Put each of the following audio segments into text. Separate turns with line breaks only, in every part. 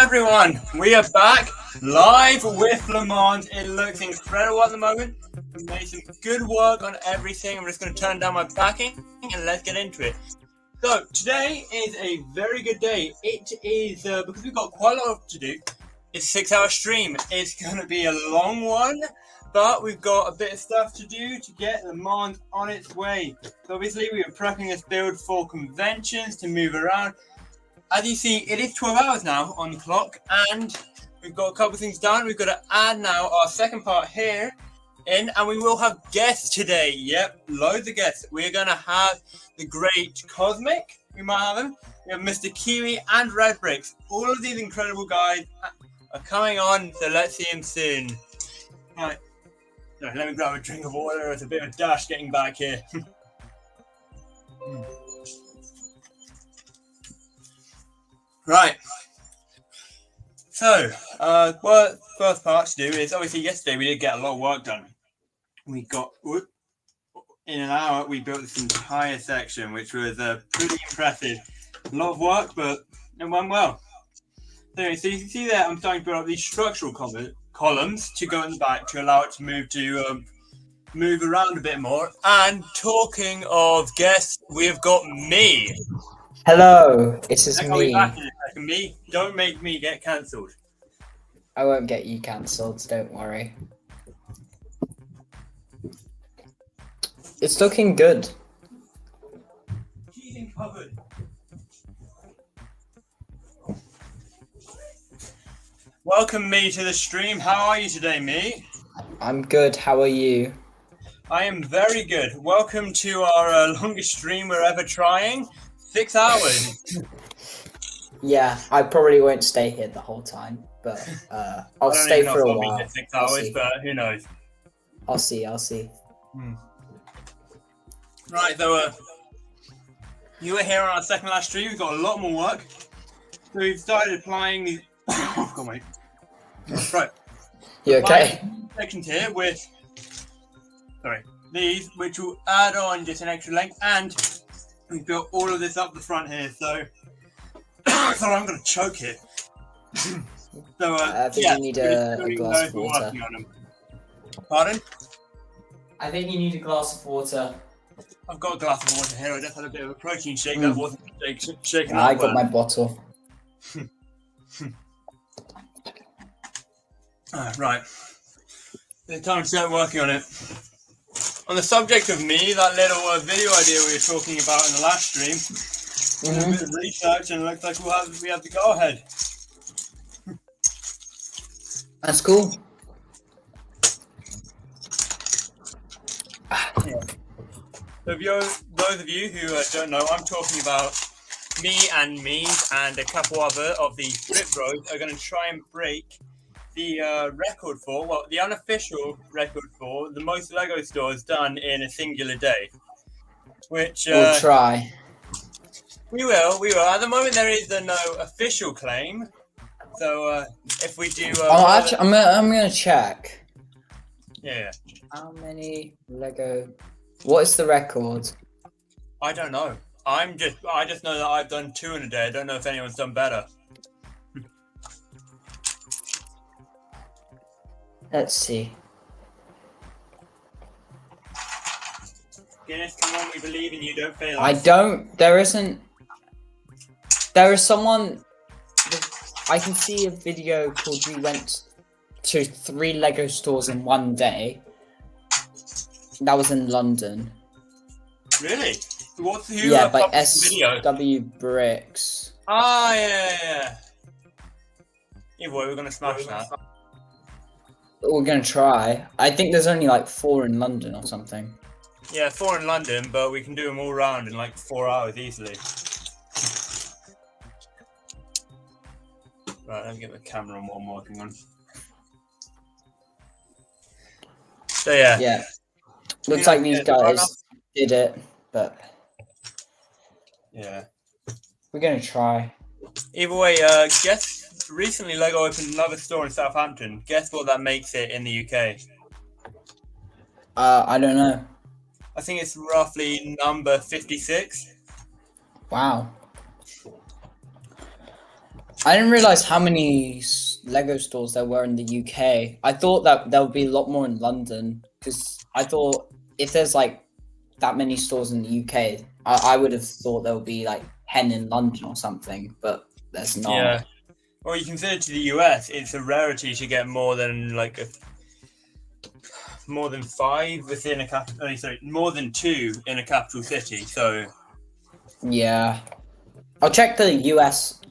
everyone, we are back live with Le Mans. It looks incredible at the moment. We made some good work on everything. I'm just going to turn down my backing and let's get into it. So today is a very good day. It is because we've got quite a lot to do. It's a 6-hour stream. It's going to be a long one, but we've got a bit of stuff to do to get Le Mans on its way. So obviously we are prepping this build for conventions to move around. As you see, it is 12 hours now on the clock, and we've got a couple of things done. We've got to add now our second part here in, and we will have guests today. Yep, loads of guests. We're going to have the great Cosmic. We might have him. We have Mr. Kiwi and Red Bricks. All of these incredible guys are coming on, so let's see him soon. Right. Sorry, let me grab a drink of water. It's a bit of a dash getting back here. Right. So, what first part to do is obviously yesterday we did get a lot of work done. We got in an hour we built this entire section, which was pretty impressive. A lot of work, but it went well. So you can see there, I'm starting to build up these structural columns to go in the back to allow it to move around a bit more. And talking of guests, we've got me.
Hello, it is me.
Me, don't make me get cancelled.
I won't get you cancelled, don't worry. It's looking good.
Cheating covered. Welcome me to the stream. How are you today, me?
I'm good, how are you?
I am very good. Welcome to our longest stream we're ever trying. 6 hours.
Yeah, I probably won't stay here the whole time, but I'll stay for a while.
6 hours, but who knows?
I'll see.
Right, so you were here on our second last stream. We've got a lot more work. So we've started applying these. Oh, God, mate. Right.
You okay?
Sections here with these, which will add on just an extra length, and we've built all of this up the front here. So, sorry, I'm going to choke it. So,
I think you need a glass of water.
Pardon?
I think you need a glass of water.
I've got a glass of water here. I just had a bit of a protein shake. That wasn't shaking.
I got my bottle.
Right. It's time to start working on it. On the subject of me, that little video idea we were talking about in the last stream, a bit of research, and it looks like we have the go ahead.
That's cool.
Yeah. So those of you who don't know, I'm talking about me and a couple other of the Flip Bros are going to try and break the record for, well, the unofficial record for the most Lego stores done in a singular day. Which
we'll try.
We will. At the moment, there is no official claim. So if we do,
actually, I'm gonna check.
Yeah.
How many Lego? What is the record?
I don't know. I just know that I've done 2 in a day. I don't know if anyone's done better.
Let's see.
Guinness, come on, we believe in you. Don't fail us.
I don't. There isn't. There is someone. I can see a video called "We went to 3 Lego stores in one day." That was in London.
Really? What's who?
Yeah, by
video?
SW Bricks.
Ah, yeah. Either way, we're gonna smash that.
We're gonna try. I think there's only like 4 in London or something.
Yeah, 4 in London, but we can do them all round in like 4 hours easily. Right, let me get the camera on what I'm working on. So yeah.
Yeah. Looks like these guys did it, but
yeah.
We're gonna try.
Either way, guess recently Lego opened another store in Southampton. Guess what that makes it in the UK?
I don't know.
I think it's roughly number 56.
Wow. I didn't realize how many Lego stores there were in the UK. I thought that there would be a lot more in London because I thought if there's like that many stores in the UK, I would have thought there would be like 10 in London or something, but there's not.
Yeah. Well, you consider to the US, it's a rarity to get more than like more than 5 within a capital. Sorry, more than 2 in a capital city. So
Yeah. I'll check the US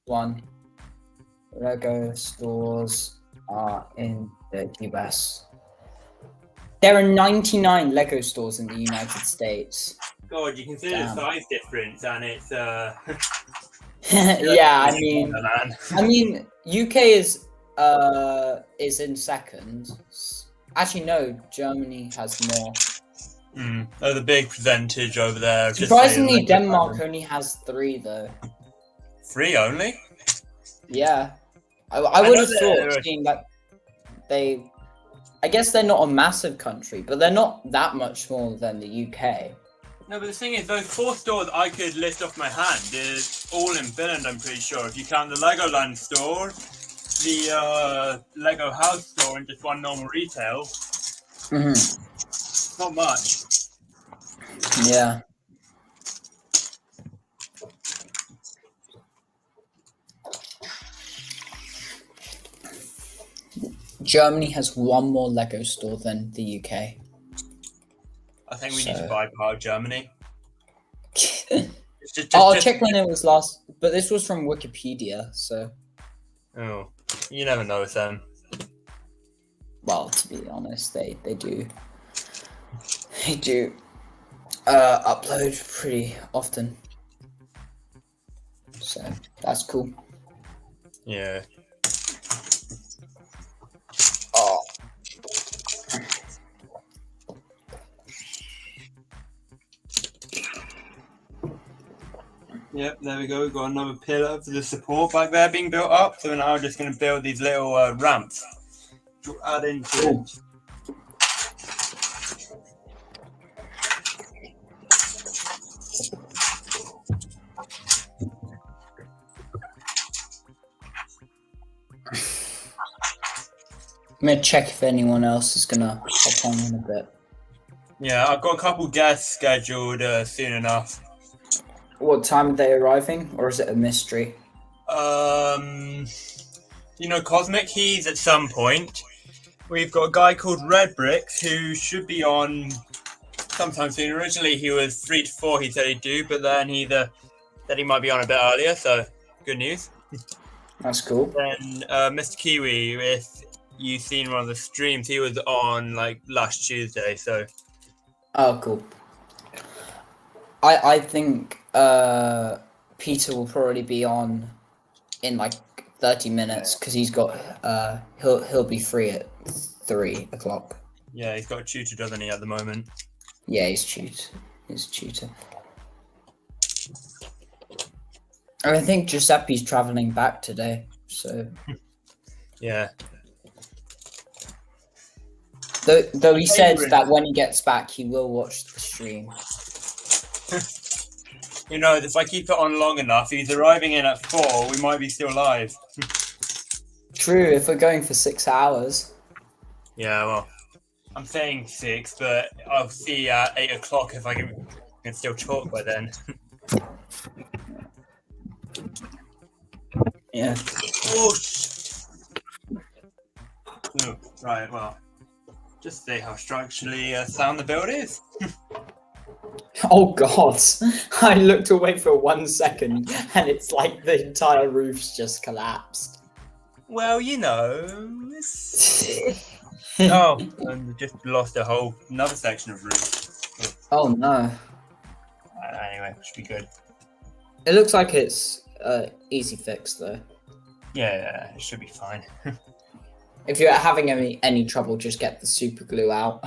one. Lego stores are in the US. There are 99 Lego stores in the United States.
God, you consider
Damn.
the size difference, and it's
Yeah,
man.
I mean, UK is in second. Actually, no, Germany has more.
Oh, the big percentage over there. Just
Surprisingly,
saying,
Denmark only has 3 though.
3 only.
Yeah, I would
know
have
they're-
thought, seeing that they, I guess they're not a massive country, but they're not that much smaller than the UK.
No, but the thing is, those 4 stores I could list off my hand is all in Finland. I'm pretty sure. If you count the Legoland store, the Lego House store, and just one normal retail, not much.
Yeah. Germany has 1 more Lego store than the UK.
I think we need to
So-
buy part of Germany.
I'll check when it was last, but this was from Wikipedia, so
Oh, you never know with them.
well, to be honest, they do upload pretty often, so that's cool.
Yeah.
Oh,
Yep, there we go. We've got another pillar for the support back there being built up. So now we're just going to build these little ramps to add into
Cool.
it.
I'm gonna check if anyone else is gonna hop on in a bit.
Yeah, I've got a couple guests scheduled soon enough.
What time are they arriving, or is it a mystery?
You know, Cosmic, he's at some point. We've got a guy called Red Bricks who should be on sometime soon. Originally, he was 3 to 4, he said he'd do, but then he said he might be on a bit earlier, so good news.
That's cool.
Then Mr. Kiwi, if you've seen one of the streams, he was on like last Tuesday, so
Oh, cool. I think Peter will probably be on in like 30 minutes because he's got he'll be free at 3 o'clock.
yeah, he's got a tutor, doesn't he, at the moment?
Yeah, he's a tutor. I think Giuseppe's traveling back today, so
Yeah.
though he said that when he gets back he will watch the stream.
You know, if I keep it on long enough, he's arriving in at 4, we might be still live.
True, if we're going for 6 hours.
Yeah, well, I'm saying 6, but I'll see at 8 o'clock if I can still talk by then.
Yeah.
Whoosh. Oh, right, well, just see how structurally sound the build is.
Oh god, I looked away for 1 second and it's like the entire roof's just collapsed.
Well, you know, it's... Oh, and just lost another section of roof.
Oh no.
Anyway, should be good.
It looks like it's easy fix though.
Yeah, it should be fine.
If you're having any trouble, just get the super glue out.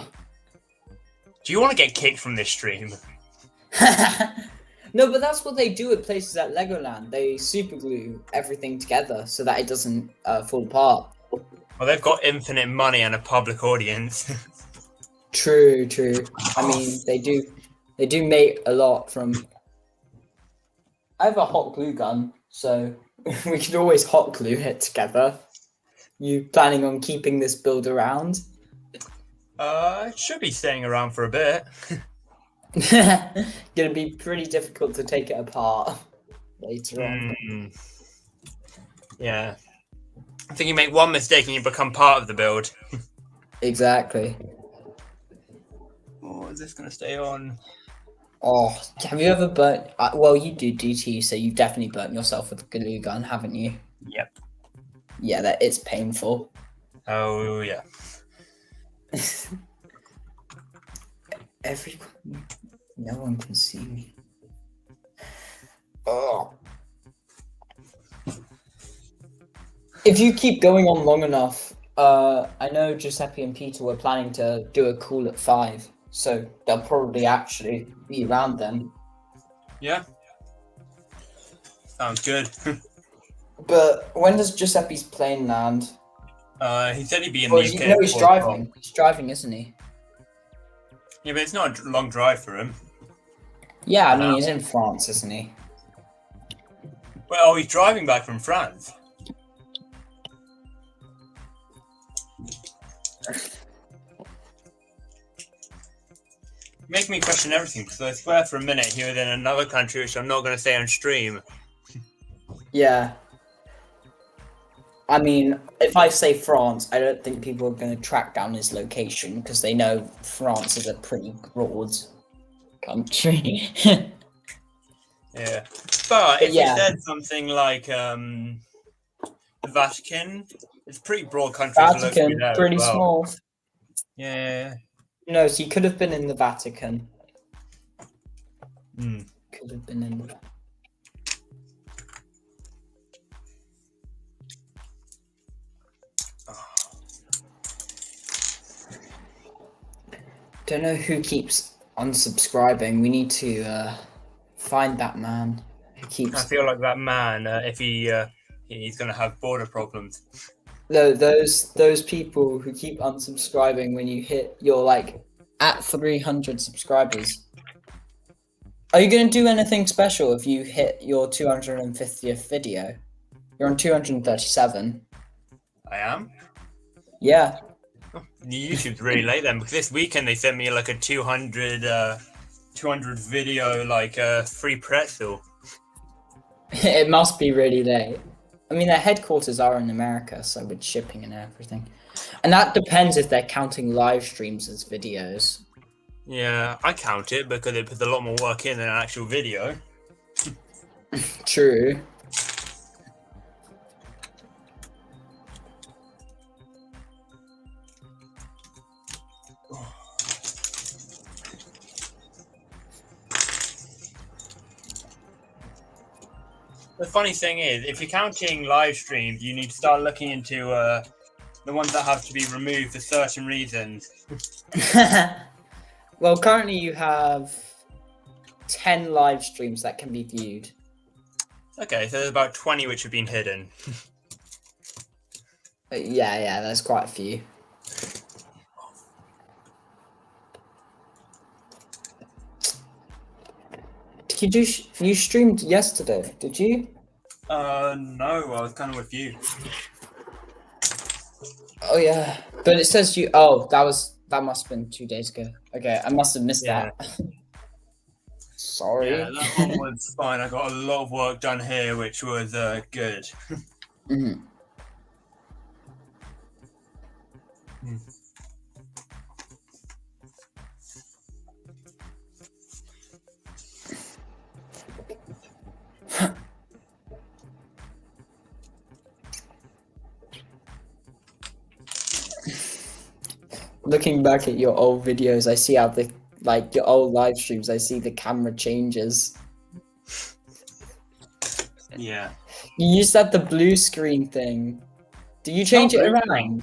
Do you want to get kicked from this stream?
No, but that's what they do at places at Legoland. They super glue everything together so that it doesn't fall apart.
Well, they've got infinite money and a public audience.
True. I mean, they do make a lot from. I have a hot glue gun, so We could always hot glue it together. You planning on keeping this build around?
It should be staying around for a bit.
Gonna be pretty difficult to take it apart later on.
Yeah. I think you make one mistake and you become part of the build.
Exactly.
Oh, is this gonna stay on?
Oh, have you ever burnt? Well, you do DT, so you've definitely burnt yourself with a glue gun, haven't you?
Yep.
Yeah, that it's painful.
Oh yeah.
No one can see me. Oh. If you keep going on long enough, I know Giuseppe and Peter were planning to do a call at 5, so they'll probably actually be around then.
Yeah. Sounds good.
But when does Giuseppe's plane land?
He said he'd be in
Well,
the UK.
no, he's
before
driving. He's driving, isn't he?
Yeah, but it's not a long drive for him.
Yeah, I mean, he's in France, isn't he?
Well, he's driving back from France. Make me question everything, because I swear for a minute he was in another country, which I'm not going to say on stream.
Yeah. I mean, if I say France, I don't think people are going to track down his location because they know France is a pretty broad country.
Yeah. But if
yeah.
you said something like the Vatican, it's a pretty broad country to look through
Vatican,
there
pretty
as well.
small.
Yeah.
Who knows? He could have been in the Vatican.
Hmm.
Could have been in the Don't know who keeps unsubscribing. We need to find that man who keeps.
I feel like that man, if he's going to have border problems.
Those people who keep unsubscribing when you hit your like at 300 subscribers. Are you going to do anything special if you hit your 250th video? You're on 237.
I am?
Yeah.
YouTube's really late then, because this weekend they sent me like a 200 video like free pretzel.
It must be really late. I mean, their headquarters are in America, so with shipping and everything. And that depends if they're counting live streams as videos.
Yeah, I count it because it puts a lot more work in than an actual video.
True.
The funny thing is, if you're counting live streams, you need to start looking into the ones that have to be removed for certain reasons.
Well, currently you have 10 live streams that can be viewed.
Okay, so there's about 20 which have been hidden.
Yeah, there's quite a few. You streamed yesterday, did you?
No, I was kind of with you.
Oh yeah, but it says you. Oh, that must have been 2 days ago. Okay, I must have missed that. Sorry.
Yeah, that one was fine. I got a lot of work done here, which was good.
Mm-hmm. Looking back at your old videos, I see how your old live streams, I see the camera changes.
Yeah.
You used the blue screen thing. Do you change it around?
Screen.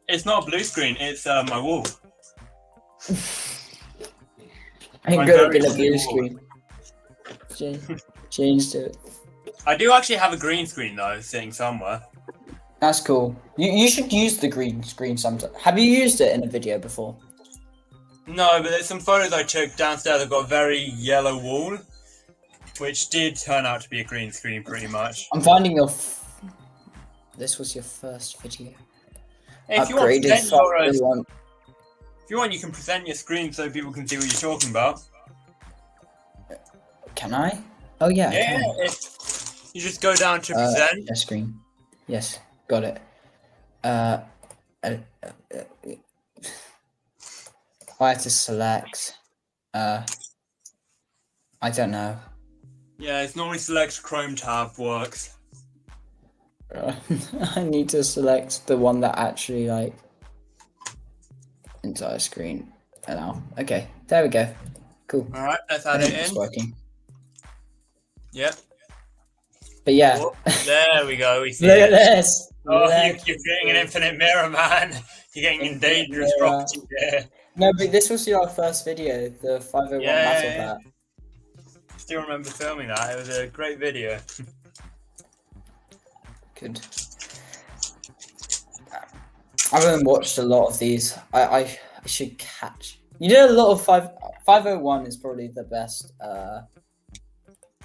It's not a blue screen, it's my wall.
I'm gonna be a blue screen. Changed it.
I do actually have a green screen though, sitting somewhere.
That's cool. You should use the green screen sometimes. Have you used it in a video before?
No, but there's some photos I took downstairs that got a very yellow wall. which did turn out to be a green screen pretty much.
I'm finding your. This was your first video.
Hey, if you want,
Upgraded
present your, if
501.
you want, you can present your screen so people can see what you're talking about.
Can I? Oh yeah, I
Yeah,
can.
if you just go down to present.
Share screen. Yes, got it. I have to select. I don't know.
Yeah, it's normally select Chrome tab works.
I need to select the one that actually like entire screen. And now, okay, there we go. Cool.
All right, let's
I
add
think
it
it's
in.
working.
Yep.
But yeah,
Whoop, there we go. We see
look
it.
at this.
Oh,
Look
you're getting an infinite mirror, man. You're getting in dangerous
mirror.
property there.
No, but this was your first video, the 501 battle
Yeah.
pack.
Still remember filming that. It was a great video.
Good. I haven't watched a lot of these. I should catch. You did a lot of 501 is probably the best.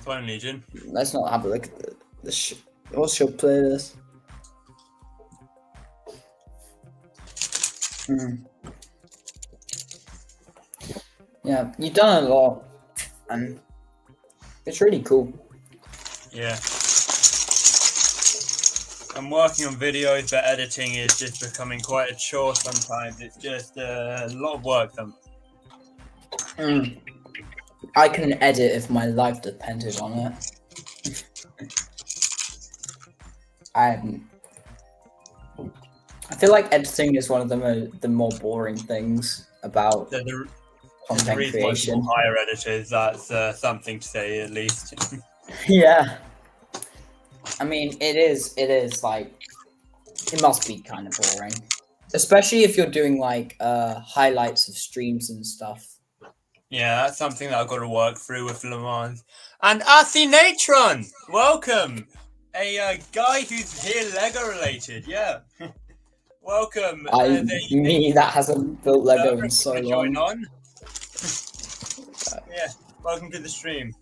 Clone Legion.
Let's not have a look at what's your playlist? Yeah, you've done a lot, and it's really cool.
Yeah. I'm working on videos, but editing is just becoming quite a chore sometimes. It's just a lot of work.
I couldn't edit if my life depended on it. I feel like editing is one of the more boring things about
The
content
reason why
creation.
people hire editors, that's something to say at least.
Yeah. I mean, it is like, it must be kind of boring. Especially if you're doing like highlights of streams and stuff.
Yeah, that's something that I've got to work through with Le Mans. And Athenatron! Welcome! A guy who's here Lego related, yeah. Welcome.
Me that hasn't built Lego in so
join
long.
on. Yeah, welcome to the stream.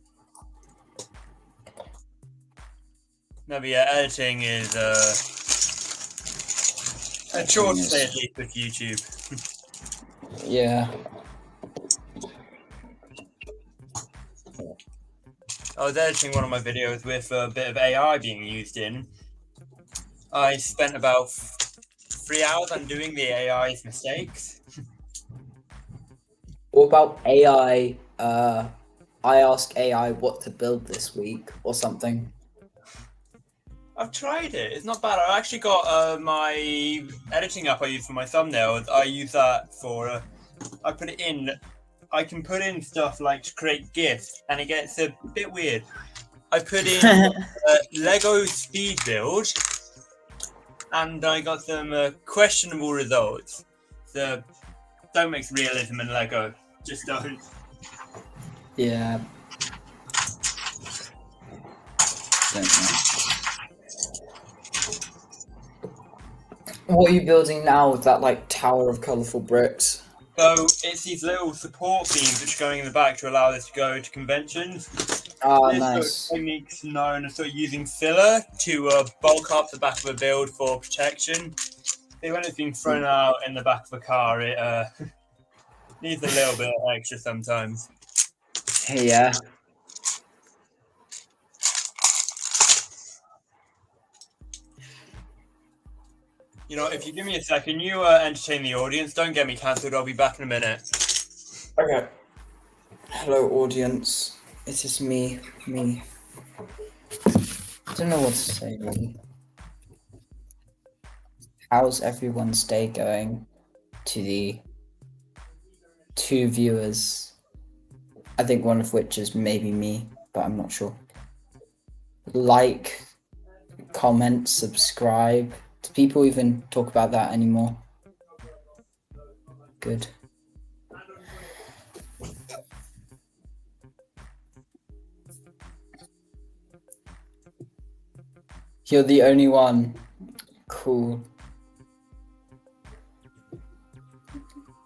No, but yeah, editing is a chore to say at least with YouTube.
Yeah.
I was editing one of my videos with a bit of AI being used in. I spent about 3 hours undoing the AI's mistakes.
What about AI? I ask AI what to build this week or something.
I've tried it. It's not bad. I actually got my editing app I use for my thumbnails. I use that for. I put it in. I can put in stuff like to create GIFs, and it gets a bit weird. I put in Lego speed build, and I got some questionable results. So don't mix realism and Lego. Just don't.
Yeah. Don't know. What are you building now with that like tower of colourful bricks?
So it's these little support beams which are going in the back to allow this to go to conventions.
Oh,
This
nice.
technique's known as sort of using filler to bulk up the back of a build for protection. When it's been thrown out in the back of a car, it needs a little bit of extra sometimes.
Yeah.
You know, if you give me a second, you entertain the audience. Don't get me cancelled. I'll be back in a minute.
Okay. Hello, audience. It is me. I don't know what to say, really. How's everyone's day going? To the 2 viewers. I think one of which is maybe me, but I'm not sure. Like, comment, subscribe. Do people even talk about that anymore? Good. You're the only one. Cool.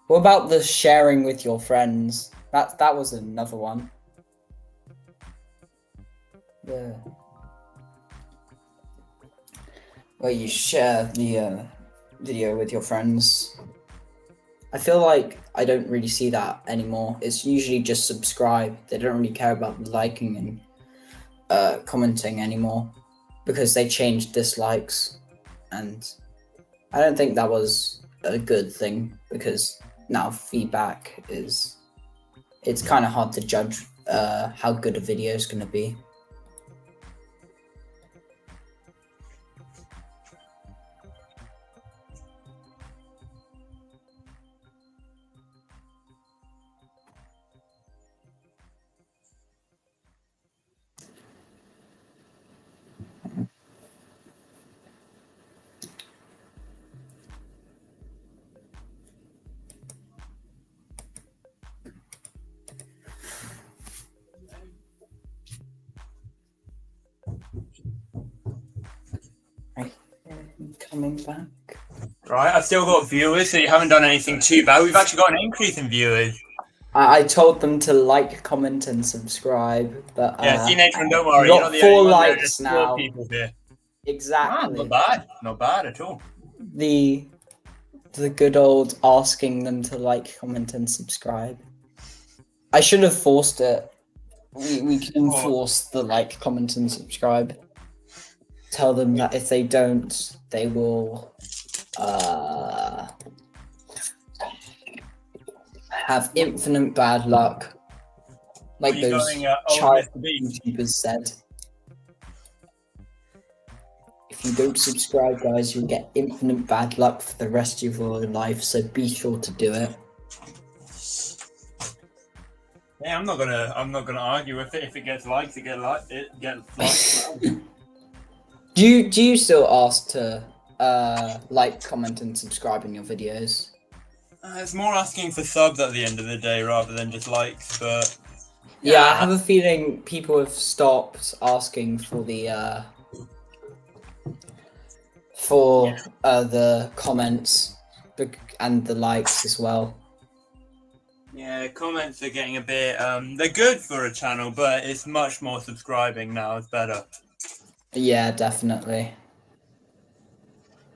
What about the sharing with your friends? That was another one. the where you share the video with your friends. I feel like I don't really see that anymore. It's usually just subscribe. They don't really care about liking and commenting anymore because they changed dislikes, and I don't think that was a good thing because now feedback is, it's kind of hard to judge how good a video is going to be. Coming back.
Right, I've still got viewers, so you haven't done anything too bad. We've actually got an increase in viewers.
I told them to like, comment, and subscribe, but
Yeah, see, Nathan, don't worry.
got
You're not the
4
only one.
likes
There's 4
now.
people here.
Exactly.
Not bad. Not bad at all.
The good old asking them to like, comment, and subscribe. I should have forced it. We can enforce the like, comment, and subscribe. Tell them that if they don't, they will have infinite bad luck, like those child YouTubers said. If you don't subscribe, guys, you'll get infinite bad luck for the rest of your life, so be sure to do it.
Yeah, I'm not gonna argue with it. If it gets likes, it gets likes.
Do you still ask to like, comment, and subscribe in your videos?
It's more asking for subs at the end of the day rather than just likes, but
yeah, I have a feeling people have stopped asking for the the comments and the likes as well.
Yeah, comments are getting a bit they're good for a channel, but it's much more subscribing now. It's better.
Yeah, definitely.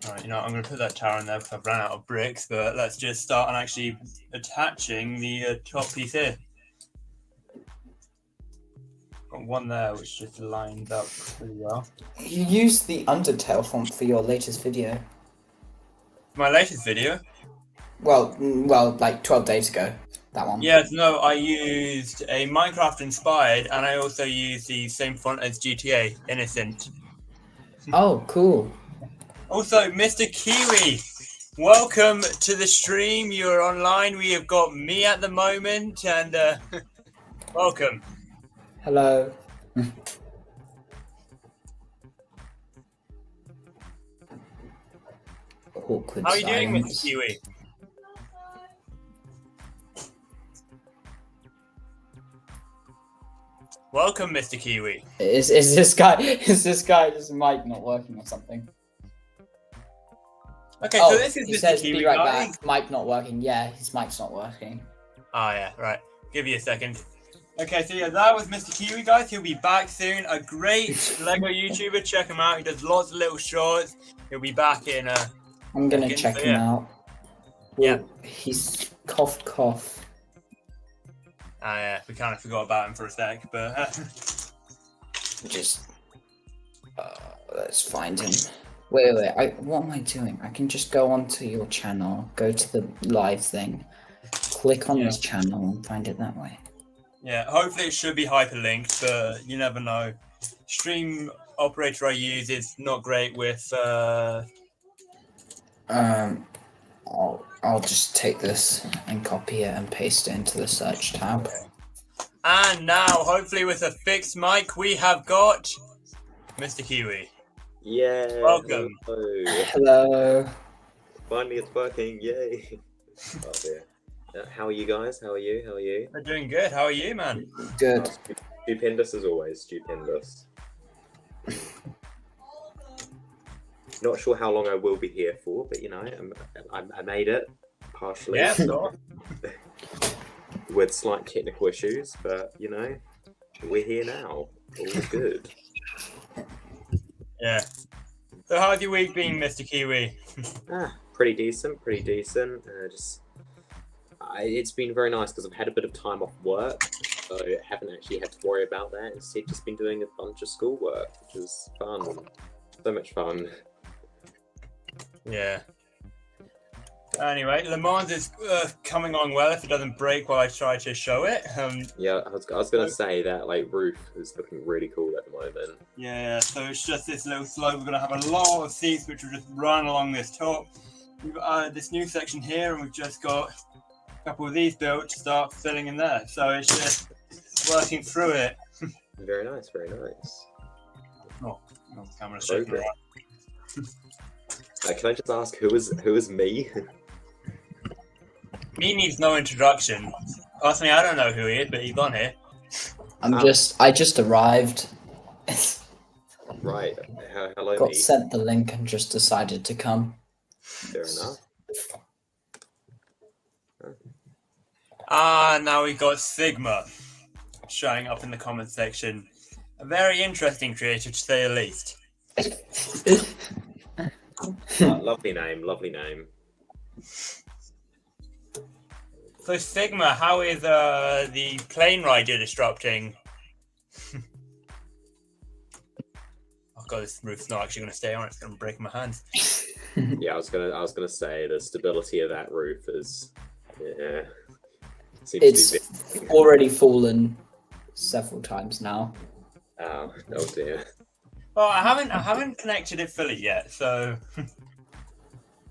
Alright, I'm going to put that tower in there because I've run out of bricks, but let's just start on actually attaching the top piece here. Got one there which just lines up pretty well.
You used the Undertale font for your latest video.
My latest video?
Well, like 12 days ago, that one.
Yes, no, I used a Minecraft inspired, and I also used the same font as GTA, Innocent.
Oh, cool.
Also, Mr. Kiwi, welcome to the stream. You're online. We have got me at the moment, and welcome.
Hello. Awkward
How are you doing, Mr.
silence.
Kiwi? Welcome, Mr. Kiwi.
Is this guy's mic not working or something?
Okay,
Oh,
so this is
he
Mr.
says
Kiwi,
be right
guys.
back. Mic not working. Yeah, his mic's not working.
Oh, yeah, right. Give you a second. Okay, so yeah, that was Mr. Kiwi, guys. He'll be back soon. A great Lego YouTuber. Check him out. He does lots of little shorts. He'll be back in
I'm gonna
Okay,
check
so
him
yeah.
out.
Yeah.
He's cough.
yeah, we kind of forgot about him for a sec, but
Just let's find him. Wait. What am I doing? I can just go onto your channel, go to the live thing, click on
Yeah.
his channel, and find it that way.
yeah, hopefully it should be hyperlinked, but you never know. Stream operator I use is not great with
I'll just take this and copy it and paste it into the search tab.
And now, hopefully with a fixed mic, we have got Mr. Kiwi.
Yeah.
Welcome.
Hello.
Hello.
Finally, it's working. Yay. Oh dear. How are you guys? How are you?
We're doing good. How are you, man?
Good.
Stupendous as always. Stupendous. Not sure how long I will be here for, but I made it partially.
Yeah, sure.
With slight technical issues, but we're here now. All good.
Yeah. So how's your week been, Mr. Kiwi?
Pretty decent. It's been very nice because I've had a bit of time off work, so I haven't actually had to worry about that. Instead, just been doing a bunch of schoolwork, which is fun. So much fun.
Yeah. Anyway, Le Mans is coming along well if it doesn't break while I try to show it.
Yeah, I was gonna say that roof is looking really cool at the moment.
Yeah, so it's just this little slope. We're going to have a lot of seats which will just run along this top. We've added this new section here, and we've just got a couple of these built to start filling in there. So it's just working through it.
Very nice, very nice.
Oh, camera's shaking around.
Can I just ask who is me?
Me needs no introduction. Personally, I don't know who he is, but he's on here.
I just arrived.
Right. Hello,
Got
me.
sent the link and just decided to come.
Fair enough.
Now we got Sigma showing up in the comment section. A very interesting creator, to say the least.
Lovely name, lovely name.
So Sigma, how is the plane ride you're disrupting? Oh god, this roof's not actually going to stay on. It's going to break my hands.
Yeah, I was gonna say the stability of that roof is, seems to be
It's already fallen several times now.
oh dear.
Well, I haven't connected it fully yet, so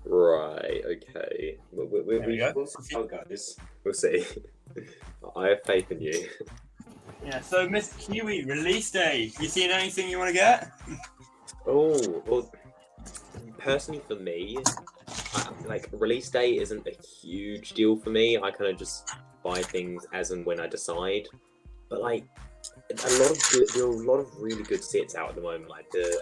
Right. Okay.
There we go.
We'll see how it goes. We'll see. I have faith in you.
yeah. So Mr. Kiwi, release day. You seen anything you want to get?
Oh, well, personally for me, release day isn't a huge deal for me. I kind of just buy things as and when I decide. But there are a lot of really good sets out at the moment. Like the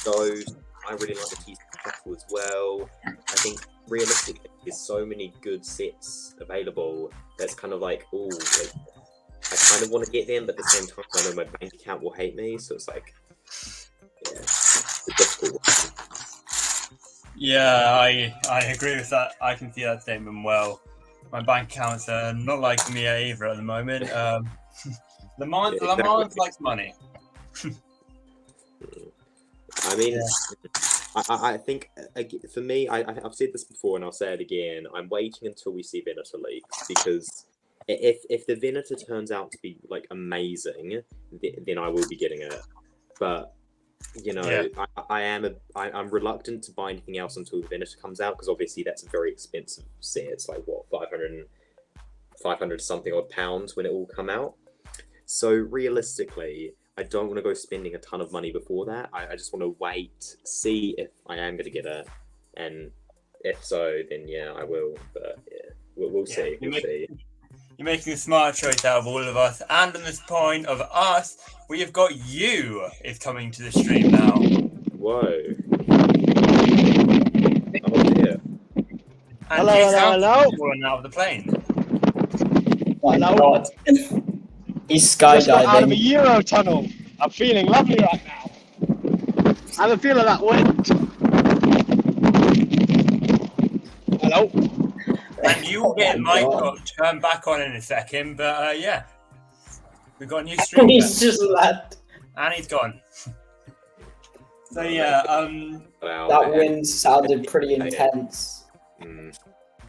Ghost. I really like the T Shuffle as well. I think realistically, there's so many good sets available. That's kind of I kind of want to get them, but at the same time, I know my bank account will hate me. So it's it's a difficult one.
Yeah, I agree with that. I can see that statement well. My bank accounts are not liking me either at the moment. Le Mans likes money.
I mean, I think for me, I've said this before and I'll say it again. I'm waiting until we see Venator leaks, because if the Venator turns out to be amazing, then I will be getting it. But I'm reluctant to buy anything else until the Venator comes out, because obviously that's a very expensive set. It's 500 something odd pounds when it will come out. So realistically, I don't want to go spending a ton of money before that. I just want to wait, see if I am going to get it, and if so, then yeah, I will. But yeah, we'll see. We'll see.
You're making a smart choice out of all of us, and on this point of us, we have got you is coming to the stream now.
Whoa! Oh dear!
And
Hello.
Falling out of the plane.
Hello.
He's
Just got out of a
skydiving.
Euro tunnel. I'm feeling lovely right now. I have a feel of that wind. Hello.
And you will get
Oh
my
my God.
turn back on in a second, but yeah. We've got a new stream.
He's just left.
And he's gone. So yeah,
Wow,
That wind sounded pretty intense.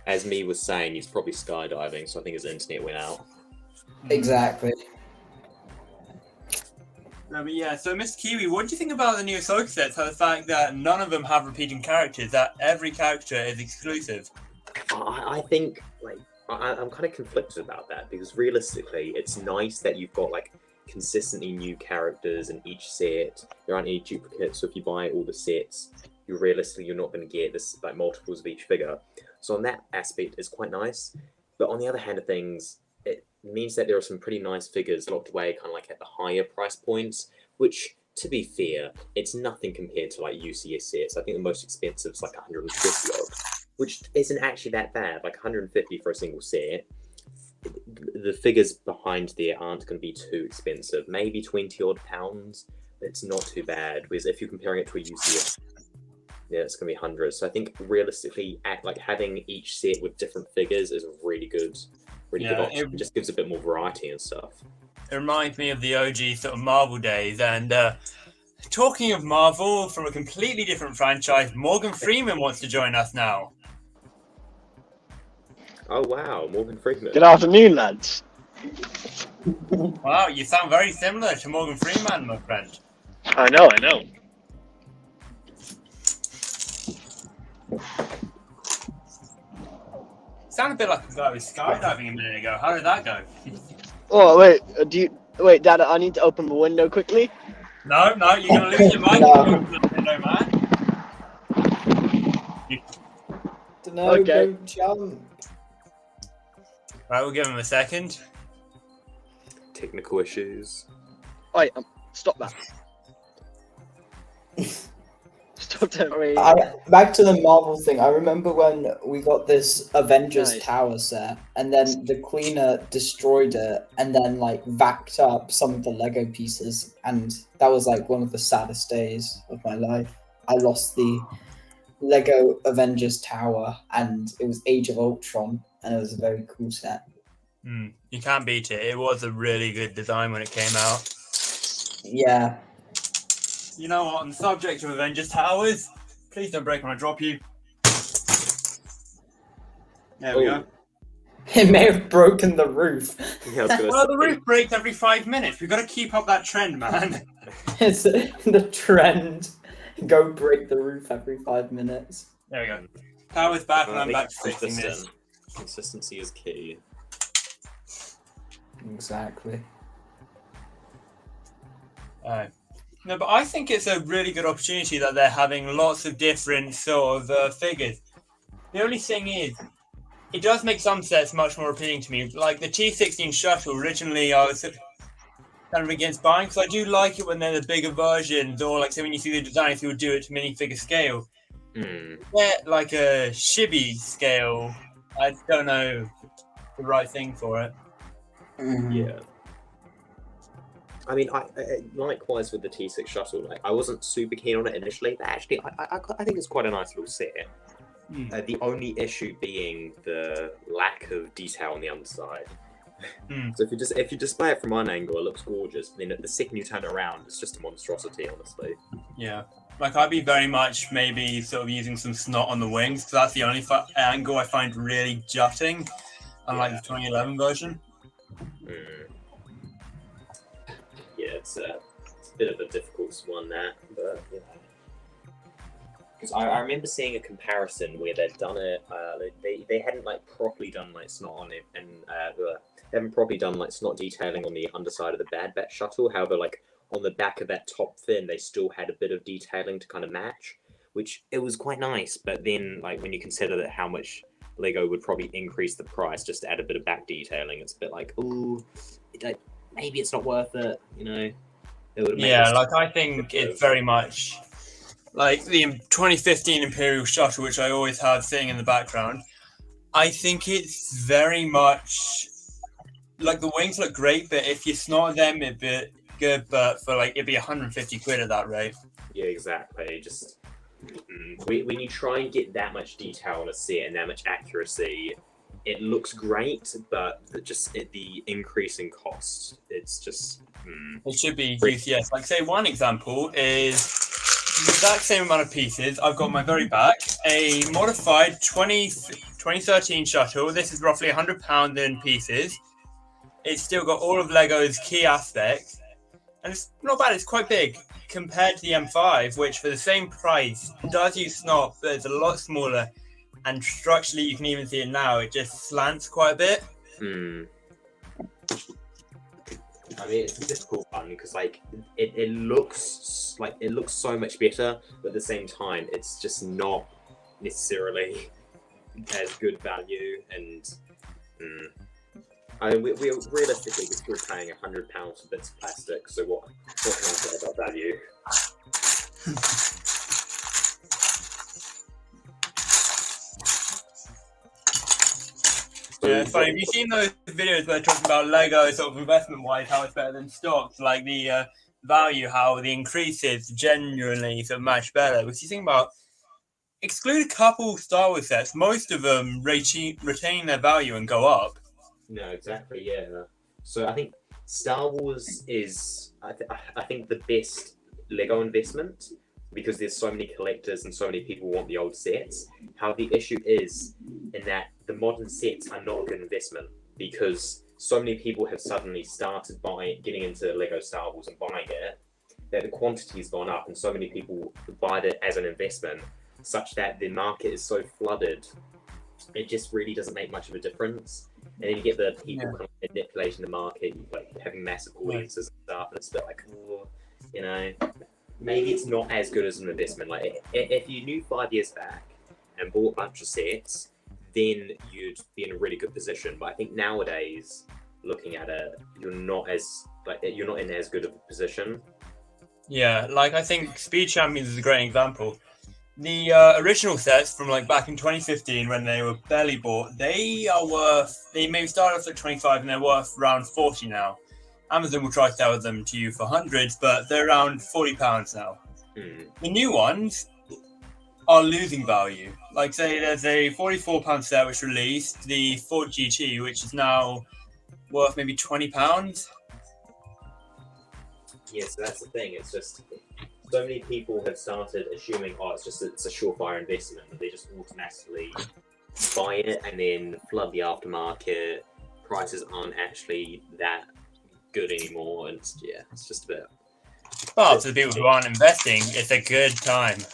As me was saying, he's probably skydiving, so I think his internet went out.
Exactly.
no, but yeah, so Mr. Kiwi, what do you think about the new Ahsoka sets? How the fact that none of them have repeating characters, that every character is exclusive?
I think I'm kind of conflicted about that, because realistically, it's nice that you've got consistently new characters in each set. There aren't any duplicates, so if you buy all the sets, you're not going to get this multiples of each figure. So on that aspect, it's quite nice. But on the other hand of things, it means that there are some pretty nice figures locked away, kind of at the higher price points, which, to be fair, it's nothing compared to UCS sets. I think the most expensive is 150 odd, which isn't actually that bad. 150 for a single set. the figures behind there aren't going to be too expensive. Maybe 20 odd pounds. It's not too bad. Whereas if you're comparing it to a UCS, yeah, it's going to be hundreds. So I think realistically, having each set with different figures is a really good option. It just gives a bit more variety and stuff.
It reminds me of the OG sort of Marvel days. And talking of Marvel, from a completely different franchise, Morgan Freeman wants to join us now.
Oh wow, Morgan Freeman.
Good afternoon, lads.
Wow, you sound very similar to Morgan Freeman, my friend.
I know.
Sound a bit like a guy with skydiving a minute ago. How did that go?
Oh wait, wait, Dad? I need to open the window quickly.
No, you're gonna lose your mic.
No.
No, man.
Dunno,
Okay.
go jump.
Right, we'll give him a second.
Technical issues.
Wait, stop that. Stop that.
Back to the Marvel thing. I remember when we got this Avengers
Nice.
Tower set, and then the Queen destroyed it, and then like vacked up some of the Lego pieces, and that was like one of the saddest days of my life. I lost the Lego Avengers Tower, and it was Age of Ultron, and it was a very cool set.
You can't beat it. It was a really good design when it came out.
Yeah.
You know what? On the subject of Avengers Towers, please don't break when I drop you. There we go.
It may have broken the roof.
Yeah, I was gonna
Well, the
say.
roof breaks every 5 minutes. We've got to keep up that trend, man.
It's the trend. Go break the roof every 5 minutes.
There we go. Power's back, and
I
I'm
think
back to fixing this.
Consistency is key.
Exactly.
No, but I think it's a really good opportunity that they're having lots of different sort of figures. The only thing is, it does make some sets much more appealing to me. Like the T16 Shuttle, originally I was kind of against buying, because I do like it when they're the bigger versions, or like say when you see the designers who would do it to minifigure scale. Yeah, like a chibi scale, I don't know the right thing for it.
Yeah. I mean, I likewise with the T6 shuttle. Like, I wasn't super keen on it initially, but actually, I think it's quite a nice little set. The only issue being the lack of detail on the underside. So if you display it from one angle, it looks gorgeous. Then the second you turn it around, it's just a monstrosity, honestly.
Yeah. Like, I'd be very much maybe sort of using some snot on the wings, because that's the only angle I find really jutting, unlike the 2011 version.
Yeah, it's a bit of a difficult one there, but you know. Because I remember seeing a comparison where they'd done it, they hadn't like properly done like snot on it, and they haven't properly done like snot detailing on the underside of the Bad Batch shuttle. However, like on the back of that top fin, they still had a bit of detailing to kind of match, which it was quite nice. But then, like when you consider that how much Lego would probably increase the price just to add a bit of back detailing, it's a bit like, ooh, maybe it's not worth it, you know?
Yeah, like I think it's very much like the 2015 Imperial Shuttle, which I always have sitting in the background. I think it's very much like the wings look great, but if you snot them, it'd be good, but for like it'd be 150 quid at that rate.
Yeah, exactly. Just when you try and get that much detail on a set and that much accuracy, it looks great, but the increase in cost, it's just.
It should be UCS. Like, say, one example is the exact same amount of pieces. I've got on my very back a modified 2013 shuttle. This is roughly £100 in pieces. It's still got all of Lego's key aspects, and it's not bad. It's quite big compared to the M5, which for the same price does use snot, but it's a lot smaller. And structurally, you can even see it now. It just slants quite a bit.
I mean, it's a difficult one because like it looks so much better, but at the same time, it's just not necessarily as good value. And I mean, we're realistically we're still paying £100 for bits of plastic. So what can I say about value?
Yeah, it's funny. Have you seen those videos where they're talking about Lego sort of investment-wise, how it's better than stocks? Like the value, how the increases genuinely sort of much better. Because you think about, exclude a couple Star Wars sets, most of them retain their value and go up.
No, exactly. Yeah. So I think Star Wars is, I think, the best Lego investment because there's so many collectors and so many people want the old sets. How the issue is in that the modern sets are not a good investment because so many people have suddenly started getting into Lego Star Wars and buying it that the quantity's gone up and so many people buy it as an investment such that the market is so flooded it just really doesn't make much of a difference. And then you get the people kind of manipulating the market, like having massive audiences and stuff, and it's a bit like, oh, you know, maybe it's not as good as an investment. Like, if you knew 5 years back and bought a bunch of sets, then you'd be in a really good position. But I think nowadays, looking at it, you're not in as good of a position.
Yeah, like I think Speed Champions is a great example. The original sets from like back in 2015 when they were barely bought, they maybe started off at 25 and they're worth around 40 now. Amazon will try to sell them to you for hundreds, but they're around £40 now. The new ones are losing value. Like say there's a £44 set which released, the Ford GT, which is now worth maybe £20.
Yes, that's the thing. It's just so many people have started assuming, it's a surefire investment, and they just automatically buy it and then flood the aftermarket. Prices aren't actually that good anymore, and it's just a bit.
But to the people who aren't investing, it's a good time.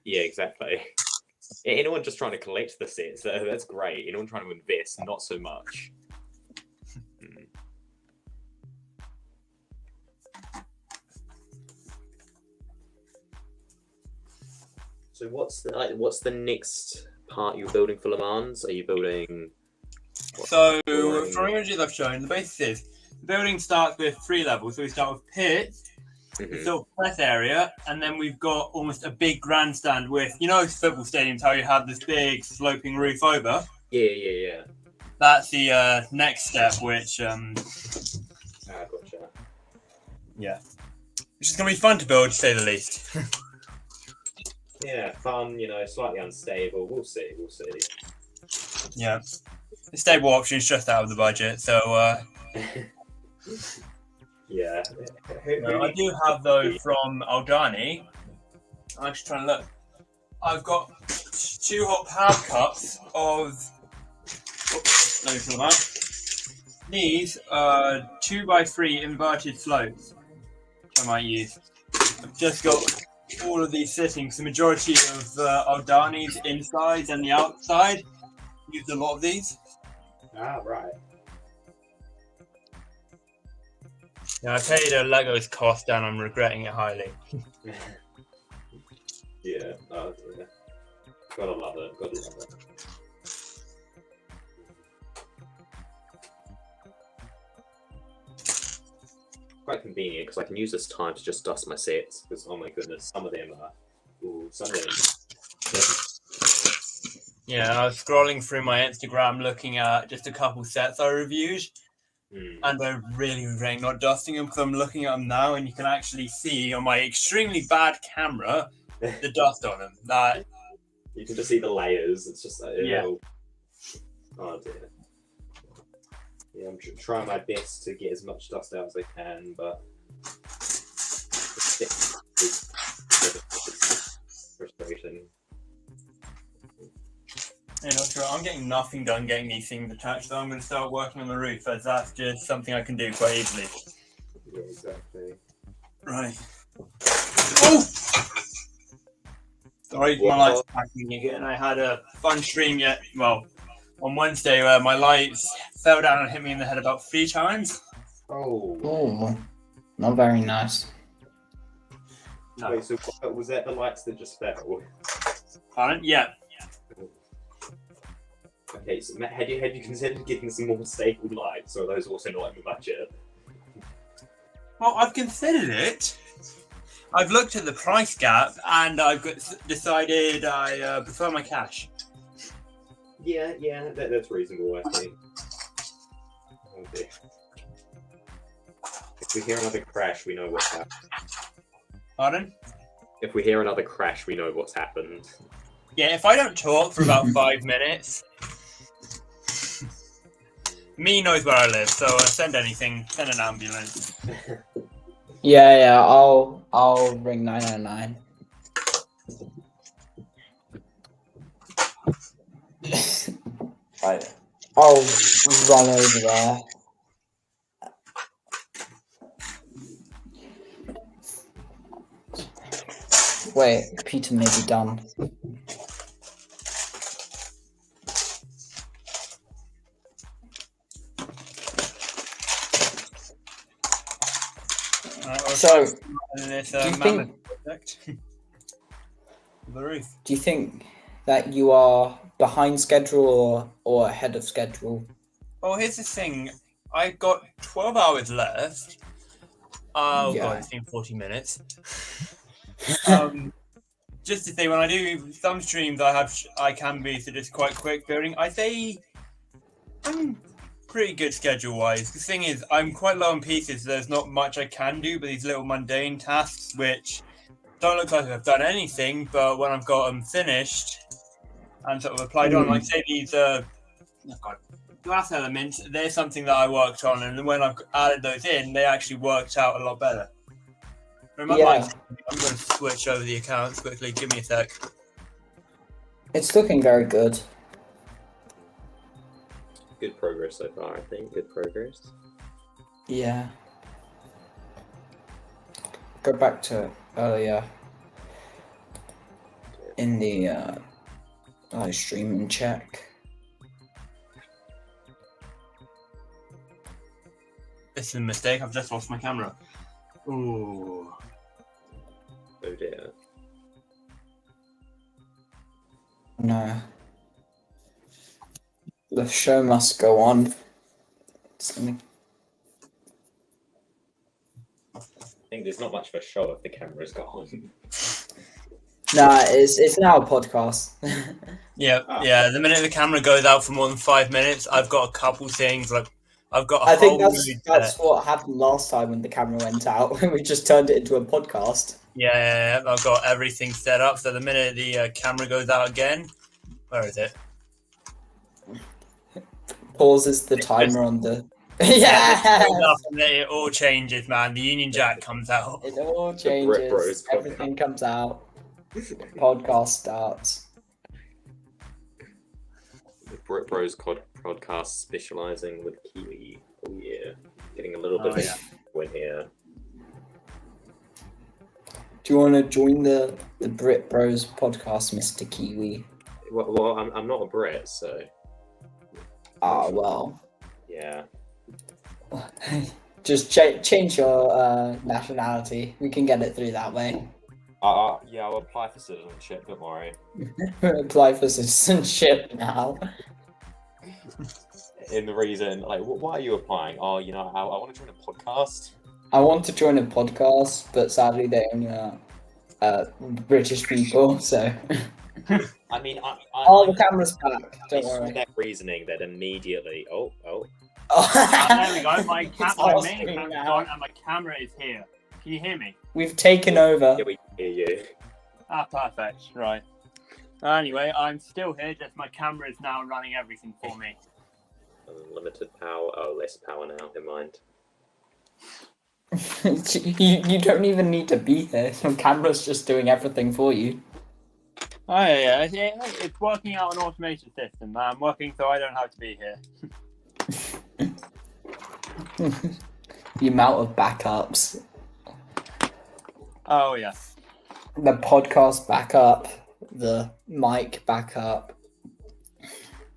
Yeah, exactly. Anyone just trying to collect the sets, that's great. Anyone trying to invest, not so much. So what's the next part you're building for Le Mans? Are you building?
So from images I've shown, the basis is the building starts with 3 levels. So we start with pit, the sort of press area, and then we've got almost a big grandstand with, you know, football stadiums, how you have this big sloping roof over.
Yeah.
That's the next step, which
Gotcha.
yeah, which is gonna be fun to build, to say the least.
Yeah, fun, slightly unstable. We'll see.
Yeah, the stable option is just out of the budget, so
yeah.
I do have though from Aldani. I'm just trying to look. I've got 2 hot power cups of. Let me pull them up. These are 2x3 inverted floats. I might use. I've just got all of these sitting. The majority of Aldani's inside and the outside used a lot of these.
Right.
Yeah, I paid a Lego's cost and I'm regretting it highly.
Yeah. Gotta love it. Quite convenient because I can use this time to just dust my sets. Because oh my goodness, some of them.
Yeah, I was scrolling through my Instagram looking at just a couple sets I reviewed, and I'm really regretting not dusting them because I'm looking at them now and you can actually see on my extremely bad camera the dust on them. That
you can just see the layers. It's just like,
yeah.
Oh dear. Yeah, I'm trying my best to get as much dust out as I can, but frustrating.
I'm getting nothing done getting these things attached, so I'm going to start working on the roof, as that's just something I can do quite easily.
Yeah, exactly.
Right. Oh! Sorry, my light's packing again. I had a fun stream on Wednesday where my lights fell down and hit me in the head about 3 times.
Oh, not very nice.
No.
Wait, so was that the lights that just fell?
Pardon? Yeah.
Okay, so Matt, had you considered getting some more stable lights, or are those also not in the budget?
Well, I've considered it. I've looked at the price gap and I've decided I prefer my cash.
Yeah, that's reasonable, I think. Oh dear. If we hear another crash, we know what's happened.
Pardon?
If we hear another crash, we know what's happened.
Yeah, if I don't talk for about 5 minutes, me knows where I live, so send anything, send an ambulance.
Yeah, I'll ring 999. Right. I'll run over there. Wait, Peter may be done. So,
This,
do you
mammoth
think
project. The roof.
do you think that you are behind schedule or ahead of schedule?
Oh, here's the thing. I've got 12 hours left. Oh
Yeah.
god, it's been 40 minutes. Just to say, when I do some streams, I can be just quite quick building. I say I'm pretty good schedule-wise. The thing is, I'm quite low on pieces. So there's not much I can do, but these little mundane tasks, which don't look like I've done anything, but when I've got them finished and sort of applied on, like say these glass elements, they're something that I worked on, and when I've added those in, they actually worked out a lot better. Remember,
Yeah.
I'm going to switch over the accounts quickly. Give me a sec.
It's looking very good.
Good progress so far, I think. Good progress.
Yeah. Go back to earlier in the live stream and check.
This is a mistake. I've just lost my camera. Ooh.
Oh dear.
No. The show must go on.
I think there's not much of a show if the camera's gone.
Nah, it's now a podcast.
Yeah. The minute the camera goes out for more than 5 minutes, I've got a couple things like I've got.
I think
whole
that's what happened last time when the camera went out. We just turned it into a podcast.
Yeah. I've got everything set up. So the minute the camera goes out again, where is it?
Pauses the timer on the. Yeah.
It all changes, man. The Union Jack comes out.
It all
Brit
changes.
Bros
Everything comes out. Podcast starts.
The Brit Bros podcast specializing with Kiwi. Oh yeah, getting a little bit of win here.
Do you want to join the Brit Bros podcast, Mr. Kiwi?
Well, I'm not a Brit, so
Ah, well.
yeah.
Just change your nationality. We can get it through that way.
Yeah, I'll apply for citizenship. Don't worry.
Apply for citizenship now.
In the reason, like, why are you applying? Oh, I want to join a podcast.
I want to join a podcast, but sadly they only are British people, so.
I mean,
The camera's back. Don't
saw
worry.
that reasoning that immediately. Oh.
There we go. My
It's
my
off
main
screen
camera's
now.
gone and my camera is here. Can you hear me?
We've taken over.
Yeah, we can hear you.
Ah, perfect. Right. Anyway, I'm still here. Just my camera is now running everything for me.
Unlimited power. Oh, less power now. Never mind.
you don't even need to be here. Your camera's just doing everything for you.
Oh yeah, it's working out an automation system. I'm working so I don't have to be here.
The amount of backups.
Oh yes.
The podcast backup. The mic backup.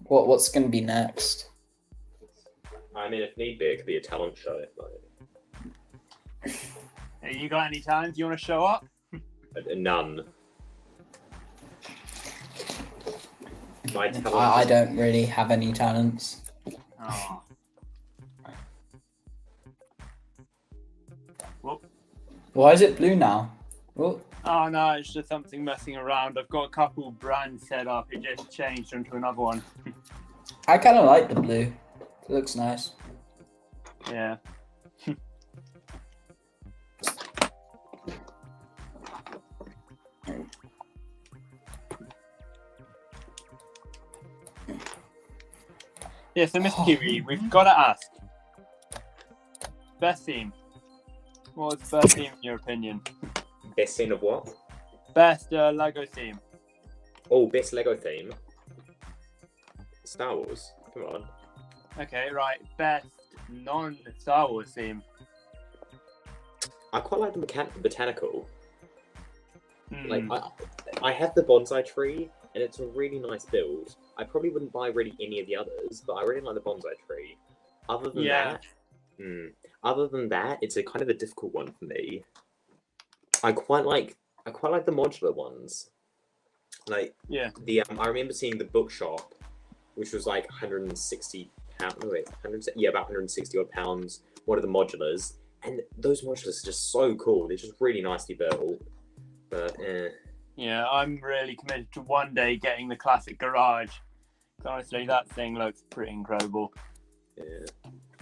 What's going to be next?
I mean, if need be, it could be a talent show. Like,
Hey, you got any talents you want to show up?
none. My talent.
I don't really have any talents.
Oh.
Why is it blue now? Oh,
Oh no, it's just something messing around. I've got a couple brands set up. It just changed into another one.
I kind of like the blue. It looks nice.
Yeah. Yeah, so Mr. Kiwi, we've got to ask. Best theme. What was the best theme in your opinion?
Best scene of what?
Best Lego theme.
Oh, best Lego theme. Star Wars. Come on.
Okay, right. Best non-Star Wars theme.
I quite like the botanical.
Hmm.
Like I have the bonsai tree, and it's a really nice build. I probably wouldn't buy really any of the others, but I really like the bonsai tree. Other than
Yeah.
that, it's a kind of a difficult one for me. I quite like the modular ones. Like
Yeah.
I remember seeing the bookshop, which was like 160 pounds. No, wait, 100, yeah, about 160 odd pounds. One of the modulars, and those modulars are just so cool. They're just really nicely built. But
Yeah, I'm really committed to one day getting the classic garage. Honestly, that thing looks pretty incredible.
yeah.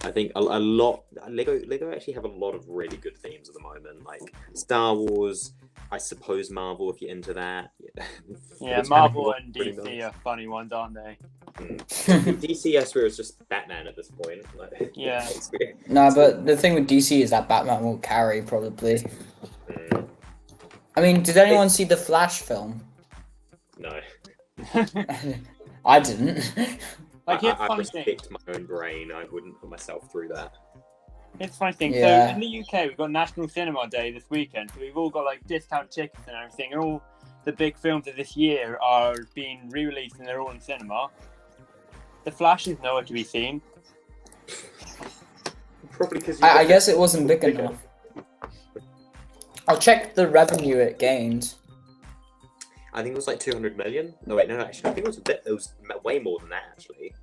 I think a lot. Lego actually have a lot of really good themes at the moment, like Star Wars. I suppose Marvel, if you're into that.
Yeah,
It's
Marvel
kind
and
of pretty
DC
nice.
are funny ones, aren't they?
DC, I swear, is just Batman at this point. Like,
Yeah.
it's weird.
No, but the thing with DC is that Batman will carry probably.
Mm,
I mean, did anyone see the Flash film?
no,
I didn't.
Like, here's
I
the funny thing.
respect my own brain. I wouldn't put myself through that.
Here's the funny thing.
Yeah.
So in the UK, we've got National Cinema Day this weekend. So we've all got like discount tickets and everything, and all the big films of this year are being re-released and they're all in cinema. The Flash is nowhere to be seen.
Probably because
I guess it wasn't big enough. I'll check the revenue it gained.
I think it was like 200 million. No, wait, no, actually, I think it was a bit. It was way more than that, actually.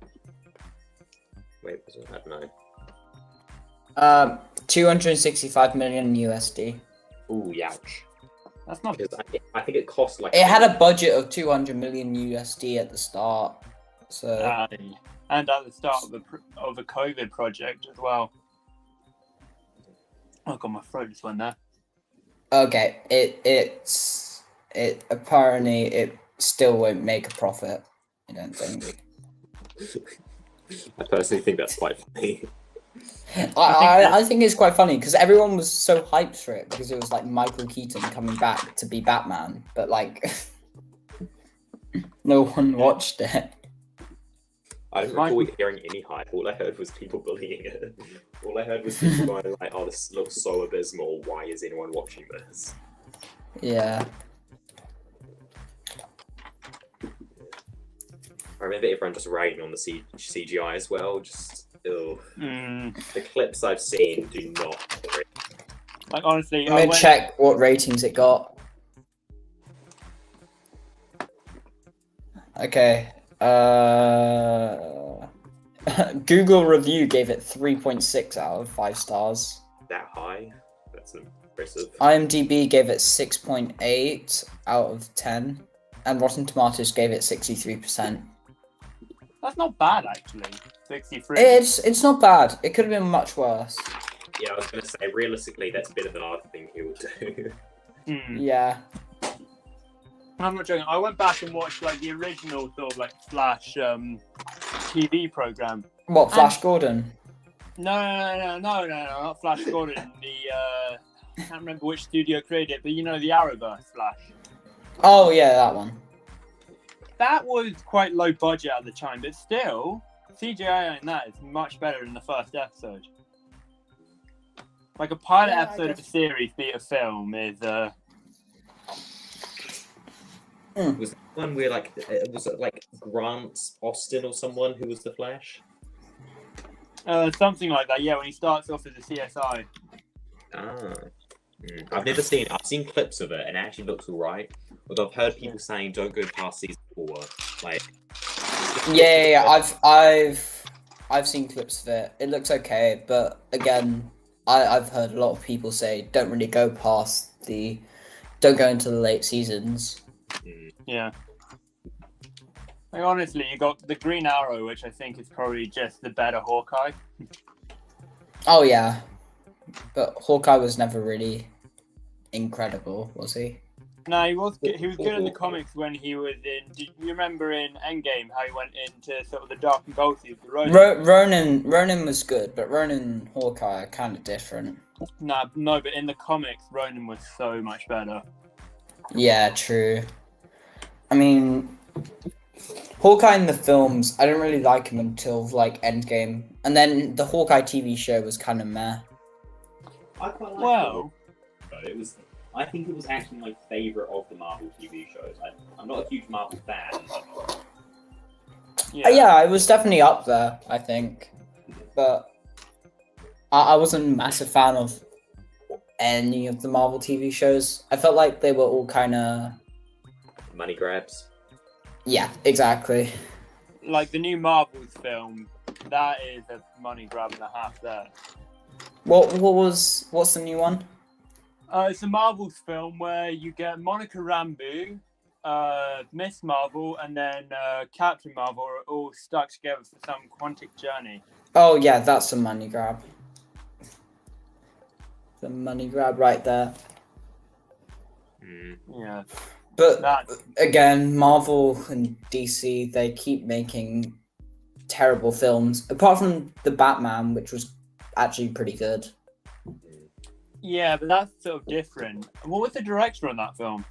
Wait, was it? I don't know.
265 million USD.
Ooh, youch.
That's not.
Because I think it cost like.
It had a budget of 200 million USD at the start, so
And at the start of a COVID project as well. Oh god, my throat just went there.
okay. It apparently it still won't make a profit. I don't think.
I personally think that's quite funny.
I think it's quite funny because everyone was so hyped for it because it was like Michael Keaton coming back to be Batman, but like no one watched it.
I don't recall hearing any hype. All I heard was people bullying it. All I heard was people going like, "Oh, this looks so abysmal. Why is anyone watching this?"
Yeah.
I remember everyone just ragging on the CGI as well. Just, ew. The clips I've seen do not.
Like honestly,
I'm gonna check what ratings it got. Okay. Google review gave it 3.6 out of 5 stars.
That high. That's impressive.
IMDb gave it 6.8 out of 10, and Rotten Tomatoes gave it 63%.
That's not bad actually. 63.
It's not bad. It could have been much worse.
Yeah, I was gonna say realistically, that's better than I think he would do.
Yeah.
I'm not joking. I went back and watched like the original sort of like Flash TV program.
What, Flash Gordon?
No, not Flash Gordon. I can't remember which studio created it, but you know the Arrowverse Flash.
Oh yeah, that one.
That was quite low budget at the time, but still, CGI in that is much better than the first episode. Like a pilot
Yeah, I
episode of a
guess.
series beat a film is
Was that one where like was it like Grant Austin or someone who was the Flash?
something like that. Yeah, when he starts off as a CSI.
Ah. I've never seen it. I've seen clips of it and it actually looks alright. Although I've heard people saying don't go past season 4. Like
Yeah. I've seen clips of it. It looks okay, but again, I've heard a lot of people say don't really go past don't go into the late seasons.
Yeah. Like, honestly, you got the Green Arrow, which I think is probably just the better Hawkeye.
Oh yeah, but Hawkeye was never really incredible, was he?
No, he was good. He was good in the comics when he was in. Do you remember in Endgame how he went into sort of the dark and ghostly of the road?
Ronan was good, but Ronan and Hawkeye are kind of different.
No, but in the comics, Ronan was so much better.
Yeah, true. I mean, Hawkeye in the films, I didn't really like him until like Endgame, and then the Hawkeye TV show was kind of meh.
I quite like
Well,
it was. I think it was actually my favorite of the Marvel TV shows. I'm not a huge Marvel fan, but
Yeah, it was definitely up there, I think, but I wasn't a massive fan of any of the Marvel TV shows. I felt like they were all kind of
Money grabs.
yeah, exactly.
like the new Marvels film, that is a money grab and a half there.
What's the new one?
It's a Marvels film where you get Monica Rambeau, Miss Marvel, and then Captain Marvel are all stuck together for some quantic journey.
Oh yeah, that's a money grab. The money grab right there.
Mm.
Yeah,
But
that's
again, Marvel and DC, they keep making terrible films. Apart from the Batman, which was actually pretty good.
yeah, but that's sort of different. What was the director on that film?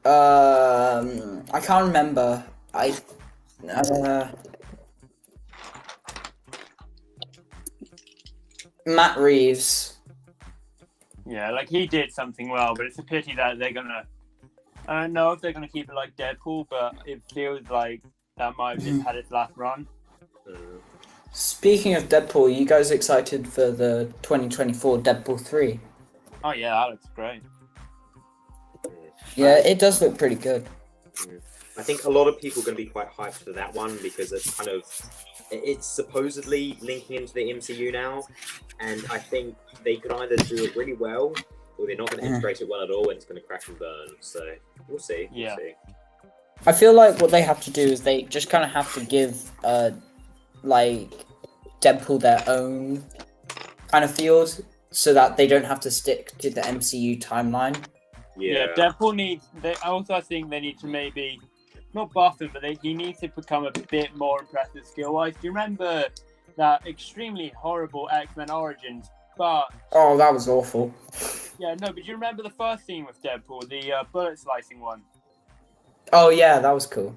I can't remember. Matt Reeves.
Yeah, like he did something well, but it's a pity that they're gonna. I don't know if they're gonna keep it like Deadpool, but it feels like that might have just had its last run.
Mm.
Speaking of Deadpool, you guys excited for the 2024 Deadpool 3?
Oh yeah, that looks great.
Yeah, it does look pretty good.
I think a lot of people are going to be quite hyped for that one because it's supposedly linking into the MCU now, and I think they could either do it really well or they're not going to integrate it well at all, and it's going to crash and burn. So we'll see. We'll
Yeah.
see.
I feel like what they have to do is they just kind of have to give like Deadpool their own kind of field so that they don't have to stick to the MCU timeline.
Yeah, Deadpool needs. I think they need to maybe not buff him, but he needs to become a bit more impressive skill-wise. Do you remember that extremely horrible X-Men Origins? But
Oh, that was awful.
yeah, no. But do you remember the first scene with Deadpool, the bullet slicing one?
Oh yeah, that was cool.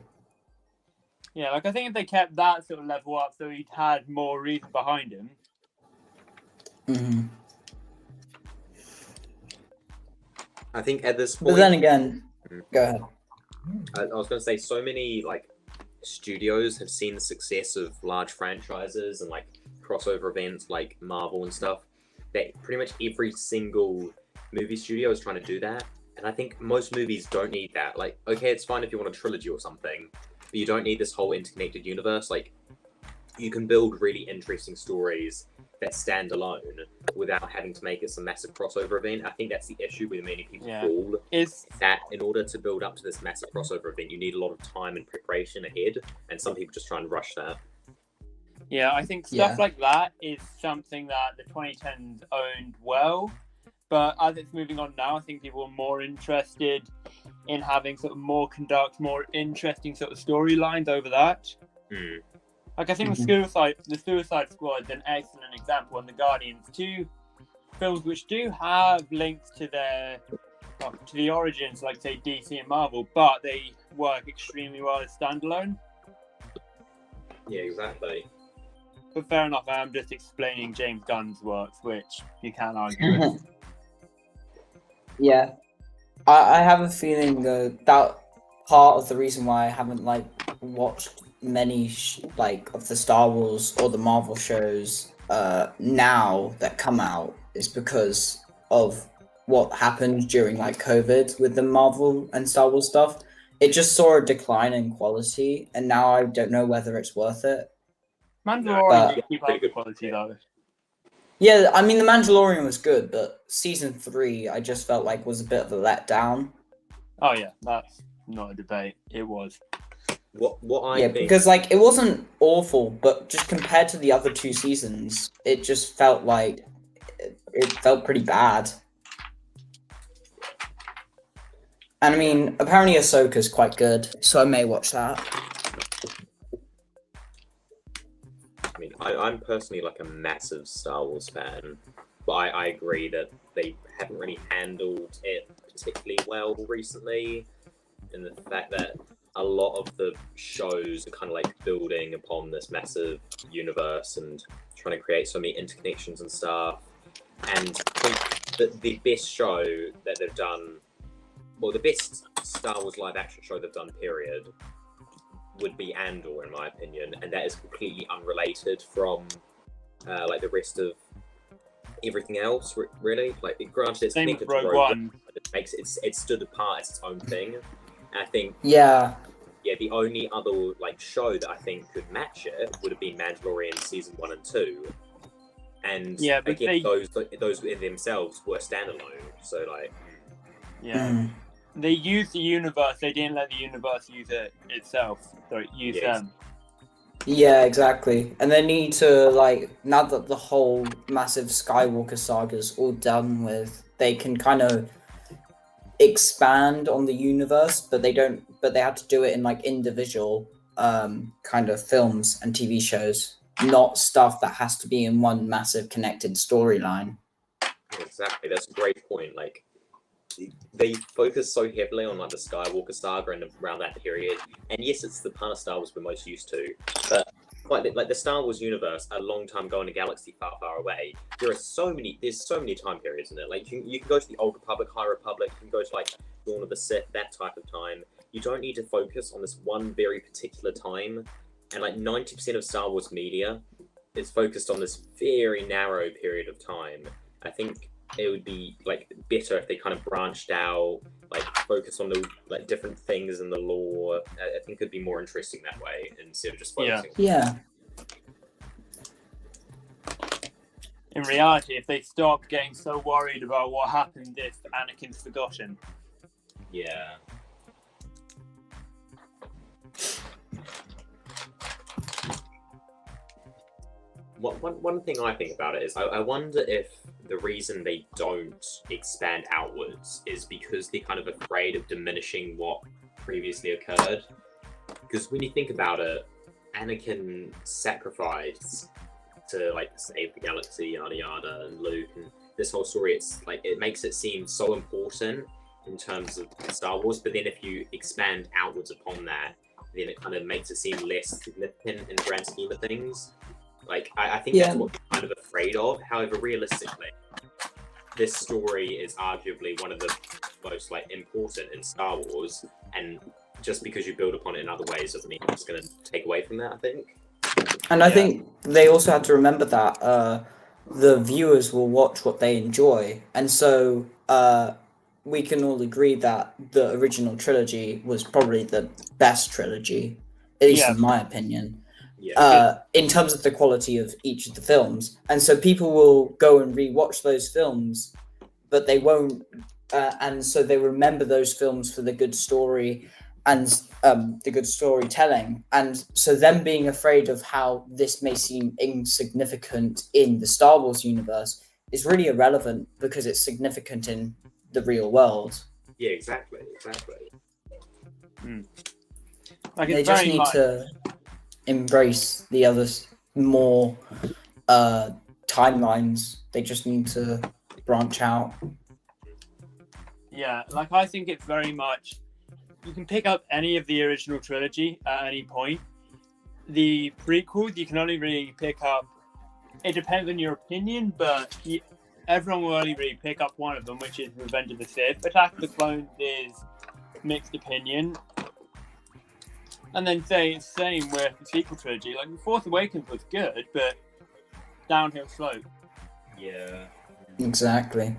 Yeah, like I think if they kept that sort of level up, so he'd had more reason behind him.
hmm
I think at this
But
point,
then again, go ahead.
I was going to say so many like studios have seen the success of large franchises and like crossover events like Marvel and stuff that pretty much every single movie studio is trying to do that. And I think most movies don't need that. Like, okay, it's fine if you want a trilogy or something, but you don't need this whole interconnected universe. Like, you can build really interesting stories that stand alone without having to make it some massive crossover event. I think that's the issue with many people
Yeah.
fall.
Is
That in order to build up to this massive crossover event, you need a lot of time and preparation ahead, and some people just try and rush that.
yeah, I think stuff
Yeah.
like that is something that the 2010s owned well. But as it's moving on now, I think people are more interested in having sort of more interesting sort of storylines over that.
Hmm.
Like I think the Suicide Squad is an excellent example, and the Guardians, two films which do have links to to the origins, like say DC and Marvel, but they work extremely well as standalone.
Yeah, exactly.
But fair enough, I am just explaining James Gunn's works, which you can't argue with.
Yeah, I have a feeling that part of the reason why I haven't like watched many like of the Star Wars or the Marvel shows now that come out is because of what happened during like COVID with the Marvel and Star Wars stuff. It just saw a decline in quality, and now I don't know whether it's worth it.
Mandalorian did keep up the quality though.
Yeah, I mean the Mandalorian was good, but season 3 I just felt like was a bit of a letdown.
Oh yeah, that's not a debate. It was.
What I
Yeah,
think.
because like it wasn't awful, but just compared to the other 2 seasons, it just felt like it felt pretty bad. And I mean, apparently Ahsoka's quite good, so I may watch that.
I mean, I'm personally like a massive Star Wars fan, but I agree that they haven't really handled it particularly well recently, in the fact that a lot of the shows are kind of like building upon this massive universe and trying to create so many interconnections and stuff. And I think that the best show that they've done, well, the best Star Wars live action show they've done, period, would be Andor, in my opinion, and that is completely unrelated from like the rest of everything else. Really, like granted, it's
Same
connected
with
to
Rogue
Rogue
One.
but it stood apart as its own thing. And I think
Yeah,
the only other like show that I think could match it would have been Mandalorian season 1 and 2. And
Yeah, but
again,
they-
those in themselves were standalone. So like,
Yeah.
mm,
They used the universe. They didn't let the universe use it itself. Sorry, use
Yes.
them.
yeah, exactly. And they need to like now that the whole massive Skywalker saga's all done with, they can kind of expand on the universe, but they don't. But they have to do it in like individual kind of films and TV shows, not stuff that has to be in one massive connected storyline.
exactly, that's a great point. Like, they focus so heavily on like the Skywalker saga and around that period, and yes, it's the part of Star Wars we're most used to, but like the Star Wars universe, a long time ago in a galaxy far, far away, there's so many time periods in it. Like you can go to the Old Republic, High Republic, you can go to like Dawn of the Sith, that type of time. You don't need to focus on this one very particular time, and like 90% of Star Wars media is focused on this very narrow period of time. I think it would be like better if they kind of branched out, like focus on the like different things in the lore. I think it'd be more interesting that way instead of just focusing.
Yeah.
In reality, if they stop getting so worried about what happened if Anakin's forgotten.
Yeah. One thing I think about it is I wonder if the reason they don't expand outwards is because they're kind of afraid of diminishing what previously occurred. Because when you think about it, Anakin sacrificed to like save the galaxy, yada yada, and Luke, and this whole story, it's like it makes it seem so important in terms of Star Wars. But then if you expand outwards upon that, then it kind of makes it seem less significant in the grand scheme of things. Like, I think that's what we're kind of afraid of. However, realistically, this story is arguably one of the most like important in Star Wars, and just because you build upon it in other ways doesn't mean it's going to take away from that, I think.
And I think they also had to remember that the viewers will watch what they enjoy, and so we can all agree that the original trilogy was probably the best trilogy, at least in my opinion.
Yeah.
In terms of the quality of each of the films, and so people will go and rewatch those films, but they won't, and so they remember those films for the good story and the good storytelling, and so them being afraid of how this may seem insignificant in the Star Wars universe is really irrelevant because it's significant in the real world.
Yeah, exactly.
Like,
They
it's
just
very
need
much,
to embrace the others more timelines. They just need to branch out.
yeah, like I think it's very much, you can pick up any of the original trilogy at any point. The prequels, you can only really pick up, it depends on your opinion, but everyone will only really pick up one of them, which is Revenge of the Sith. Attack of the Clones is mixed opinion. And then same with the sequel trilogy. Like, The Force Awakens was good, but downhill slope.
Yeah.
Exactly.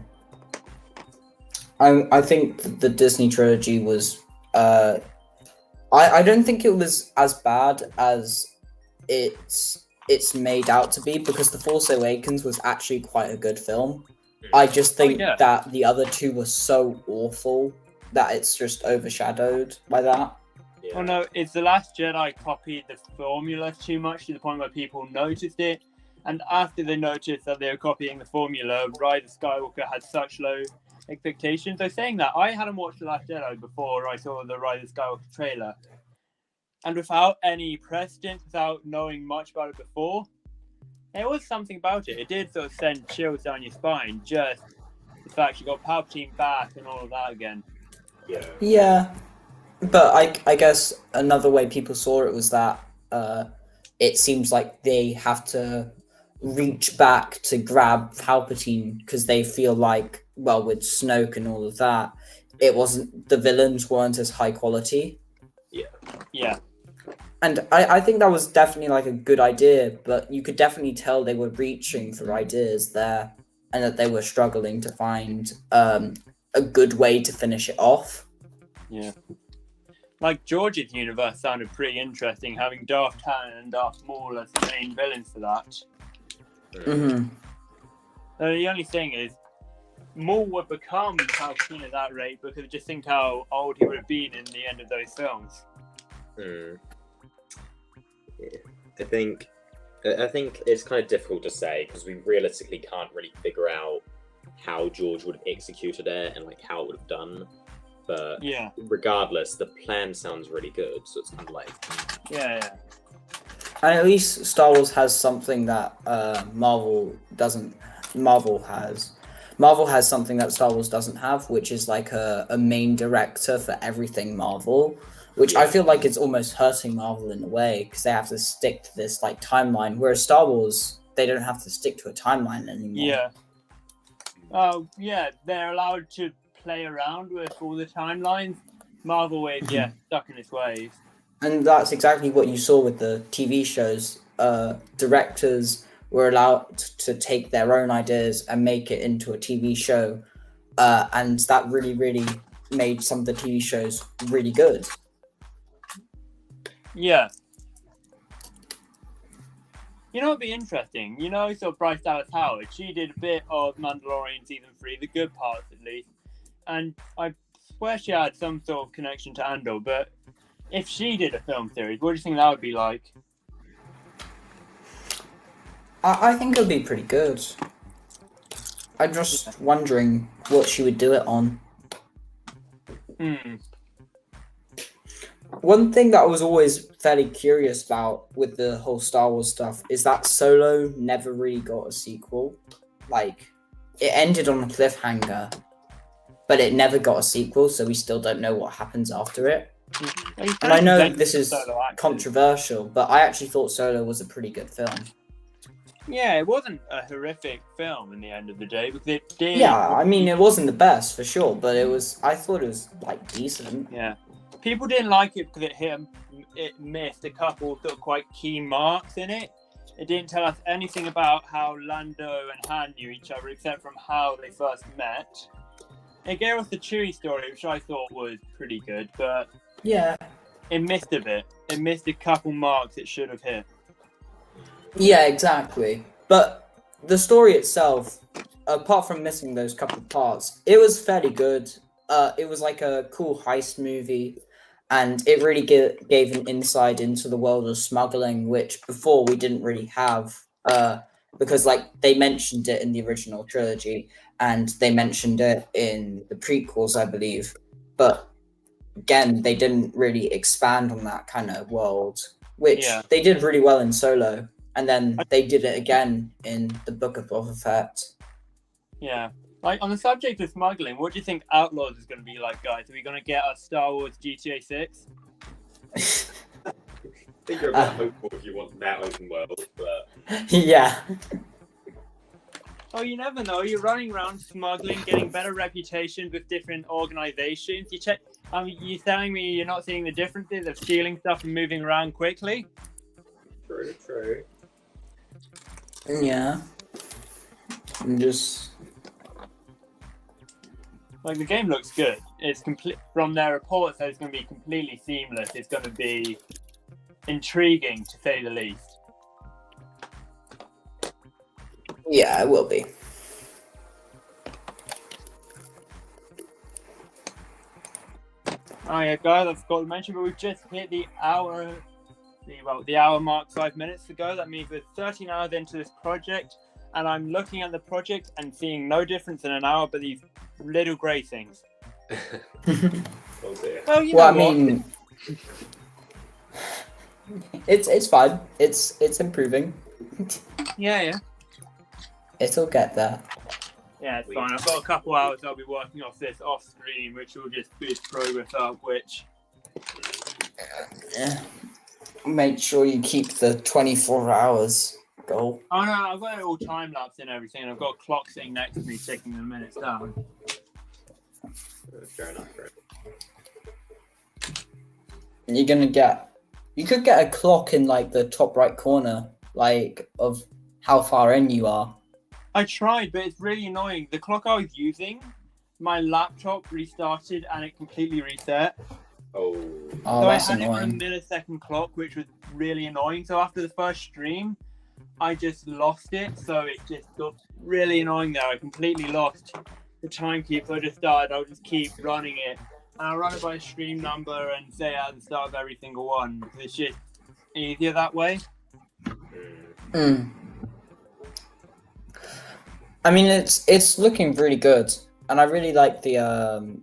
I think the Disney trilogy was I don't think it was as bad as it's made out to be, because The Force Awakens was actually quite a good film. I just think that the other two were so awful that it's just overshadowed by that.
Yeah.
Oh no, it's The Last Jedi copied the formula too much to the point where people noticed it. And after they noticed that they were copying the formula, Rise of Skywalker had such low expectations. So saying that, I hadn't watched The Last Jedi before I saw the Rise of Skywalker trailer. And without any precedent, without knowing much about it before, there was something about it. It did sort of send chills down your spine, just the fact you got Palpatine back and all of that again.
Yeah.
Yeah, but I guess another way people saw it was that it seems like they have to reach back to grab Palpatine because they feel like, well, with Snoke and all of that, the villains weren't as high quality.
Yeah.
And I think that was definitely like a good idea, but you could definitely tell they were reaching for ideas there and that they were struggling to find a good way to finish it off.
Yeah. Like George's universe sounded pretty interesting, having Darth Talon and Darth Maul as the main villains for that.
Mm-hmm.
The only thing is, Maul would become Palpatine at that rate because just think how old he would have been in the end of those films.
Yeah. I think it's kind of difficult to say because we realistically can't really figure out how George would have executed it and like how it would have done. But
Yeah.
regardless, the plan sounds really good. So it's kind of like,
Yeah.
And at least Star Wars has something that Marvel doesn't. Marvel has something that Star Wars doesn't have, which is like a main director for everything Marvel, which I feel like it's almost hurting Marvel in a way because they have to stick to this like timeline, whereas Star Wars, they don't have to stick to a timeline anymore.
Yeah. Oh, yeah, they're allowed to play around with all the timelines. Marvel is, stuck in its ways.
And that's exactly what you saw with the TV shows. Directors were allowed to take their own ideas and make it into a TV show. And that really, really made some of the TV shows really good.
Yeah. You know what'd be interesting? You know, so Bryce Dallas Howard, she did a bit of Mandalorian Season 3, the good parts at least. And I swear she had some sort of connection to Andor, but if she did a film series, what do you think that would be like?
I think it would be pretty good. I'm just wondering what she would do it on. One thing that I was always fairly curious about with the whole Star Wars stuff is that Solo never really got a sequel. Like, it ended on a cliffhanger, but it never got a sequel, so we still don't know what happens after it. And I know this is controversial, but I actually thought Solo was a pretty good film.
Yeah, it wasn't a horrific film in the end of the day, because it did...
Yeah, I mean, it wasn't the best, for sure, but I thought it was, like, decent.
Yeah. People didn't like it because it missed a couple sort of quite key marks in it. It didn't tell us anything about how Lando and Han knew each other, except from how they first met. It gave us the Chewie story, which I thought was pretty good, but
Yeah.
it missed a bit. It missed a couple marks it should have hit.
Yeah, exactly. But the story itself, apart from missing those couple parts, it was fairly good. It was like a cool heist movie, and it really gave an insight into the world of smuggling, which before we didn't really have, because like they mentioned it in the original trilogy, and they mentioned it in the prequels, I believe. But again, they didn't really expand on that kind of world, which they did really well in Solo. And then they did it again in the Book of Boba Fett.
Yeah. Like, on the subject of smuggling, what do you think Outlaws is going to be like, guys? Are we going to get a Star Wars GTA 6?
I think you're a bit hopeful if you want that open world, but...
Yeah.
Oh, you never know. You're running around smuggling, getting better reputations with different organizations. You're telling me you're not seeing the differences of stealing stuff and moving around quickly?
True.
Yeah. I'm just...
Like, the game looks good. It's from their reports that it's going to be completely seamless. It's going to be intriguing, to say the least.
Yeah, it will be.
Oh yeah, guys, I forgot to mention, but we've just hit the hour. The hour mark 5 minutes ago. That means we're 13 hours into this project, and I'm looking at the project and seeing no difference in an hour, but these little grey things.
Oh dear.
Well, you
Well,
know
I
what?
mean, it's fine. It's improving.
Yeah.
It'll get there.
Yeah, it's fine. I've got a couple hours I'll be working off this off screen, which will just boost progress up, which...
Yeah. Make sure you keep the 24 hours goal.
Oh no, I've got it all time lapse and everything, and I've got a clock sitting next to me ticking the minutes down.
Fair enough.
You could get a clock in like the top right corner, like of how far in you are.
I tried, but it's really annoying. The clock I was using, my laptop restarted and it completely reset.
Oh.
Oh,
So
that's
I had
annoying.
it on a millisecond clock, which was really annoying. So after the first stream, I just lost it. So it just got really annoying there. I completely lost the timekeeper. So I just started, I'll just keep running it. And I'll run it by stream number and say at the start of every single one. It's just easier that way.
Mm. I mean, it's looking really good, and I really like the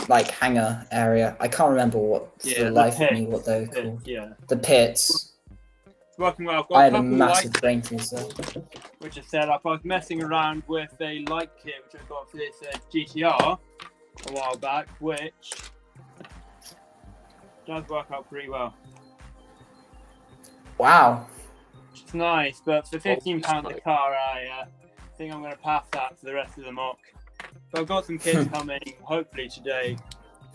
like hangar area. I can't remember what for
Yeah,
the
the
life of
pit.
me what they're called.
Yeah.
The pits.
It's working well. I've got
I
a
had a
couple
massive
lights
brain teaser.
which are set up. I was messing around with a light kit which I got for this GTR a while back, which does work out pretty well.
Wow.
It's nice, but for £15 a
nice.
car, I think I'm going to pass that for the rest of the mock. So I've got some kits coming, hopefully today,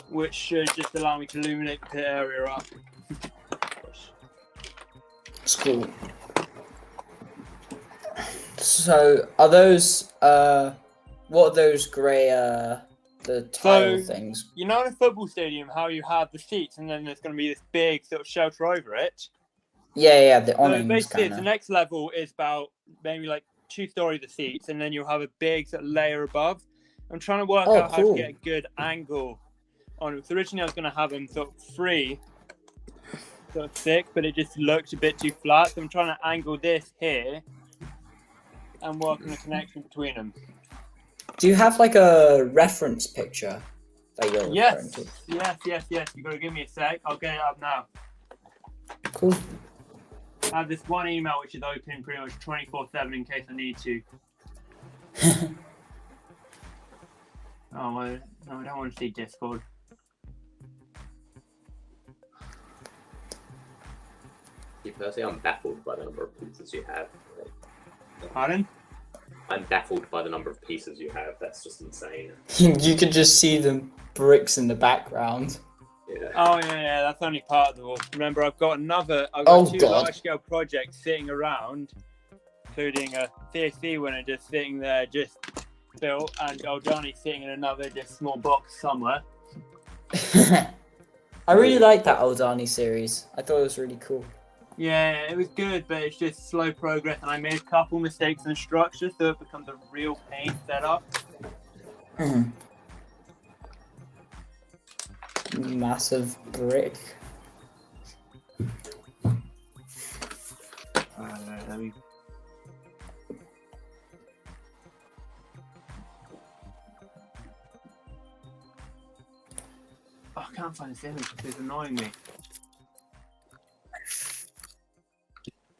which should just allow me to illuminate the pit area up.
It's cool. So are those what are those grey the tile
So-
things?
You know in a football stadium how you have the seats and then there's going to be this big sort of shelter over it?
Yeah, the
So
awnings
basically, the
kinda.
next level is about maybe like 2 stories of seats, and then you'll have a big sort of layer above. I'm trying to work
Oh,
out how
cool.
to get a good angle on it. So originally, I was going to have them sort of free, sort of thick, but it just looked a bit too flat. So I'm trying to angle this here and work on a connection between them.
Do you have like a reference picture that you're referring
Yes,
to?
yes. You got to give me a sec. I'll get it up now.
Cool.
I have this one email which is open pretty much 24/7 in case I need to. Oh, well, no, I don't want to see Discord.
Personally, I'm baffled by the number of pieces you have.
Pardon?
I'm baffled by the number of pieces you have. That's just insane.
You could just see the bricks in the background.
Yeah.
Oh yeah, that's only part of the wall. Remember, I've got
Oh,
2
God.
large-scale projects sitting around, including a CSC winner just sitting there, just built, and Oldani sitting in another just small box somewhere.
I really like that Oldani series. I thought it was really cool.
Yeah, it was good, but it's just slow progress, and I made a couple mistakes in the structure, so it becomes a real pain to set up.
Massive brick.
Let me... Oh, I can't find this image because it's annoying me.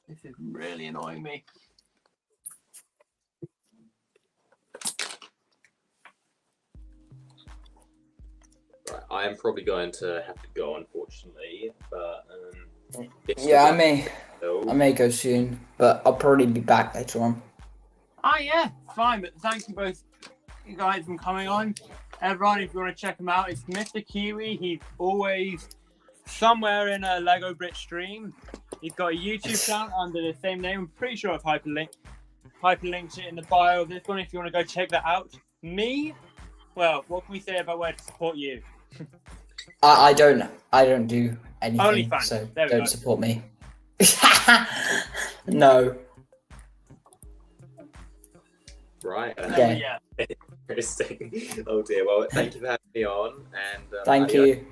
This is really annoying me.
Right, I am probably going to have to go, unfortunately. But this
Yeah,
was
I may go soon, but I'll probably be back later on.
Oh yeah, fine, but thank you both you guys for coming on. Everyone, if you want to check him out, it's Mr. Kiwi. He's always somewhere in a Lego Brit stream. He's got a YouTube channel under the same name. I'm pretty sure I've hyperlinked it in the bio of this one if you want to go check that out. Me? Well, what can we say about where to support you?
I don't do anything,
OnlyFans.
so
There we
don't
go.
support me. No.
right?
Yeah.
Yeah.
Interesting. Oh dear. Well, thank you for having me on, and
Thank
adios.
you.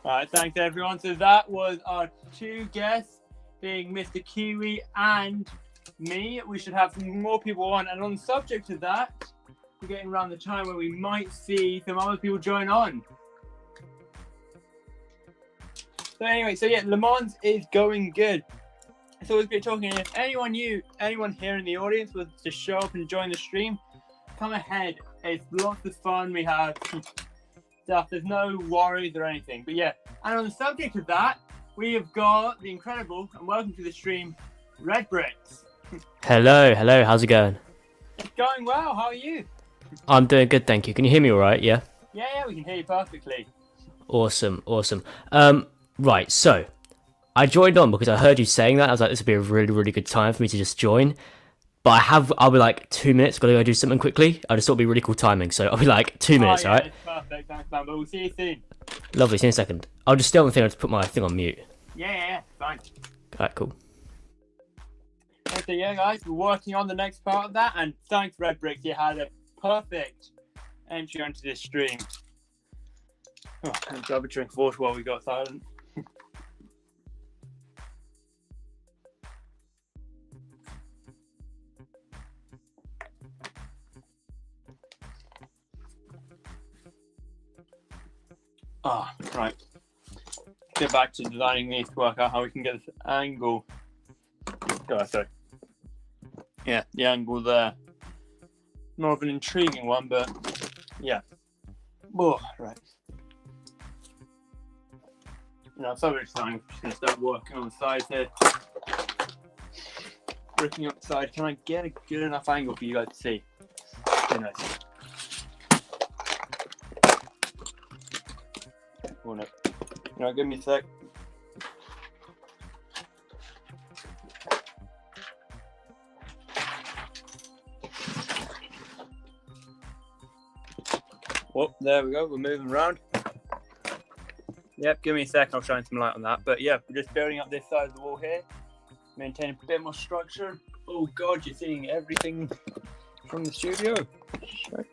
Alright, thanks everyone. So that was our two guests, being Mr. Kiwi and me. We should have some more people on. And on the subject of that, we're getting around the time where we might see some other people join on. So anyway, Le Mans is going good. It's always great talking. And if anyone here in the audience was to show up and join the stream, come ahead. It's lots of fun. We have stuff. There's no worries or anything. But yeah, and on the subject of that, we have got the incredible, and welcome to the stream, Red Bricks.
Hello, how's it going?
It's going well. How are you?
I'm doing good, thank you. Can you hear me all right? Yeah?
Yeah, we can hear you perfectly.
Awesome. Right, so I joined on because I heard you saying that. I was like, this would be a really, really good time for me to just join. But I'll be like 2 minutes, gotta go do something quickly. I just thought it'd be really cool timing, so I'll be like 2 minutes,
yeah,
alright?
It's perfect. Thanks, man. But we'll see you soon.
Lovely, see you in a second. I'll just stay on the thing, I'll just put my thing on mute.
Yeah, fine.
Alright, cool.
Okay, yeah, guys, we're working on the next part of that, and thanks, Red Bricks. You had a perfect entry onto this stream. Oh, I'm gonna grab a drink of water while we got silent. Right. Get back to designing these to work out how we can get this angle. Oh, sorry. Yeah, the angle there. More of an intriguing one, but yeah. Oh, right. Now, so much time. I'm just going to start working on the sides here. Bricking up the side. Can I get a good enough angle for you guys to see? Very nice. Oh no. No, give me a sec. Well, there we go. We're moving around. Yep, give me a sec. I'll shine some light on that. But yeah, we're just building up this side of the wall here. Maintain a bit more structure. Oh god, you're seeing everything from the studio. Sure.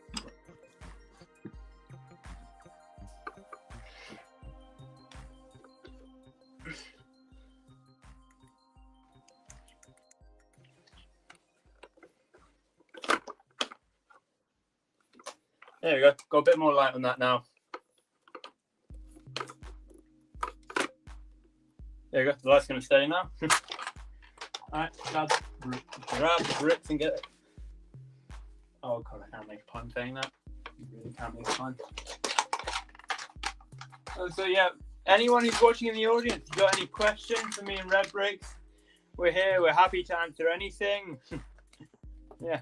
There we go. Got a bit more light on that now. There you go. The light's going to stay now. Alright, grab the bricks and get it. Oh god, I can't make a pun saying that. You really can't make a pun. Oh, so yeah, anyone who's watching in the audience, you got any questions for me and Red Bricks? We're here. We're happy to answer anything. Yeah.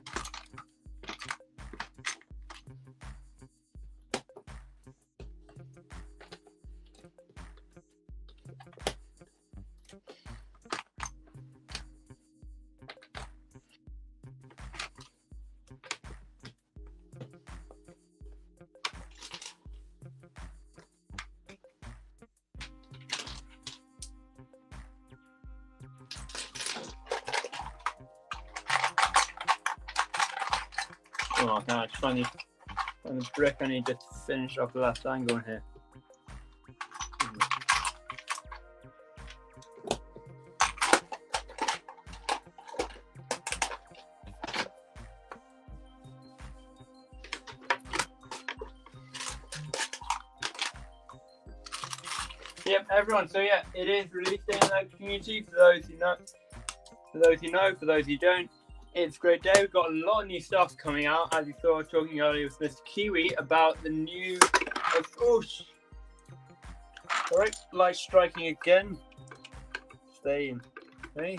Oh, no, just find the brick I need to finish off the last angle in here. Yep, everyone. So yeah, it is released in the community for those who know, for those who don't. It's a great day. We've got a lot of new stuff coming out. As you saw, talking earlier with Mr. Kiwi about the new. Oh, all right, light striking again. Stay in. Hey.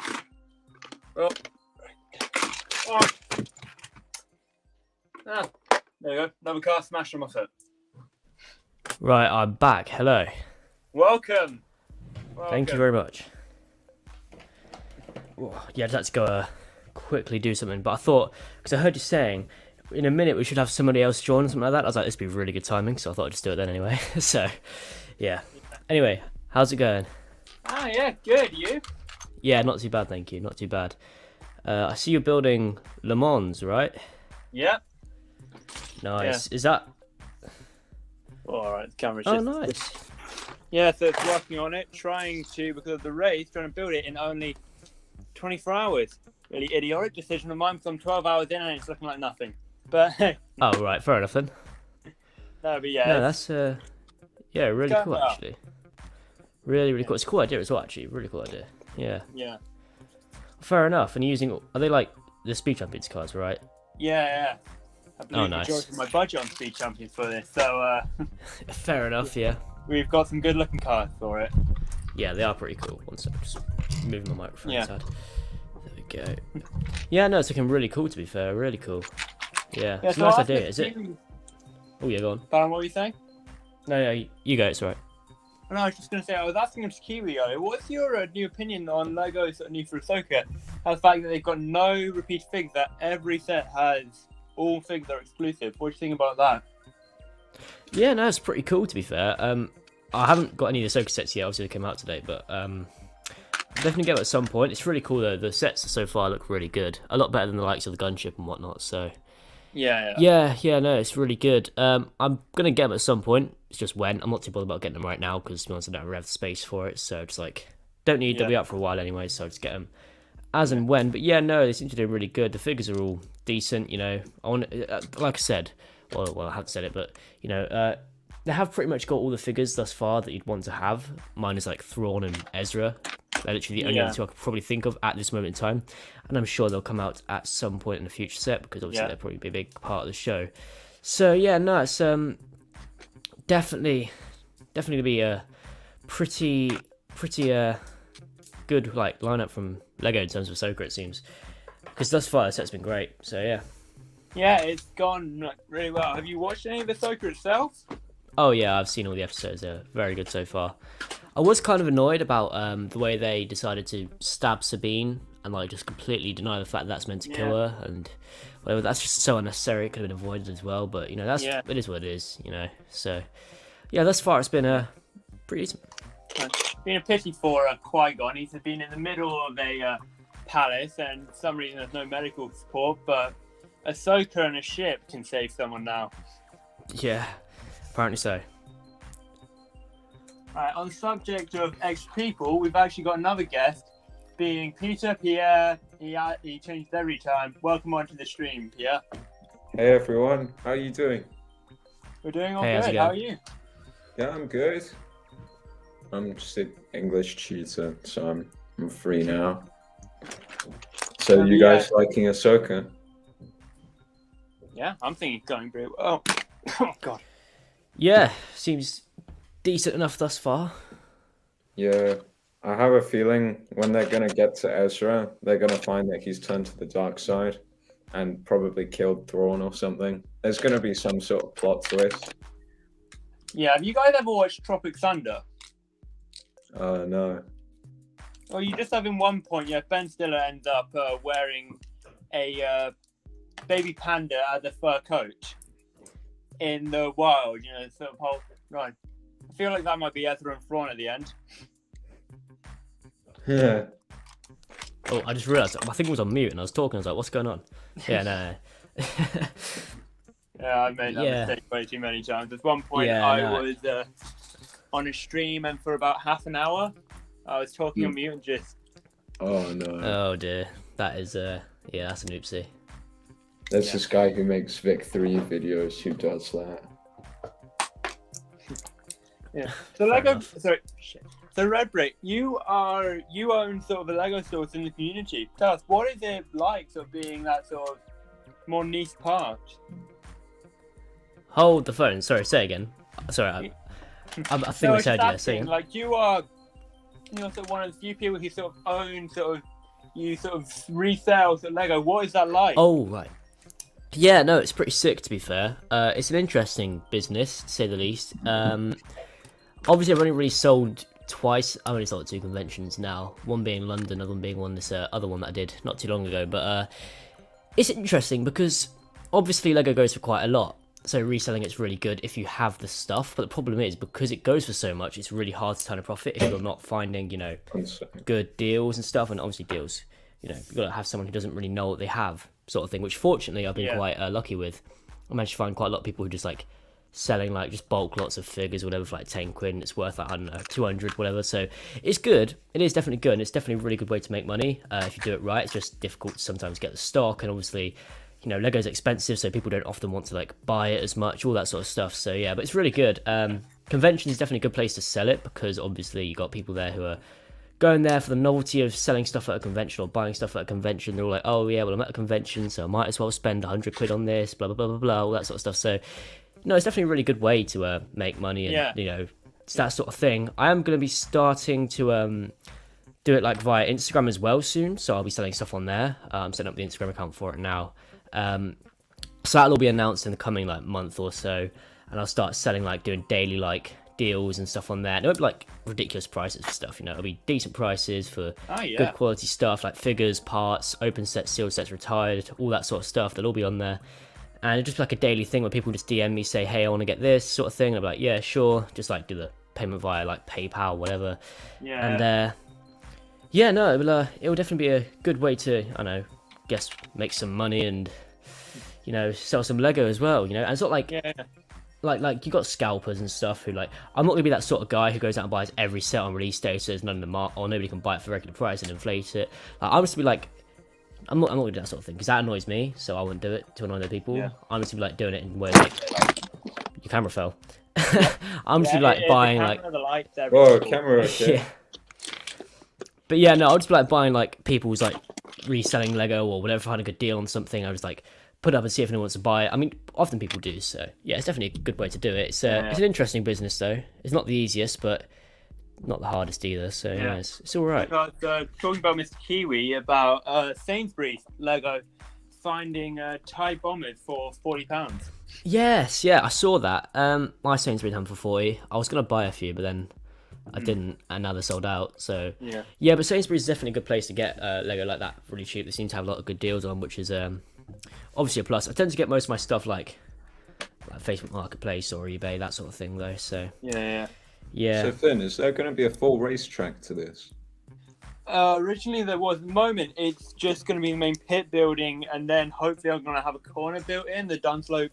Oh. Oh. Ah. There we go. Another car smashed on my foot.
Right, I'm back. Hello.
Welcome.
Thank you very much. Yeah, I'd like to go quickly do something, but I thought, because I heard you saying in a minute we should have somebody else join or something like that, I was like, this would be really good timing, so I thought I'd just do it then anyway. So, yeah. Anyway, how's it going?
Ah, yeah, good. You?
Yeah, not too bad, thank you. Not too bad. I see you're building Le Mans, right?
Yeah.
Nice. Is that?
All right, the camera's
Oh,
just.
nice.
Yeah, so it's working on it, trying to, because of the race, trying to build it in only 24 hours. Really idiotic decision of mine, because I'm 12 hours in and it's looking like nothing. But hey,
Oh, right. Fair enough then.
no, but yeah.
No, that's yeah, really
going
cool
well.
actually. Really cool. It's a cool idea as well, actually. Really cool idea. Yeah.
Yeah.
Fair enough. And using are they like the Speed Champions cars, right?
Yeah. I believe
nice.
majority of my budget on Speed Champions for this, so
Fair enough. Yeah.
we've got some good looking cars for it.
Yeah, they are pretty cool. One sec, just moving my microphone
Yeah.
aside. There we go. Yeah, no, it's looking really cool. To be fair, really cool. Yeah, it's a nice idea. Is it? Oh yeah, go on.
Baron, what were you saying?
No, you go. It's all right.
No, I was just going to say, I was asking him to Kiwi earlier, what's your new opinion on Lego's new for Ahsoka? And the fact that they've got no repeat figures, that every set has all figures that are exclusive. What do you think about that?
Yeah, no, it's pretty cool. To be fair, I haven't got any of the Ahsoka sets yet. Obviously, they came out today, but I'll definitely get them at some point. It's really cool though. The sets so far look really good. A lot better than the likes of the gunship and whatnot. So.
Yeah.
Yeah, no, it's really good. I'm gonna get them at some point. It's just when. I'm not too bothered about getting them right now because to be honest, I don't really have the space for it. So just like don't need. They'll be out for a while anyway, so I'll just get them as and when. But yeah, no, they seem to do really good. The figures are all decent. You know, I want like I said. Well, I haven't said it, but you know, they have pretty much got all the figures thus far that you'd want to have. Mine is like Thrawn and Ezra. They're literally the only other two I could probably think of at this moment in time. And I'm sure they'll come out at some point in the future set because obviously they'll probably be a big part of the show. So yeah, no, it's definitely gonna be a pretty good like lineup from Lego in terms of Ahsoka, it seems. Because thus far the set's been great. So yeah.
Yeah, it's gone like, really well. Have you watched any of Ahsoka itself?
Oh yeah, I've seen all the episodes. They're very good so far. I was kind of annoyed about the way they decided to stab Sabine and like just completely deny the fact that's meant to kill her, and whatever. That's just so unnecessary. It could have been avoided as well, but you know it is what it is. You know, so yeah, thus far it's been pretty decent.
It's been a pity for Qui-Gon. He's been in the middle of a palace, and for some reason there's no medical support, but Ahsoka and a ship can save someone now.
Yeah, apparently so.
Right, on the subject of extra people, we've actually got another guest, being Peter Pierre. He changed every time. Welcome onto the stream, Pierre.
Hey everyone, how are you doing?
We're doing all
Hey, how's it
good. How are
going?
you?
Yeah, I'm good. I'm just an English tutor, so I'm free now. So you guys liking Ahsoka?
Yeah, I'm thinking it's going pretty well. Oh god.
Yeah, seems decent enough thus far.
Yeah, I have a feeling when they're gonna get to Ezra, they're gonna find that he's turned to the dark side and probably killed Thrawn or something. There's gonna be some sort of plot twist.
Yeah, have you guys ever watched Tropic Thunder?
No.
Well, you just have in one point, Ben Stiller ends up wearing a baby panda as a fur coat in the wild, you know, sort of whole. Right. I feel like that might be Ezra and Thrawn at the end.
Yeah.
Oh, I just realised I think it was on mute and I was talking. I was like, "What's going on?" Yeah, no.
Yeah, I made that
Yeah.
mistake way too many times. At one point,
Yeah,
I
no.
was on a stream, and for about half an hour, I was talking on mute and just.
Oh no.
Oh dear, that is yeah, that's an oopsie.
There's this guy who makes Vic 3 videos who does that.
Yeah. So
Fair
Lego.
enough.
Sorry. Shit. So Red Brick, you own sort of a Lego store in the community. Tell us, what is it like, sort of being that sort of more niche part?
Hold the phone. Sorry, say again. Sorry, I think I said yeah. Say again.
Like you're sort of one of the few people who sort of own you sort of resell sort of Lego. What is that like?
Oh right. Yeah, no, it's pretty sick to be fair. It's an interesting business to say the least. Obviously, I've only really sold twice. I've only sold at 2 conventions now. One being London, other one being this other one that I did not too long ago. But it's interesting because obviously Lego goes for quite a lot. So reselling it's really good if you have the stuff. But the problem is because it goes for so much, it's really hard to turn a profit if you're not finding, you know, good deals and stuff. And obviously deals you know, you've got to have someone who doesn't really know what they have, sort of thing. Which fortunately I've been
Yeah.
quite lucky with. I managed to find quite a lot of people who just like selling like just bulk lots of figures or whatever for like 10 quid, and it's worth like, I don't know, 200 whatever. So it's good. It is definitely good, and it's definitely a really good way to make money if you do it right. It's just difficult to sometimes get the stock, and obviously, you know, Lego's expensive, so people don't often want to like buy it as much, all that sort of stuff. So yeah, but it's really good. Convention is definitely a good place to sell it, because obviously you got people there who are going there for the novelty of selling stuff at a convention or buying stuff at a convention. They're all like, oh yeah, well I'm at a convention, so I might as well spend 100 quid on this, blah blah blah blah blah, all that sort of stuff. So no, it's definitely a really good way to make money, and you know, it's that sort of thing. I am going to be starting to do it like via Instagram as well soon, so I'll be selling stuff on there. I'm setting up the Instagram account for it now, so that'll all be announced in the coming like month or so, and I'll start selling like doing daily like deals and stuff on there. And it won't be like ridiculous prices for stuff, you know, it'll be decent prices for good quality stuff like figures, parts, open sets, sealed sets, retired, all that sort of stuff. They'll all be on there. And it's just like a daily thing where people just DM me, say, hey, I want to get this sort of thing. And I'm like, yeah, sure. Just like do the payment via like PayPal, whatever.
Yeah.
And yeah, no, it will definitely be a good way to, I don't know, guess make some money and, you know, sell some Lego as well, you know. And it's not like, like you got scalpers and stuff who like, I'm not gonna be that sort of guy who goes out and buys every set on release day, so there's none in the market, or nobody can buy it for regular price and inflate it. Like, I'm just be like, I'm not gonna do that sort of thing, because that annoys me, so I wouldn't do it to annoy other people.
Yeah.
I'm just gonna be like doing it in ways like your camera fell. I'm just gonna be like buying like
the lights,
Whoa, camera. Okay.
yeah. But yeah, no, I'll just be like buying like people's like reselling Lego or whatever, find a good deal on something. I just like put up and see if anyone wants to buy it. I mean, often people do, so yeah, it's definitely a good way to do it. It's it's an interesting business though. It's not the easiest, but not the hardest either. So yeah, it's all right.
Talking about Mr. Kiwi, about Sainsbury's Lego finding TIE bombers for £40.
Yes, yeah, I saw that. My Sainsbury's had them for 40. I was gonna buy a few, but then I didn't, and now they're sold out. So yeah, but Sainsbury's is definitely a good place to get Lego like that really cheap. They seem to have a lot of good deals on, which is obviously a plus. I tend to get most of my stuff like Facebook Marketplace or eBay, that sort of thing, though. So
Yeah.
So Finn, is there going to be a full racetrack to this?
Originally there was. At the moment, it's just going to be the main pit building, and then hopefully I'm going to have a corner built in, the Dunslope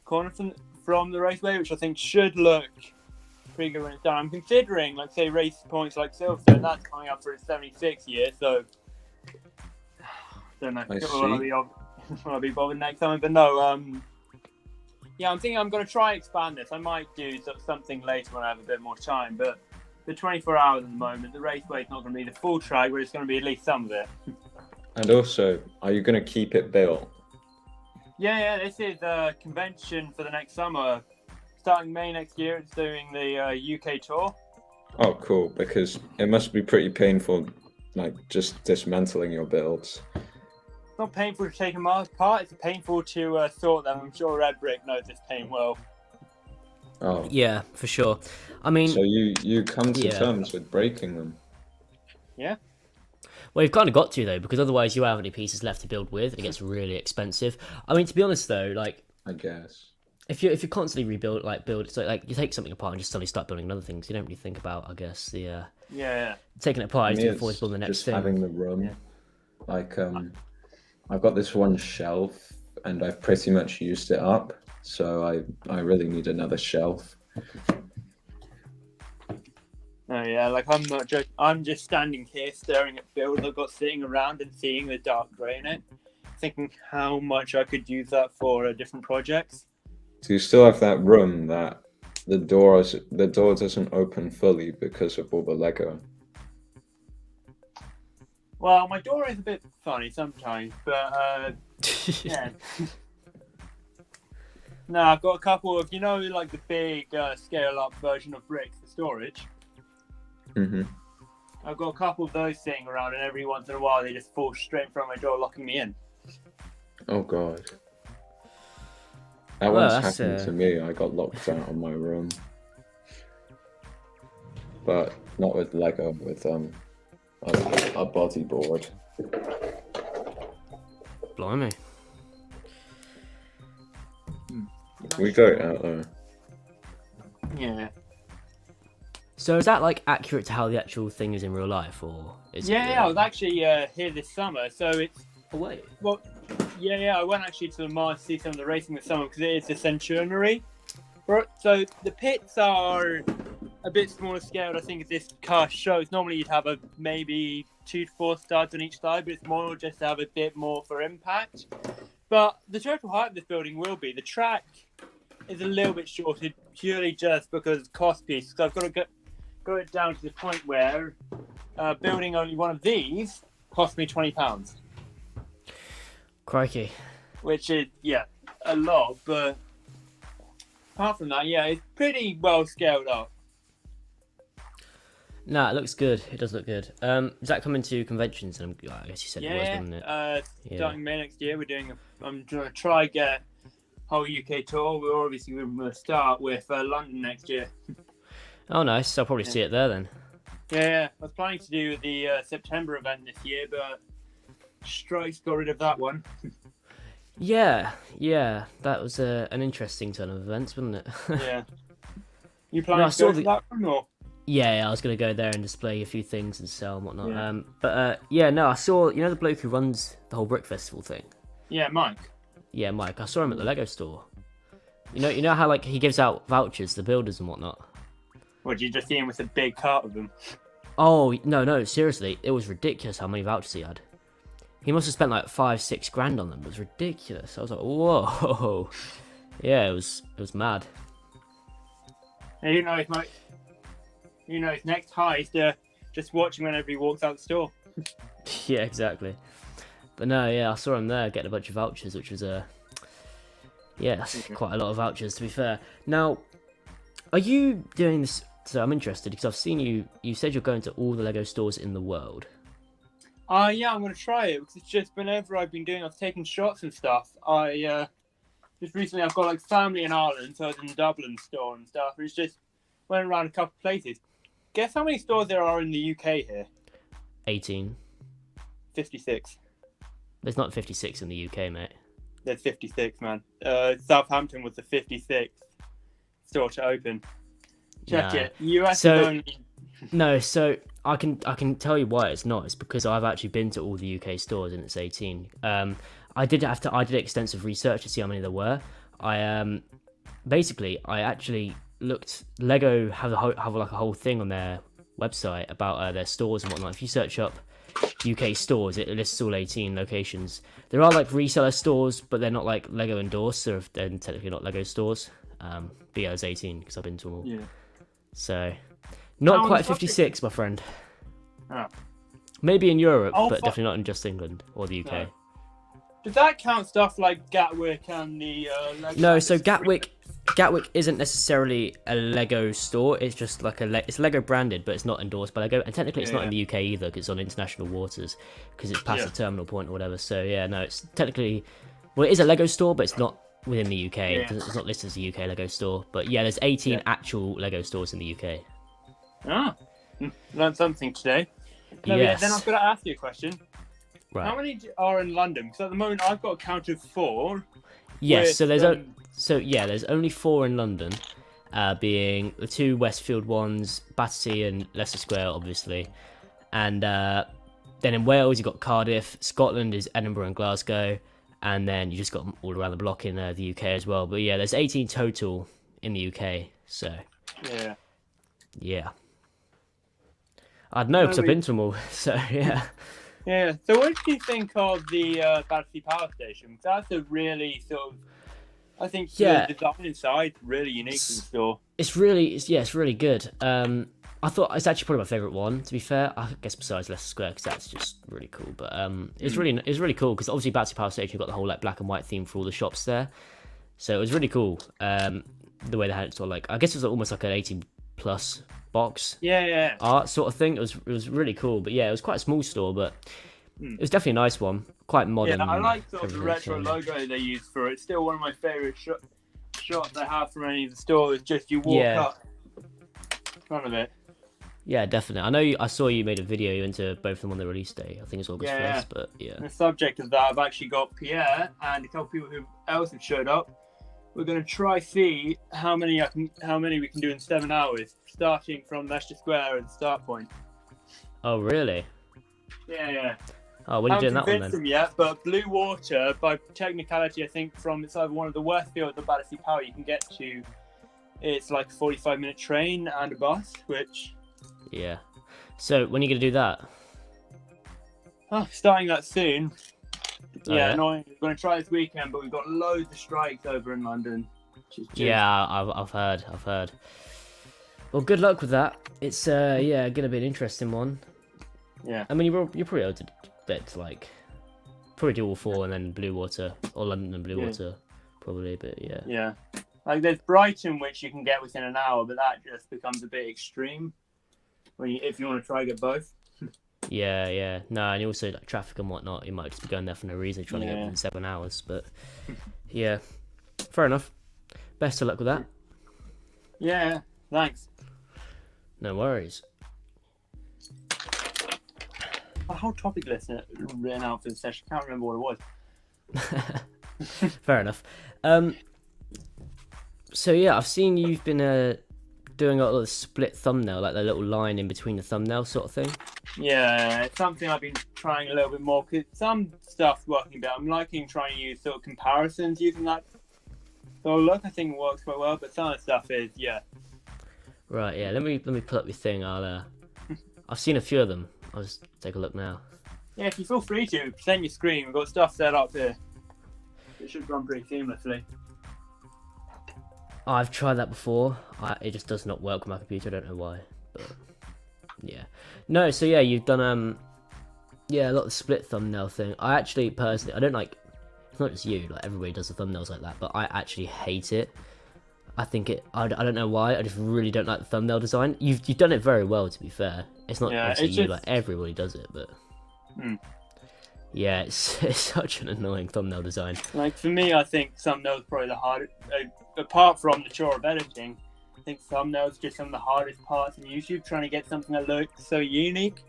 corner from the raceway, which I think should look pretty good when it's done. I'm considering, like, say, race points like Silverstone, that's coming up for its 76th year, so don't know. Will I be bothered next time? But no, yeah, I'm thinking I'm going to try and expand this. I might do something later when I have a bit more time, but the 24 hours at the moment, the raceway is not going to be the full track, but it's going to be at least some of it.
And also, are you going to keep it built?
Yeah, this is a convention for the next summer. Starting May next year, it's doing the UK tour.
Oh, cool, because it must be pretty painful, like, just dismantling your builds.
It's not painful to take them apart, it's painful to sort them. I'm sure Red Brick knows this pain well.
Oh.
Yeah, for sure. I mean,
So you come to
Yeah.
terms with breaking them.
Yeah?
well, you've kind of got to though, because otherwise you won't have any pieces left to build with, and it gets really expensive. I mean, to be honest though, like
I guess.
if you constantly build, so like you take something apart and just suddenly start building other things, you don't really think about, I guess, the
Yeah.
taking it apart
For me,
before it's building the next
just
thing.
having the room.
Yeah.
Like, I've got this one shelf, and I've pretty much used it up. So I really need another shelf.
Oh yeah, like I'm just standing here staring at builds I've got sitting around and seeing the dark grey in it, thinking how much I could use that for different projects.
Do you still have that room that the door doesn't open fully because of all the Lego?
Well, my door is a bit funny sometimes, but yeah. No, I've got a couple of, you know, like the big scale-up version of bricks for storage.
Mm-hmm.
I've got a couple of those sitting around, and every once in a while they just fall straight in front of my door, locking me in.
Oh god. That
Well,
once
that's,
happened to me. I got locked out of my room. But not with Lego, with a bodyboard.
Blimey.
We got it out there.
Yeah.
So is that like accurate to how the actual thing is in real life, or is it?
Yeah, I was actually here this summer, so it's
Oh, wait.
well, yeah. I went actually to Le Mans to see some of the racing this summer because it is the Centenary. So the pits are a bit smaller scaled, I think, as this car shows. Normally you'd have maybe 2 to 4 studs on each side, but it's more just to have a bit more for impact. But the total height of this building will be, the track is a little bit shorted purely just because of cost piece. So I've got to go it down to the point where building only one of these cost me £20,
Crikey.
which is, yeah, a lot. But apart from that, yeah, it's pretty well scaled up.
Nah, it looks good. It does look good. Does that come into conventions? And I guess you said it was, wouldn't it?
Starting May next year, I'm going to try get whole UK tour. We're obviously going to start with London next year.
Oh, nice. I'll probably see it there then.
Yeah, I was planning to do the September event this year, but strikes got rid of that one.
Yeah, that was an interesting turn of events, wasn't it?
Yeah. You planning
No, I
to
saw
go to that one, or?
Yeah, I was gonna go there and display a few things and sell and whatnot.
Yeah.
I saw the bloke who runs the whole Brick Festival thing.
Yeah, Mike.
Yeah, Mike. I saw him at the Lego store. You know how like he gives out vouchers to builders and whatnot.
Or did you just see him with a big cart of them?
Oh no, seriously, it was ridiculous how many vouchers he had. He must have spent like 5-6 grand on them. It was ridiculous. I was like, whoa. Yeah, it was mad.
And his next high is to just watch him whenever he walks out the store.
Yeah, exactly. But no, yeah, I saw him there getting a bunch of vouchers, which was that's quite a lot of vouchers to be fair. Now, are you doing this? So I'm interested because I've seen you said you're going to all the Lego stores in the world.
Yeah, I'm going to try it because it's just whenever I've taken shots and stuff. Just recently I've got like family in Ireland, so I was in the Dublin store and stuff. It's just went around a couple of places. Guess how many stores there are in the UK here?
18.
56.
There's not 56 in the UK, mate.
There's 56, man. Southampton was the 56th store to open. Check
Nah.
it. US
So-
is only...
No, so I can tell you why it's not. It's because I've actually been to all the UK stores and it's 18. I did extensive research to see how many there were. I actually looked. Lego have a whole thing on their website about their stores and whatnot. If you search up UK stores, it lists all 18 locations. There are like reseller stores, but they're not like Lego endorsed, so they're technically not Lego stores. But yeah, it's 18 because I've been to them all.
Yeah.
So, not
How
quite
on the subject-
56, my friend.
Oh.
Maybe in Europe,
Oh,
but
fu-
definitely not in just England or the UK.
No. Does that count stuff like Gatwick and the Lego?
No, so Gatwick isn't necessarily a Lego store. It's just like it's Lego branded, but it's not endorsed by Lego. And technically, it's not in the UK either because it's on international waters because it's past the terminal point or whatever. So yeah, no, it's technically it is a Lego store, but it's not within the UK.
Yeah.
It's not listed as a UK Lego store. But yeah, there's 18 actual Lego stores in the UK.
Ah, learned something today. No, yeah,
Yes.
then I've got to ask you a question.
Right.
How many are in London? Because at the moment I've got a count of 4.
Yes.
with,
So there's only 4 in London, being the 2 Westfield ones, Battersea and Leicester Square, obviously, and then in Wales you've got Cardiff. Scotland is Edinburgh and Glasgow, and then you just got them all around the block in the UK as well. But yeah, there's 18 total in the UK. So
Yeah.
yeah, I'd know because
No,
I've been to them all. So yeah.
Yeah. So what do you think of the Battersea Power Station? 'Cause that's a really sort of, I think
Yeah.
the design inside really unique to the store.
It's really good. I thought it's actually probably my favourite one. To be fair, I guess besides Leicester Square because that's just really cool. But it's really cool because obviously Battersea Power Station you've got the whole like black and white theme for all the shops there. So it was really cool. The way they had it sort of like I guess it was almost like an 18+ box
Yeah.
art sort of thing. It was really cool. But yeah, it was quite a small store, but it was definitely a nice one. Quite modern.
Yeah, I like sort of the
everything,
retro
so-
logo they use for it. It's still one of my favourite shots I have from any of the stores. Just you walk
Yeah.
up in front of it.
Yeah, definitely. I saw you made a video. You went to both of them on the release day. I think it's August 1st, but yeah.
On the subject of that, I've actually got Pierre and a couple people who else have showed up. we're going to try see how many we can do in 7 hours, starting from Leicester Square at the start point.
Oh, really?
Yeah.
Oh, when are you doing that one
convinced
then?
them yet, but Blue Water, by technicality, I think from it's either one of the worst fields or Battersea Power you can get to. It's like a 45-minute train and a bus, which
Yeah. So when are you gonna do that?
starting that soon.
Oh,
Yeah,
yeah?
annoying. We're going to try this weekend, but we've got loads of strikes over in London. Which is just-
Yeah, I've heard. Well, good luck with that. It's gonna be an interesting one.
Yeah.
I mean, you're probably able to bet like probably do all four and then Blue Water or London and Blue
Yeah.
Water probably, but yeah.
Yeah. Like there's Brighton, which you can get within an hour, but that just becomes a bit extreme if you want to try to get both.
Yeah. No, and also like traffic and whatnot, you might just be going there for no reason, trying to get
Yeah.
within 7 hours. But yeah, fair enough. Best of luck with that.
Yeah. Thanks.
No worries.
My whole topic list written out for the session. I can't remember what it was.
Fair enough. So yeah, I've seen you've been doing a lot of the split thumbnail, like the little line in between the thumbnail sort of thing.
Yeah, it's something I've been trying a little bit more because some stuff's working a bit. I'm liking trying to use sort of comparisons using that sort of look. I think it works quite well, but some of the stuff is
Right. Yeah. Let me pull up your thing. I've seen a few of them. I'll just take a look now.
Yeah, if you feel free to present your screen, we've got stuff set up here. It should run pretty seamlessly.
I've tried that before. It just does not work with my computer. I don't know why, but yeah. No. So yeah, you've done a lot of split thumbnail thing. I actually personally, I don't like. It's not just you. Like everybody does the thumbnails like that, but I actually hate it. I think I don't know why. I just really don't like the thumbnail design. You've done it very well, to be fair. It's not
Yeah,
obviously
it's
you.
just-
Like everybody does it, but yeah, it's such an annoying thumbnail design.
Like for me, I think thumbnails probably the hardest. Apart from the chore of editing, I think thumbnails just some of the hardest parts in YouTube. Trying to get something that looks so unique.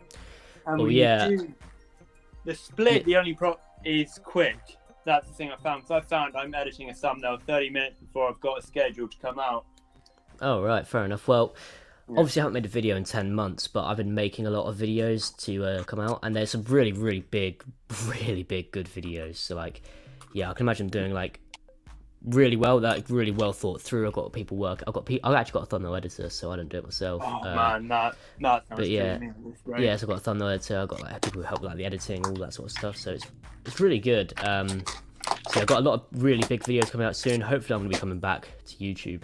And
Oh,
when
yeah.
you do the split, the only is quick. That's the thing I found. Because I found I'm editing a thumbnail 30 minutes before I've got a schedule to come out.
Oh, right, fair enough. Well,
Yeah.
obviously I haven't made a video in 10 months, but I've been making a lot of videos to come out, and there's some really, really big, good videos. So, like, yeah, I can imagine doing, like, really well, really well thought through. I've actually got a thumbnail editor, so I don't do it myself.
Oh man, that sounds
but yeah,
dreamy. That's great.
yeah, so I've got a thumbnail editor, I've got, like, people who help with, like, the editing, all that sort of stuff, so it's really good. So I've got a lot of really big videos coming out soon. Hopefully I'm going to be coming back to YouTube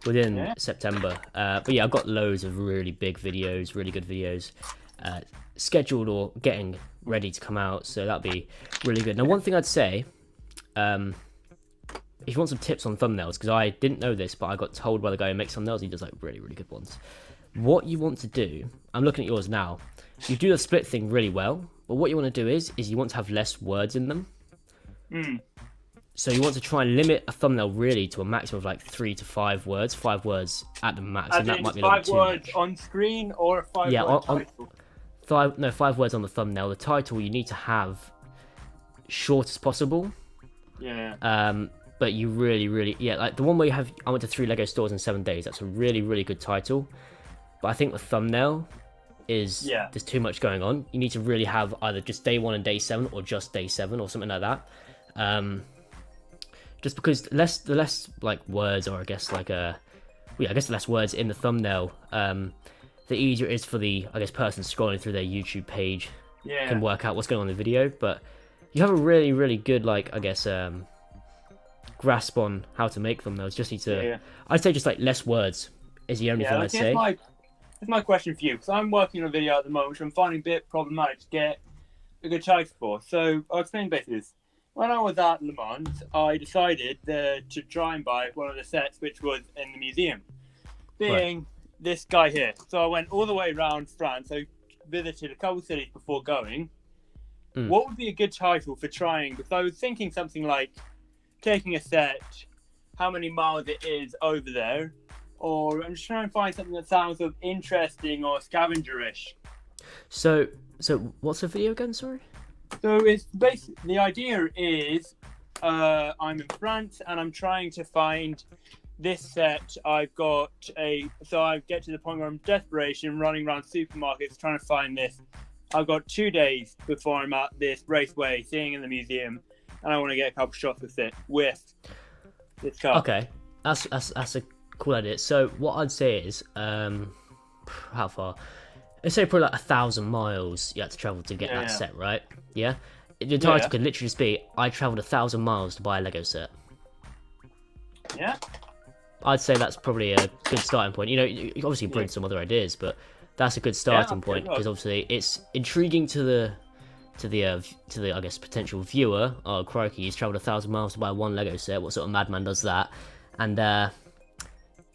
within September. But yeah, I've got loads of really big videos, really good videos scheduled or getting ready to come out, so that'll be really good. Now, one thing I'd say, if you want some tips on thumbnails, because I didn't know this, but I got told by the guy who makes thumbnails, he does like really, really good ones. What you want to do, I'm looking at yours now, you do the split thing really well, but what you want to do is you want to have less words in them. So you want to try and limit a thumbnail really to a maximum of like 3 to 5 words, 5 words at the max,
As
and that
in
might be a little bit
5
too
words
much.
on screen or a 5
Yeah,
word
on-
title.
5 words on the thumbnail. The title you need to have short as possible.
Yeah.
But you really, yeah, like the one where you have, I went to 3 Lego stores in 7 days. That's a really, really good title. But I think the thumbnail is, there's too much going on. You need to really have either just day 1 and day 7 or just day 7 or something like that. Just because the less like words, or I guess like the less words in the thumbnail, the easier it is for the, I guess, person scrolling through their YouTube page can work out what's going on in the video. But you have a really, really good, like, I guess, grasp on how to make thumbnails. Just need to, I'd say just like less words is the only thing I'd say.
Here's my question for you, because I'm working on a video at the moment which I'm finding a bit problematic to get a good title for. So I'll explain basically this. When I was at Le Mans, I decided to try and buy one of the sets which was in the museum, being this guy here. So I went all the way around France. I visited a couple of cities before going. What would be a good title for trying? Because I was thinking something like taking a set, how many miles it is over there, or I'm just trying to find something that sounds sort of interesting or scavengerish.
So what's the video again? Sorry.
So it's basically, the idea is I'm in France and I'm trying to find this set. I get to the point where I'm desperation, running around supermarkets trying to find this. I've got 2 days before I'm at this raceway, seeing in the museum, and I want to get a couple shots with this car.
Okay, that's a cool idea. So what I'd say is, how far? Let's say probably like 1,000 miles you had to travel to get that set, right? Yeah. The title could literally just be, I travelled 1,000 miles to buy a Lego set.
Yeah.
I'd say that's probably a good starting point. You know, you obviously bring some other ideas, but that's a good starting point because obviously it's intriguing to the I guess potential viewer. Oh crikey, he's travelled 1,000 miles to buy one Lego set. What sort of madman does that? And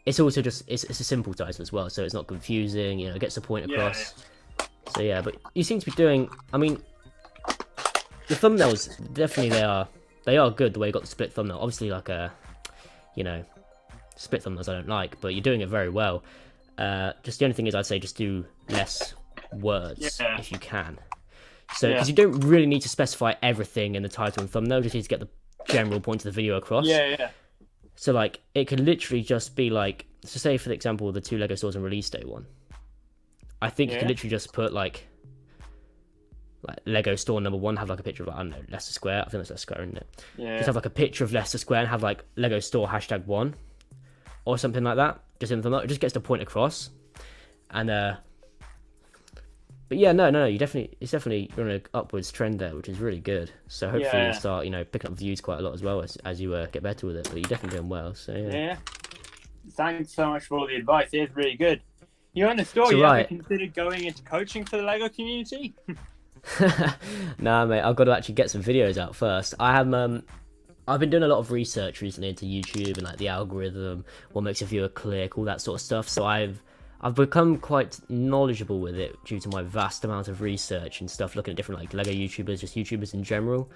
it's also just it's a simple title as well, so it's not confusing. You know, it gets the point across. Yeah. So yeah, but you seem to be doing. I mean, the thumbnails definitely they are good. The way you got the split thumbnail, obviously like split thumbnails I don't like, but you're doing it very well. Just the only thing is I'd say just do less words if you can. So because you don't really need to specify everything in the title and thumbnail, just need to get the general point of the video across.
Yeah.
So like it could literally just be like, so say for example the 2 Lego stores and release day one. I think you could literally just put like Lego store number 1, have like a picture of like, I don't know, Leicester Square. I think that's Leicester Square, isn't it?
Yeah.
Just have like a picture of Leicester Square and have like Lego store #1 or something like that. Just in the thumbnail. It just gets the point across. And but yeah, no, it's definitely you're on an upwards trend there, which is really good. So hopefully you'll start, picking up views quite a lot as well as you get better with it. But you're definitely doing well. So yeah.
Thanks so much for all the advice. It's really good. You own a store.
So,
you
right.
ever considered going into coaching for the Lego community?
Nah, mate, I've got to actually get some videos out first. I've been doing a lot of research recently into YouTube and like the algorithm, what makes a viewer click, all that sort of stuff. So I've become quite knowledgeable with it due to my vast amount of research and stuff, looking at different like Lego YouTubers, just YouTubers in general.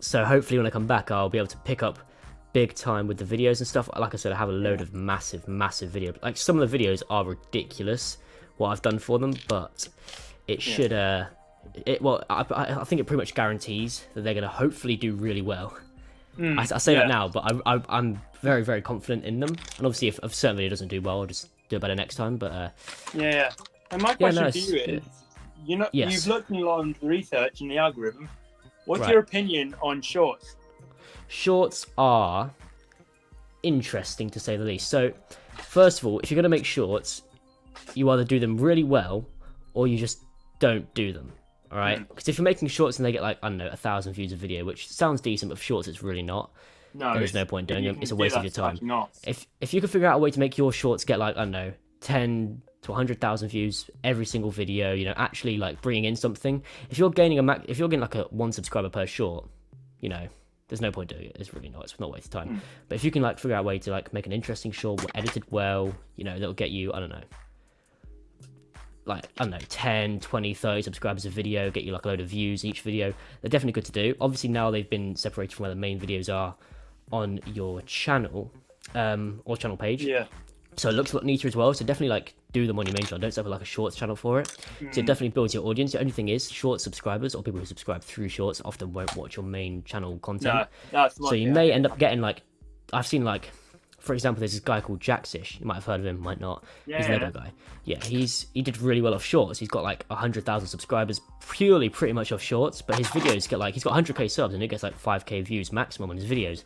So hopefully when I come back, I'll be able to pick up big time with the videos and stuff. Like I said, I have a load of massive videos. Like some of the videos are ridiculous, what I've done for them, but it should I think it pretty much guarantees that they're going to hopefully do really well. I say that now, but I'm very, very confident in them. And obviously, if a certain video doesn't do well, I'll just do it better next time. But
And my question to you is, you've looked a lot into the research and the algorithm. What's your opinion on shorts?
Shorts are interesting to say the least. So, first of all, if you're going to make shorts, you either do them really well or you just don't do them. All right, because if you're making shorts and they get like, I don't know, 1,000 views a video, which sounds decent, but for shorts it's really not. No, there's no point doing them. It's a waste of your time. If you can figure out a way to make your shorts get like, I don't know, 10 to 100,000 views every single video, actually like bringing in something. If you're getting like a 1 subscriber per short, there's no point doing it. It's really not. It's not a waste of time. But if you can like figure out a way to like make an interesting short, edited well, that'll get you, I don't know, 10, 20, 30 subscribers a video, get you like a load of views each video. They're definitely good to do. Obviously now they've been separated from where the main videos are on your channel or channel page. Yeah. So it looks a lot neater as well. So definitely like do them on your main channel. Don't set up like a shorts channel for it. So it definitely builds your audience. The only thing is short subscribers or people who subscribe through shorts often won't watch your main channel content. So you may end up getting like, I've seen like, for example, there's this guy called Jaxish. You might have heard of him, might not. He's a Lego guy. Yeah, he did really well off shorts. He's got like 100,000 subscribers purely pretty much off shorts, but his videos get like, he's got 100k subs and it gets like 5k views maximum on his videos.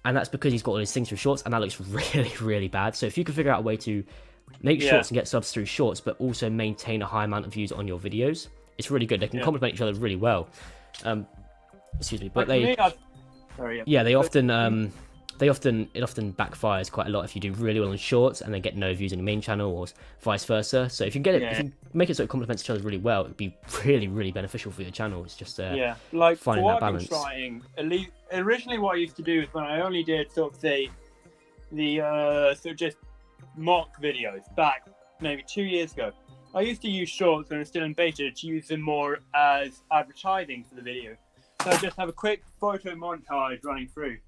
And that's because he's got all his things through shorts, and that looks really, really bad. So if you can figure out a way to make shorts and get subs through shorts, but also maintain a high amount of views on your videos, it's really good. They can complement each other really well. Excuse me, but it often backfires quite a lot if you do really well on shorts and then get no views on your main channel, or vice versa. So if you if you make it so it complements each other really well, it'd be really, really beneficial for your channel. It's just
like
finding that balance.
Trying, originally what I used to do is when I only did sort of the just mock videos back maybe 2 years ago. I used to use shorts when I was still in beta to use them more as advertising for the video. So I just have a quick photo montage running through.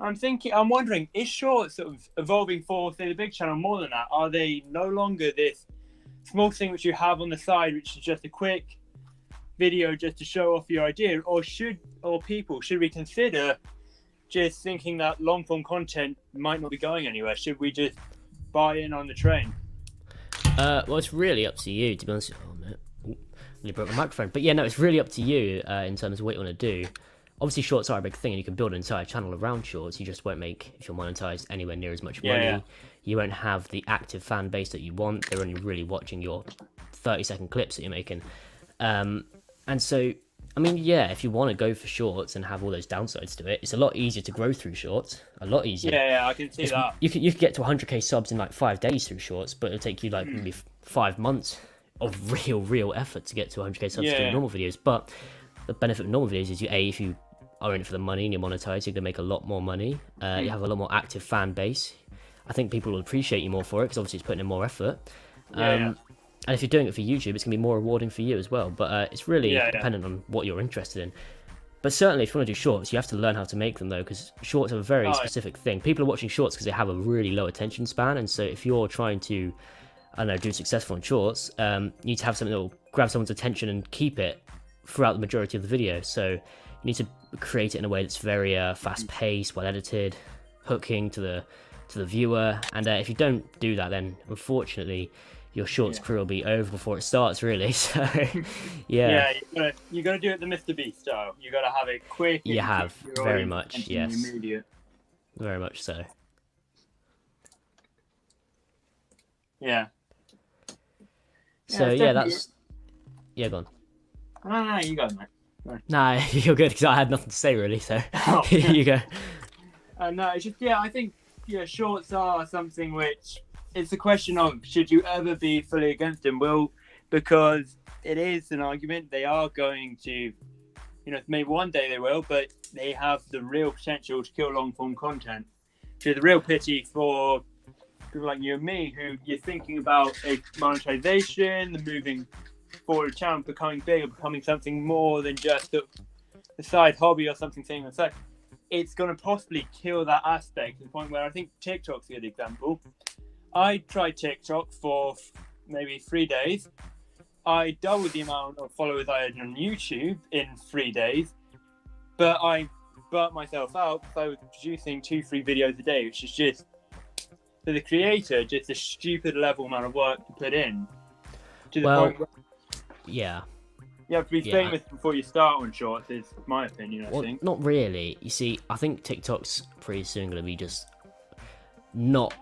I'm wondering, is shorts sort of evolving for, say, the big channel more than that? Are they no longer this small thing which you have on the side, which is just a quick video just to show off your idea, or should we consider just thinking that long form content might not be going anywhere? Should we just buy in on the train?
Well, it's really up to you, to be honest. Oh man, nearly broke my microphone. But yeah, no, it's really up to you in terms of what you want to do. Obviously, shorts are a big thing, and you can build an entire channel around shorts. You just won't make, if you're monetized, anywhere near as much money.
Yeah.
You won't have the active fan base that you want. They're only really watching your 30-second clips that you're making. And so, I mean, yeah, if you want to go for shorts and have all those downsides to it, it's a lot easier to grow through shorts. A lot easier.
Yeah, I can see that.
You could get to 100k subs in like 5 days through shorts, but it'll take you like maybe 5 months of real effort to get to 100k subs through normal videos. But the benefit of normal videos is if you are in it for the money and you're monetized, you're gonna make a lot more money. You have a lot more active fan base. I think people will appreciate you more for it because obviously it's putting in more effort. And if you're doing it for YouTube, it's going to be more rewarding for you as well. But it's really dependent on what you're interested in. But certainly, if you want to do shorts, you have to learn how to make them, though, because shorts are a very specific thing. People are watching shorts because they have a really low attention span. And so if you're trying to, I don't know, do successful in shorts, you need to have something that will grab someone's attention and keep it throughout the majority of the video. So you need to create it in a way that's very fast-paced, well-edited, hooking to the viewer. And if you don't do that, then unfortunately your shorts career will be over before it starts, really. So
you gotta do it the Mr. Beast style. You gotta have it quick.
You have very much, yes,
immediate.
Very much so.
Yeah.
So that's go on.
No, you go, mate.
Nah, you're good because I had nothing to say really. So you go.
No, it's just I think shorts are something which it's a question of should you ever be fully against them? Well, because it is an argument. They are going to, maybe one day they will, but they have the real potential to kill long form content. So the real pity for people like you and me who you're thinking about a monetization, the moving forward channel, becoming bigger, becoming something more than just a side hobby or something saying on the side. It's going to possibly kill that aspect to the point where I think TikTok's a good example. I tried TikTok for maybe 3 days. I doubled the amount of followers I had on YouTube in 3 days, but I burnt myself out because I was producing 2-3 videos a day, which is just, for the creator, just a stupid level amount of work to put in. To the point where you have to be famous before you start on shorts, is my opinion, I think.
Not really. You see, I think TikTok's pretty soon going to be just not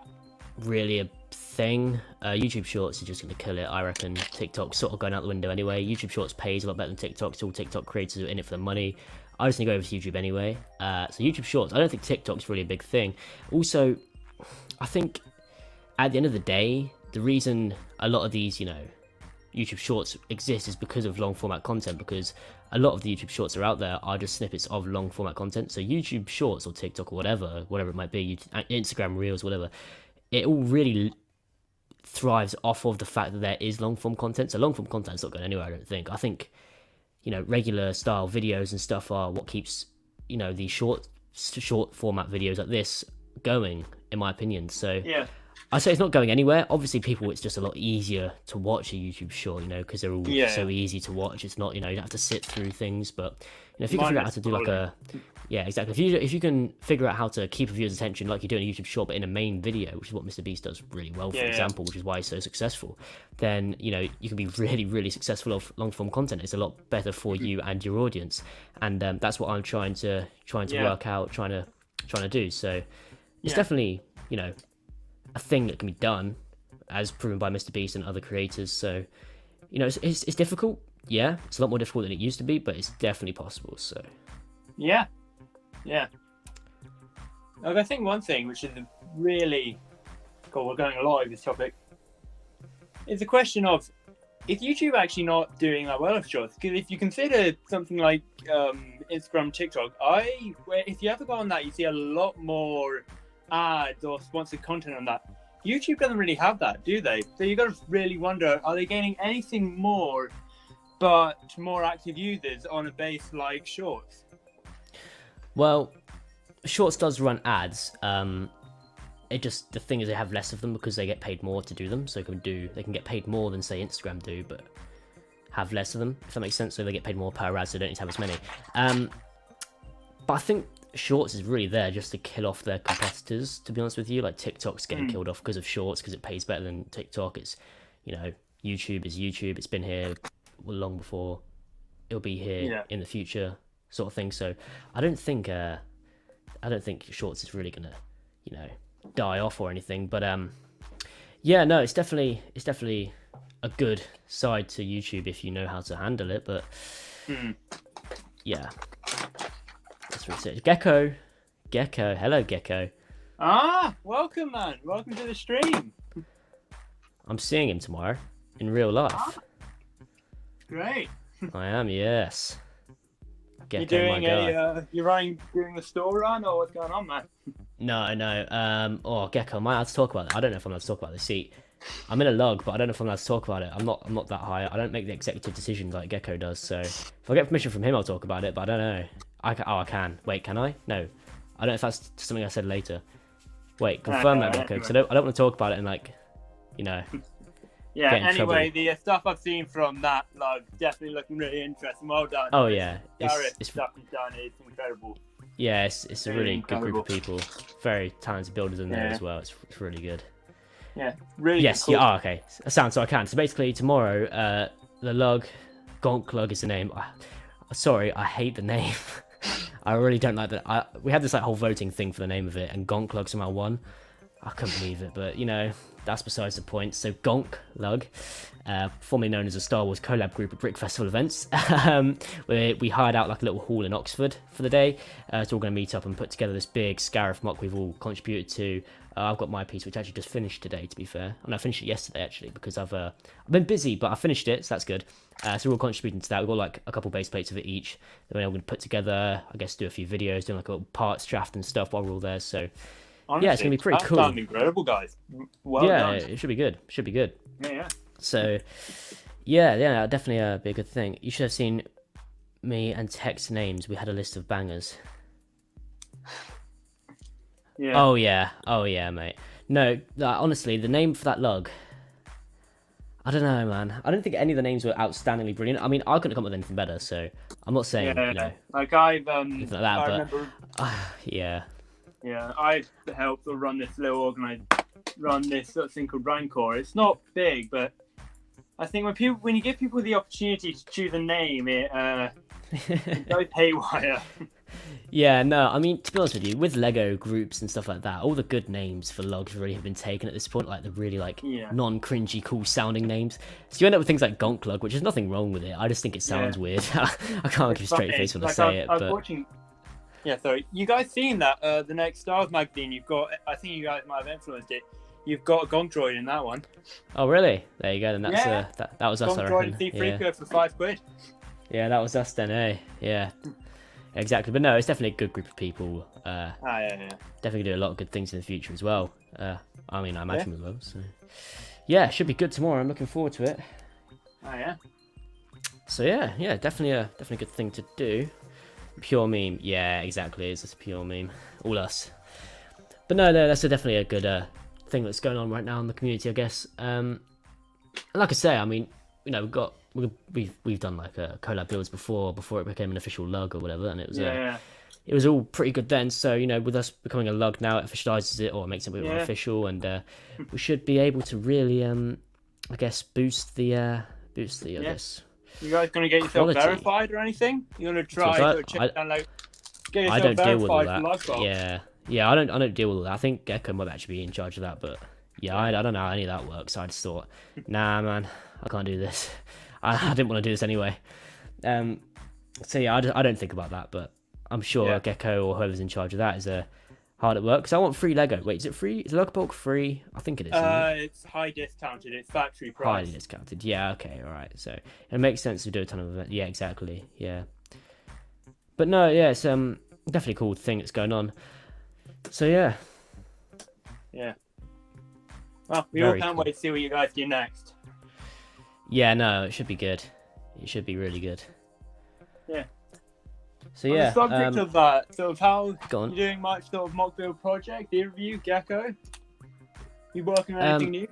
really a thing. YouTube Shorts are just going to kill it, I reckon. TikTok's sort of going out the window anyway. YouTube Shorts pays a lot better than TikTok. It's all TikTok creators are in it for the money. I just need to go over to YouTube anyway. So YouTube Shorts, I don't think TikTok's really a big thing. Also, I think at the end of the day, the reason a lot of these, YouTube Shorts exist is because of long format content, because a lot of the YouTube Shorts are out there are just snippets of long format content. So YouTube Shorts or TikTok or whatever it might be, Instagram Reels, whatever, it all really thrives off of the fact that there is long form content. So long form content's not going anywhere, I don't think. I think, regular style videos and stuff are what keeps, these short format videos like this going, in my opinion. So I say it's not going anywhere. Obviously, it's just a lot easier to watch a YouTube short, because they're all so easy to watch. It's not, you don't have to sit through things. But if you can figure out how to do exactly. If you can figure out how to keep a viewer's attention like you do in a YouTube short, but in a main video, which is what Mr. Beast does really well, for example, which is why he's so successful, then you can be really, really successful off long form content. It's a lot better for you and your audience, and that's what I'm trying to work out, trying to do. So it's definitely a thing that can be done, as proven by Mr. Beast and other creators. So it's difficult. Yeah, it's a lot more difficult than it used to be, but it's definitely possible. So
yeah. I think one thing which is really, we're going a lot over this topic, is the question of, is YouTube actually not doing that well with shorts? Because if you consider something like Instagram, TikTok, if you ever go on that, you see a lot more ads or sponsored content on that. YouTube doesn't really have that, do they? So you got to really wonder, are they gaining anything more but more active users on a base like Shorts?
Well, Shorts does run ads. The thing is they have less of them because they get paid more to do them. So they can get paid more than say Instagram do. But have less of them, if that makes sense. So they get paid more per ad, so they don't need to have as many. But I think Shorts is really there just to kill off their competitors, to be honest with you. Like TikTok's getting killed off because of Shorts, because it pays better than TikTok. It's, you know, YouTube is YouTube. It's been here long before it'll be here in the future, sort of thing. So I don't think Shorts is really gonna, you know, die off or anything. But yeah, no, it's definitely a good side to YouTube if you know how to handle it. But yeah, that's really it. Gecko, hello Gecko.
Ah, welcome, man. Welcome to the stream.
I'm seeing him tomorrow in real life.
Great.
I am, yes.
You
Gecko, my
doing
guy.
doing the store run, or what's going on, man?
No. Oh, Gecko, am I allowed to talk about it? I don't know if I'm allowed to talk about this. See, I'm in a log, but I don't know if I'm allowed to talk about it. I'm not that high. I don't make the executive decisions like Gecko does. So if I get permission from him, I'll talk about it. But I don't know. I can. Wait, can I? No. I don't know if that's something I said later. Wait, confirm that, Gecko. Because I don't want to talk about it and, like, you know.
Yeah,
get in
anyway,
trouble.
the stuff I've seen from that log definitely looking really interesting. Well done.
Oh yeah,
Gareth,
it's
stuff he's done is incredible.
yeah, it's a really good group
incredible.
of people. Very talented builders in there
Yeah.
as well. It's really good.
Yeah, really
Yes,
cool.
yeah, okay. Sounds so I can. So basically tomorrow, the lug, Gonk Lug is the name. Sorry, I hate the name. I really don't like that. We had this like whole voting thing for the name of it, and Gonk Lug somehow won. I couldn't believe it, but you know, that's besides the point. So Gonk Lug, formerly known as a Star Wars collab group at Brick Festival events, we hired out like a little hall in Oxford for the day. So we're going to meet up and put together this big Scarif mock we've all contributed to. I've got my piece, which actually just finished today, to be fair. And I finished it yesterday, actually, because I've been busy, but I finished it, so that's good. So we're all contributing to that. We've got like a couple base plates of it each. Then we're going to put together, I guess, do a few videos, doing like a little parts draft and stuff while we're all there. So
Honestly,
yeah, it's going to be pretty
that
cool.
sounds incredible, guys. Well
yeah,
done.
it should be good. Should be good.
Yeah.
So, yeah, definitely be a good thing. You should have seen me and Tech's names. We had a list of bangers.
Yeah.
Oh yeah, mate. No, honestly, the name for that lug, I don't know, man. I don't think any of the names were outstandingly brilliant. I mean, I couldn't come up with anything better, so I'm not saying,
Yeah.
you know,
Like I've
anything like that,
I
but
remember.
yeah.
Yeah, I've helped run this sort of thing called Rancor. It's not big, but I think when you give people the opportunity to choose a name, it goes haywire.
Yeah, no, I mean, to be honest with you, with Lego groups and stuff like that, all the good names for logs really have been taken at this point, like the really, like,
Yeah.
non-cringy, cool-sounding names. So you end up with things like Gonk Lug, which is nothing wrong with it. I just think it sounds weird. I can't give a straight face when I say it,
I was
but...
watching. Yeah, sorry. You guys seen that? The next Star Wars magazine. You've got. I think you guys might have influenced it. You've got a Gonk droid in that one.
Oh, really? There you go, then that's,
Yeah.
that was us, I
Gonk droid
reckon.
and
Yeah.
C3PO for £5.
Yeah, that was us then, eh? Yeah. Exactly, but no, it's definitely a good group of people.
Yeah.
Definitely do a lot of good things in the future as well. I mean, I imagine we will. So, yeah, should be good tomorrow. I'm looking forward to it.
Yeah.
So yeah, definitely a good thing to do. Pure meme, yeah, exactly. It's just a pure meme, all us. But no, that's definitely a good thing that's going on right now in the community, I guess. And like I say, I mean, you know, we've done like collab builds before it became an official lug or whatever, and it was it was all pretty good then. So you know, with us becoming a lug now, it officializes it or makes it a bit more official, and we should be able to really, I guess, boost the I guess.
You guys gonna get yourself
Quality.
verified or anything? You gonna try
So
to check down like get yourself
I don't deal with all
verified for
that.
Lifebox?
Yeah, I don't deal with all that. I think Gecko might actually be in charge of that, but yeah, I don't know how any of that works. So I just thought, nah, man, I can't do this. I didn't want to do this anyway. So yeah, I don't think about that, but I'm sure Gecko or whoever's in charge of that is hard at work. Because I want free Lego. Wait, is it free? Is Lego Bulk free? I think it is. Isn't it?
It's high discounted. It's factory price.
Highly discounted. Yeah, okay, alright. So it makes sense to do a ton of events. Yeah, exactly. Yeah. But no, yeah, it's definitely a cool thing that's going on. So yeah.
Yeah. Well, we all
Very
can't
cool.
wait to see what you guys do next.
Yeah, no, it should be good. It should be really good.
Yeah.
So
On
yeah.
the subject of that, sort of how
Go on.
you doing much sort of mock build project, the review, Gecko? You working on anything new?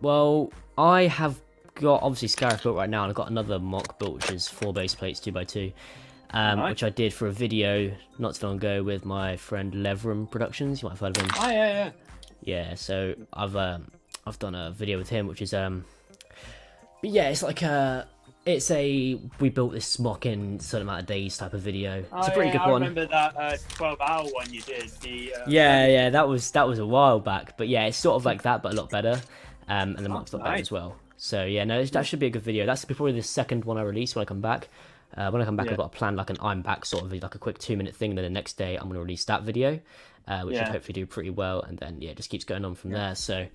Well, I have got obviously Scarif built right now, and I've got another mock built, which is 4 base plates 2x2,
Nice.
which I did for a video not so long ago with my friend Leverum Productions. You might have heard of him.
Oh yeah.
Yeah, so I've done a video with him, which is but yeah, it's like we built this mock in a certain amount of days type of video. It's a pretty good
I
one.
remember that 12-hour one you did.
Yeah, that was a while back, but yeah, it's sort of like that, but a lot better, and the mock's a lot better
nice.
as well. So yeah, no, that should be a good video. That's probably the second one I release when I come back. When I come back,
Yeah.
I've got a plan, like an I'm back sort of, like a quick 2-minute thing. Then the next day, I'm gonna release that video, which should
Yeah.
hopefully do pretty well. And then yeah, it just keeps going on from there. So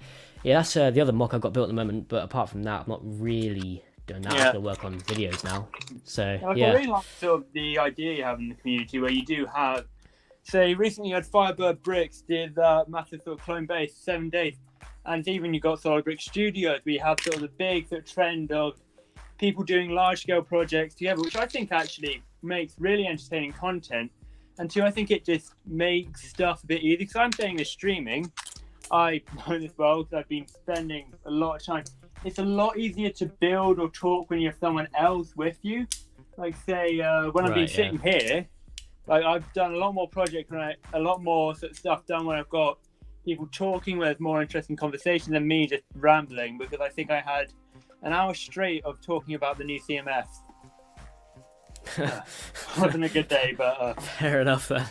yeah, that's the other mock I've got built at the moment. But apart from that, I'm not really doing that. I'm
Yeah.
just gonna work on videos now. So
Like, I
yeah,
really like sort of the idea you have in the community where you do have, say, recently you had Firebird Bricks did massive sort of clone base 7 days, and even you got Solid Brick Studios where you have sort of the big sort of trend of people doing large scale projects together, which I think actually makes really entertaining content. And two, I think it just makes stuff a bit easier because I'm saying this streaming. I know this well because I've been spending a lot of time. It's a lot easier to build or talk when you have someone else with you. Like say when I've been
Right,
sitting here, like I've done a lot more projects and a lot more sort of stuff done when I've got people talking where there's more interesting conversation than me just rambling, because I think I had an hour straight of talking about the new CMS. Wasn't a good day, but
fair enough. Then.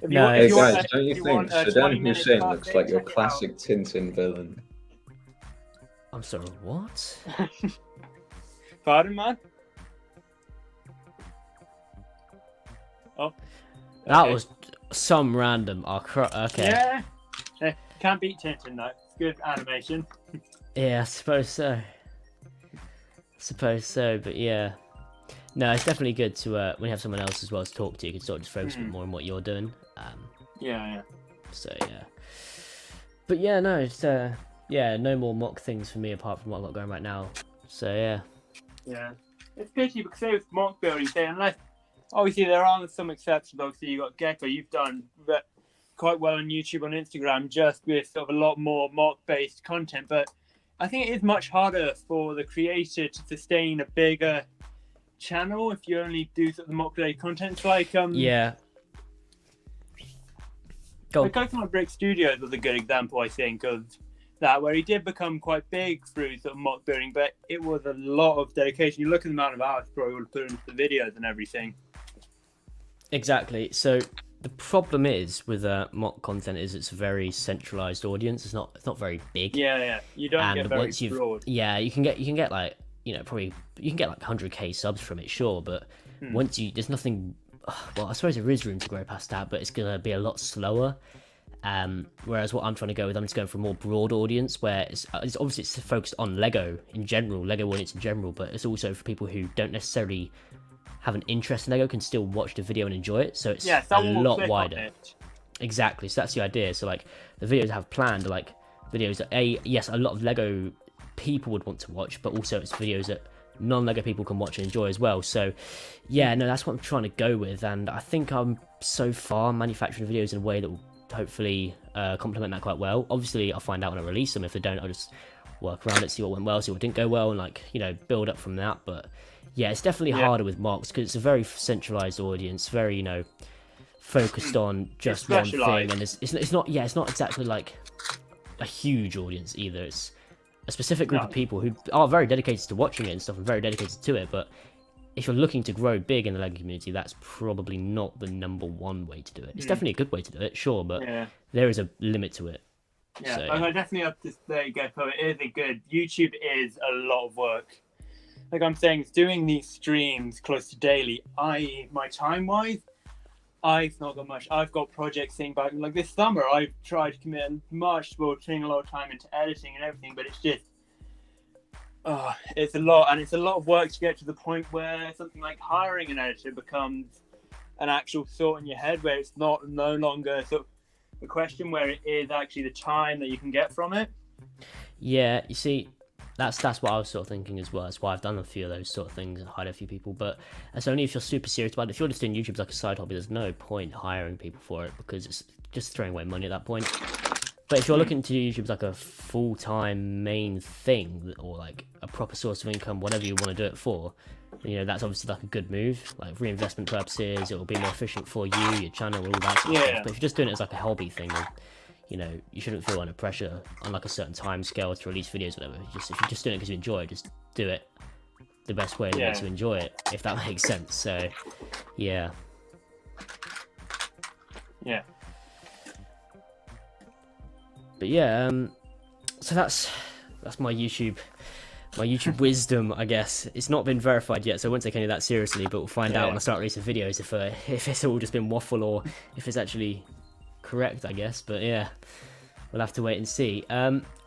if
No,
Hey
if want
guys,
a-
don't you
if
think
want a
Saddam
20-minute
Hussein
class
looks
day,
like your
check it out.
classic Tintin villain?
I'm sorry, what?
Pardon, man? Oh.
That
okay.
was some random. Okay.
Yeah. Can't beat Tintin though. It's good animation.
Yeah, I suppose so. But yeah. No, it's definitely good to when you have someone else as well to talk to. You can sort of just focus a bit more on what you're doing.
Yeah.
So yeah. But yeah, no, it's yeah, no more mock things for me apart from what I've got going right now. So yeah.
Yeah. It's pity because say with mock building, say unless obviously there are some exceptions. Obviously you got Gecko, you've done quite well on YouTube, on Instagram, just with sort of a lot more mock based content. But I think it is much harder for the creator to sustain a bigger channel if you only do sort of the mock related content. It's like
Yeah. Go on.
like Coconut Brick Studios was a good example, I think, of that, where he did become quite big through sort of mock building, but it was a lot of dedication. You look at the amount of hours he probably would have put into the videos and everything.
Exactly. So the problem is with mock content is it's a very centralized audience. It's not very big.
Yeah. You don't
And
get very
once you've
broad.
yeah, you can get like, you know, probably you can get like 100k subs from it, sure, but once there's nothing. Well, I suppose there is room to grow past that, but it's gonna be a lot slower. Whereas what I'm trying to go with, I'm just going for a more broad audience where it's obviously it's focused on Lego in general, Lego audience in general, but it's also for people who don't necessarily have an interest in Lego can still watch the video and enjoy it. So it's
Yeah,
a
someone will
lot
click on
wider.
it.
Exactly. So that's the idea. So like the videos I have planned are like videos that yes, a lot of Lego people would want to watch, but also it's videos that non-Lego people can watch and enjoy as well. So yeah, no, that's what I'm trying to go with, and I think I'm so far manufacturing videos in a way that will hopefully complement that quite well. Obviously I'll find out when I release them. If they don't, I'll just work around it, see what went well, see what didn't go well, and like, you know, build up from that. But yeah, it's definitely harder with mocks because it's a very centralized audience, very, you know, focused on just one thing,
specialised.
and it's not it's not exactly like a huge audience either. It's a specific group of people who are very dedicated to watching it and stuff and very dedicated to it, but if you're looking to grow big in the Lego community, that's probably not the number one way to do it. It's definitely a good way to do it, sure, but
Yeah.
there is a limit to it.
Yeah,
So,
I definitely have to say, Gecko, it is a good. YouTube is a lot of work. Like I'm saying, doing these streams close to daily, my time wise, I've not got much. I've got projects thing back. Like this summer, I've tried to commit much more, putting a lot of time into editing and everything, but it's just, it's a lot, and it's a lot of work to get to the point where something like hiring an editor becomes an actual thought in your head, where it's no longer sort of a question, where it is actually the time that you can get from it.
Yeah, you see, that's what I was sort of thinking as well. That's why I've done a few of those sort of things and hired a few people. But it's only if you're super serious about it. If you're just doing YouTube as like a side hobby, there's no point hiring people for it because it's just throwing away money at that point. But if you're looking to YouTube as like a full-time main thing, or like a proper source of income, whatever you want to do it for, you know, that's obviously like a good move. Like reinvestment purposes, it will be more efficient for you, your channel, all that sort of
Yeah.
stuff. But if you're just doing it as like a hobby thing, then, you know, you shouldn't feel under pressure on like a certain time scale to release videos, whatever. Just if you're just doing it because you enjoy it, just do it the best way that
Yeah.
makes you enjoy it, if that makes sense. So, yeah.
Yeah.
But yeah, so that's my YouTube wisdom, I guess. It's not been verified yet, so I won't take any of that seriously, but we'll find out when I start releasing videos if it's all just been waffle or if it's actually correct, I guess. But yeah, we'll have to wait and see.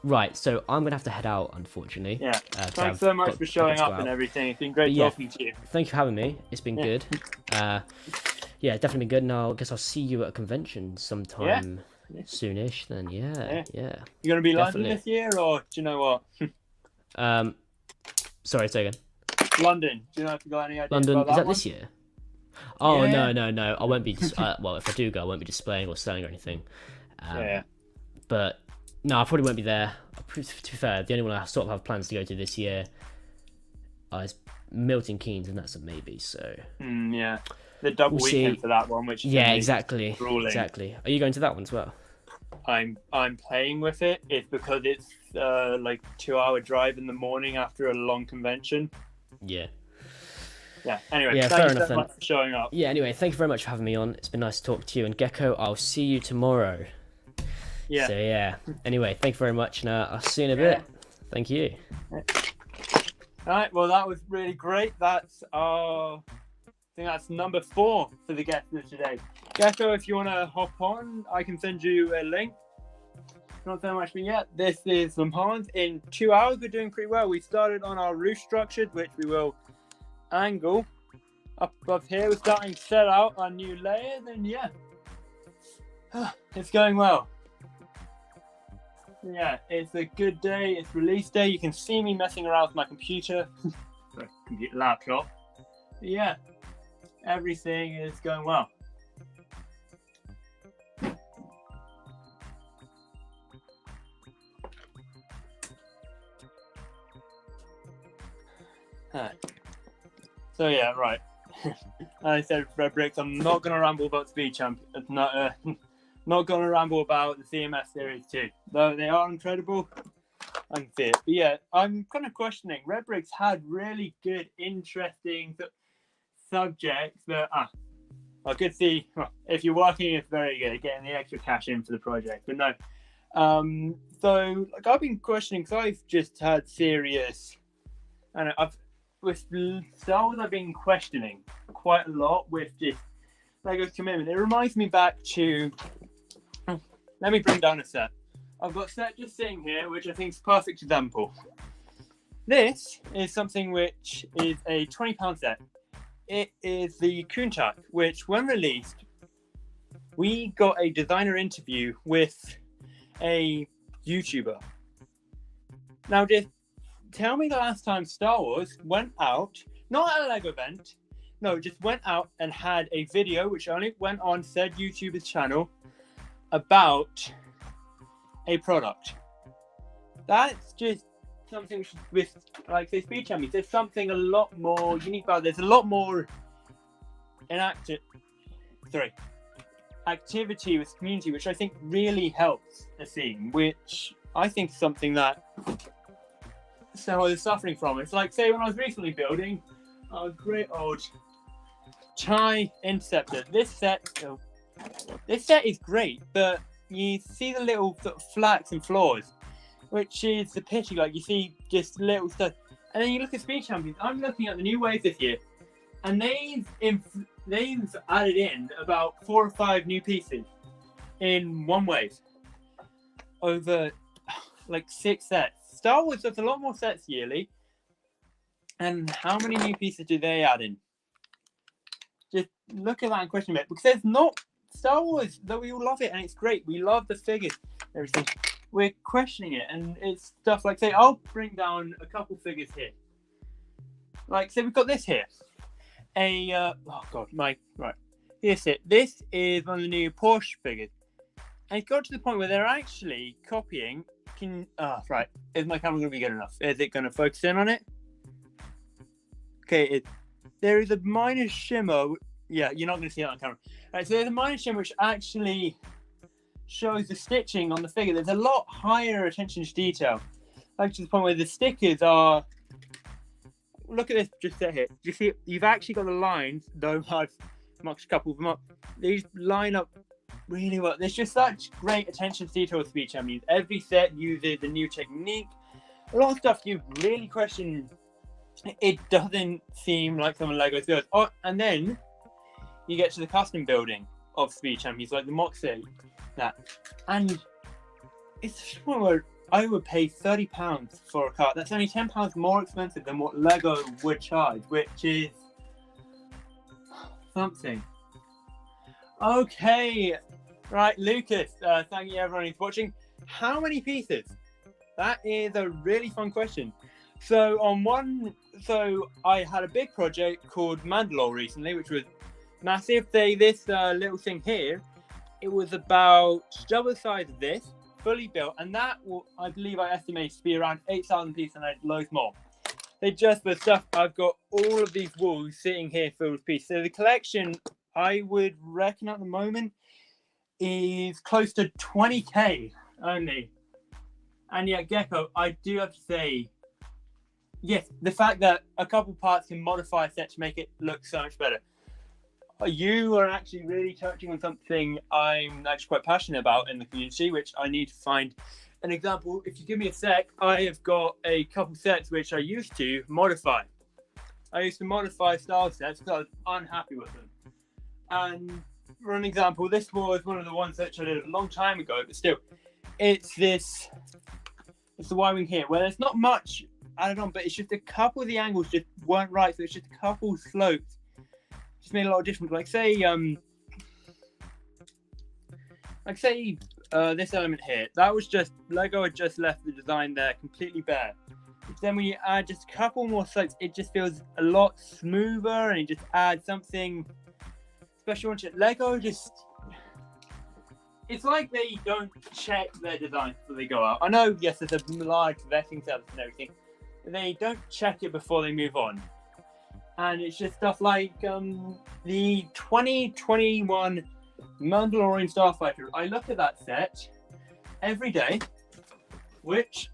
Right, so I'm gonna have to head out, unfortunately.
Yeah.
'cause
Thanks
I've
so much
got
for showing
to go
up and
out.
everything. It's been great
Yeah.
talking to you.
Thank you for having me. It's been
Yeah.
good. Yeah, definitely been good. Now I guess I'll see you at a convention sometime soonish. Then yeah.
You gonna be London
Definitely.
this year, or do you know what?
Sorry, say again.
London. Do you know if you got any ideas
London,
about
is that
one?
this year? Oh
Yeah.
no! I won't be. Well, if I do go, I won't be displaying or selling or anything.
Yeah.
But no, I probably won't be there. To be fair, the only one I sort of have plans to go to this year is Milton Keynes, and that's a maybe. So
Yeah. The double
We'll
weekend
see.
for that one, which is
yeah,
gonna be
exactly.
grueling.
Exactly. Are you going to that one as well?
I'm playing with it. It's because it's like 2-hour drive in the morning after a long convention.
Yeah.
Yeah. Anyway,
Yeah,
thank
fair
you
enough
so
then.
much for showing up.
Yeah. Anyway, thank you very much for having me on. It's been nice to talk to you. And Gecko, I'll see you tomorrow.
Yeah.
So yeah. Anyway, thank you very much, and I'll see you in a bit. Thank you.
All right. Well, that was really great. That's I think that's number 4 for the guest list today. Gecko, if you want to hop on, I can send you a link. Not so much, but yet. This is Lamont. In 2 hours, we're doing pretty well. We started on our roof structures, which we will angle up above here. We're starting to set out our new layers, and yeah, it's going well. Yeah, it's a good day. It's release day. You can see me messing around with my computer, laptop. But yeah, everything is going well. So yeah, right. I said Red Bricks. I'm not gonna ramble about Speed Champion. Not gonna ramble about the CMS Series 2. Though they are incredible, I can see it. But yeah, I'm kind of questioning. Red Bricks had really good, interesting subjects that I could see. Well, if you're working, it's very good at getting the extra cash in for the project. But no. So like I've been questioning because I've just had serious, and with Star Wars I've been questioning quite a lot with just Lego's commitment. It reminds me back to. Let me bring down a set. I've got a set just sitting here, which I think is a perfect example. This is something which is a £20 set. It is the Countach, which when released, we got a designer interview with a YouTuber. Now, just tell me the last time Star Wars went out, not at a LEGO event, no, just went out and had a video which only went on said YouTuber's channel about a product. That's just something with, like, say, Speed Champions. There's something a lot more unique about it. There's a lot more activity with community, which I think really helps the scene, which I think is something that Star Wars is suffering from. It's like, say, when I was recently building a great old TIE Interceptor. This set is great, but you see the little sort of flats and flaws, which is the pity. Like, you see just little stuff, and then you look at Speed Champions. I'm looking at the new waves this year, and they've added in about 4 or 5 new pieces in one wave over like 6 sets. Star Wars does a lot more sets yearly, and how many new pieces do they add in? Just look at that and question it, because there's not Star Wars, though we all love it and it's great. We love the figures, everything. We're questioning it, and it's stuff like, say, I'll bring down a couple figures here. Like, say, we've got this here. Here's it. This is one of the new Porsche figures. And it got to the point where they're actually copying. Right. Is my camera going to be good enough? Is it going to focus in on it? Okay. There is a minor shimmer. Yeah, you're not going to see it on camera. Right. So there's a minor shimmer which actually shows the stitching on the figure. There's a lot higher attention to detail. Like to the point where the stickers are. Look at this. Just sit here. You see, you've actually got the lines. Though I've marked a couple of them up. These line up really well. There's just such great attention to detail with Speed Champions. Every set uses a new technique. A lot of stuff you really question. It doesn't seem like some of Lego's builds. Oh, and then you get to the custom building of Speed Champions, like the Moxie, that, and it's a point where I would pay £30 for a card. That's only £10 more expensive than what Lego would charge, which is something. Okay, right, Lucas. Thank you everyone who's watching. How many pieces? That is a really fun question. So I had a big project called Mandalore recently, which was massive. This little thing here, it was about double the size of this, fully built, and that I believe I estimate to be around 8,000 pieces, and I had loads more. They just the stuff. I've got all of these walls sitting here filled with pieces. So the collection, I would reckon at the moment, is close to 20k only. And yet, Gecko, I do have to say, yes, the fact that a couple parts can modify a set to make it look so much better. You are actually really touching on something I'm actually quite passionate about in the community, which I need to find an example. If you give me a sec, I have got a couple sets which I used to modify. I used to modify style sets because I was unhappy with them. And for an example, this was one of the ones that I did a long time ago, but still, it's the Y-wing here, where there's not much added on, but it's just a couple of the angles just weren't right, so it's just a couple of slopes. Just made a lot of difference. Like say this element here, that was just Lego had just left the design there completely bare. But then when you add just a couple more slopes, it just feels a lot smoother, and it just adds something special into it. Lego just, it's like they don't check their design before they go out. I know, yes, there's a large vetting service and everything, but they don't check it before they move on. And it's just stuff like the 2021 Mandalorian Starfighter. I look at that set every day, which,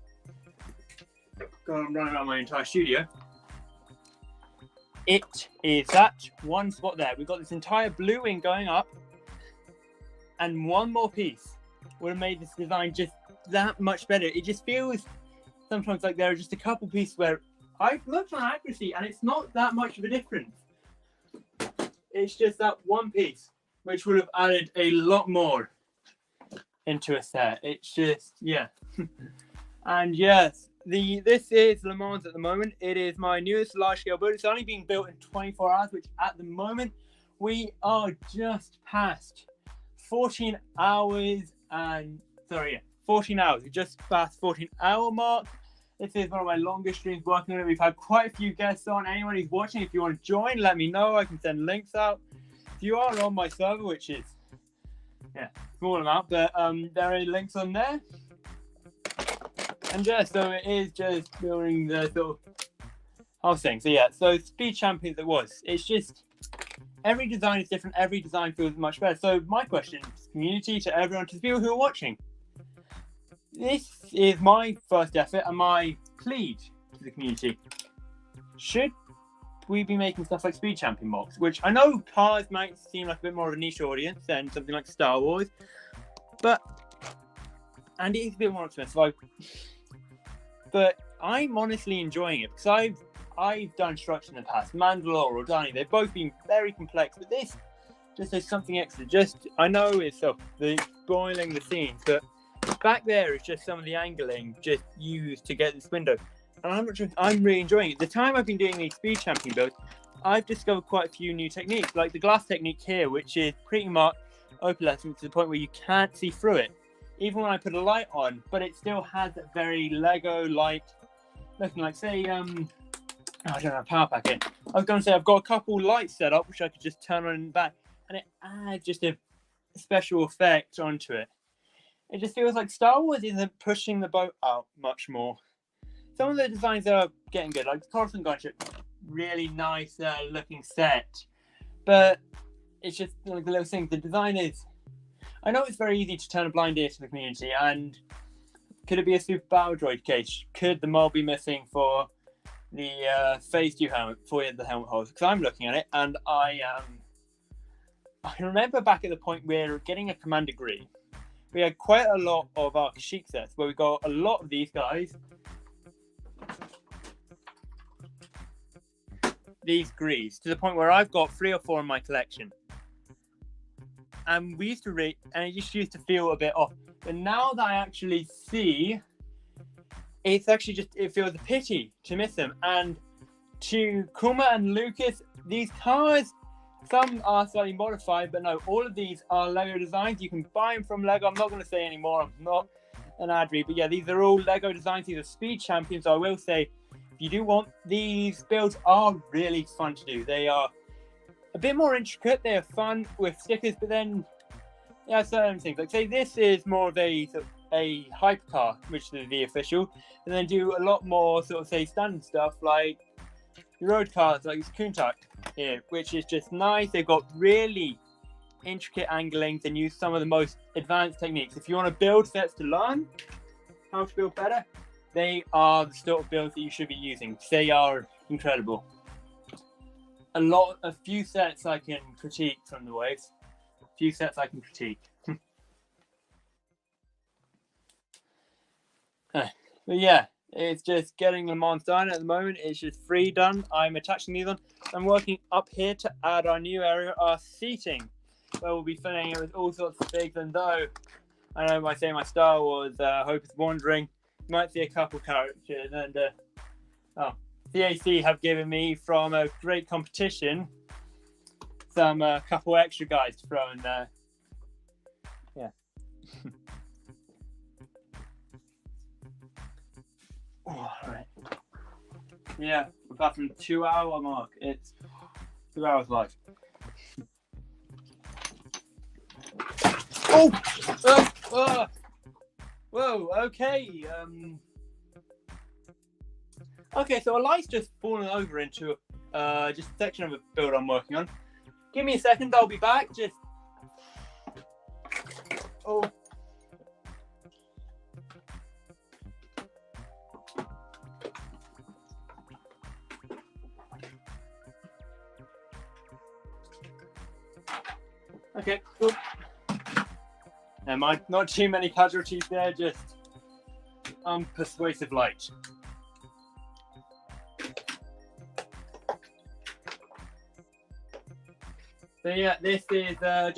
God, I'm running around my entire studio. It is that one spot there. We've got this entire blue wing going up, and one more piece would have made this design just that much better. It just feels sometimes like there are just a couple pieces where I've looked on accuracy and it's not that much of a difference. It's just that one piece which would have added a lot more into a set. It's just, yeah. And yes, this is Le Mans at the moment. It is my newest large-scale build. It's only being built in 24 hours, which at the moment we are just past 14 hours and 14 hours. We just passed 14-hour mark. This is one of my longest streams working on it. We've had quite a few guests on. Anyone who's watching, if you want to join, let me know. I can send links out. If you are on my server, which is small amount, but there are links on there. And yeah, so it is just building the sort of whole thing. So yeah, so Speed Champions it's just every design is different. Every design feels much better. So my question to the community, to everyone, to the people who are watching, this is my first effort and my plead to the community. Should we be making stuff like Speed Champion mocks, which I know cars might seem like a bit more of a niche audience than something like Star Wars, and it is a bit more expensive. But I'm honestly enjoying it because I've done Structure in the past, Mandalore or Dani. They've both been very complex, but this just has something extra. I know it's the spoiling the scenes, but back there is just some of the angling just used to get this window. And I'm really enjoying it. The time I've been doing these Speed Champion builds, I've discovered quite a few new techniques, like the glass technique here, which is pretty much opalescent to the point where you can't see through it, even when I put a light on, but it still has that very Lego-like looking, like say, I don't know, power packet. I was going to say I've got a couple lights set up, which I could just turn on in the back, and it adds just a special effect onto it. it just feels like Star Wars isn't pushing the boat out much more. Some of the designs are getting good, like the Coruscant Gunship, really nice looking set, but it's just like the little thing. The design is, I know it's very easy to turn a blind ear to the community, and could it be a Super Battle Droid case? Could the mold be missing for the Phase 2 helmet, for the helmet holes? Because I'm looking at it, and I remember back at the point where getting a Commander Gree, we had quite a lot of our Kashyyyk sets where we got a lot of these guys. These Grees, to the point where I've got 3 or 4 in my collection. And we used to read, and it just used to feel a bit off. But now that I actually see, it's actually just, it feels a pity to miss them. And to Kuma and Lucas, these cars, some are slightly modified, but no, all of these are Lego designs. You can buy them from Lego. I'm not going to say anymore. I'm not an ad read, but yeah, these are all Lego designs. These are Speed Champions. So I will say, if you do want, these builds are really fun to do. They are a bit more intricate. They are fun with stickers, but then yeah, certain things. Like say this is more of a hypercar, which is the official, and then do a lot more sort of say standard stuff like the road cars, like this Countach here, which is just nice. They've got really intricate anglings and use some of the most advanced techniques. If you want to build sets to learn how to build better, they are the sort of builds that you should be using. They are incredible. A few sets I can critique from the waves. A few sets I can critique. But yeah, it's just getting Le Mans done at the moment. It's just free done. I'm attaching these on. I'm working up here to add our new area, our seating, where we'll be filling it with all sorts of things. And though I know by saying my Star Wars Hope is Wandering, you might see a couple characters. And CAC have given me from a great competition some couple extra guys to throw in there. Yeah. All right. Yeah, apart from the 2 hour mark, it's 2 hours live. Whoa, okay. Okay, so a light's just fallen over into just a section of a build I'm working on. Give me a second, I'll be back. Just okay, cool. Never mind, not too many casualties there, just unpersuasive light. So yeah, this is so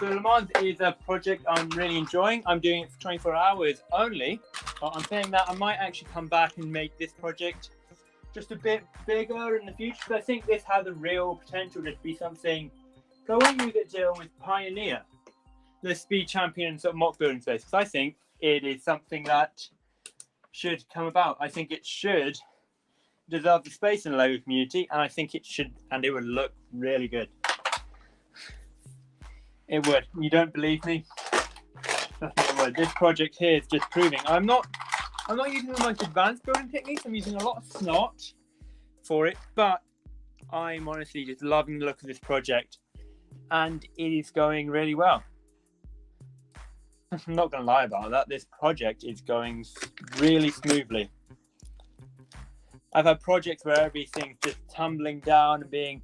Le Mans is a project I'm really enjoying. I'm doing it for 24 hours only. But I'm saying that I might actually come back and make this project just a bit bigger in the future, because I think this has a real potential to be something. So I want to use it to with Pioneer, the Speed Champion sort of mock building space, because I think it is something that should come about. I think it should deserve the space in the Lego community, and I think it should, and it would look really good. It would. You don't believe me? It would. This project here is just proving. I'm not using the most advanced building techniques. I'm using a lot of snot for it, but I'm honestly just loving the look of this project, and it is going really well. I'm not going to lie about that. This project is going really smoothly. I've had projects where everything's just tumbling down and being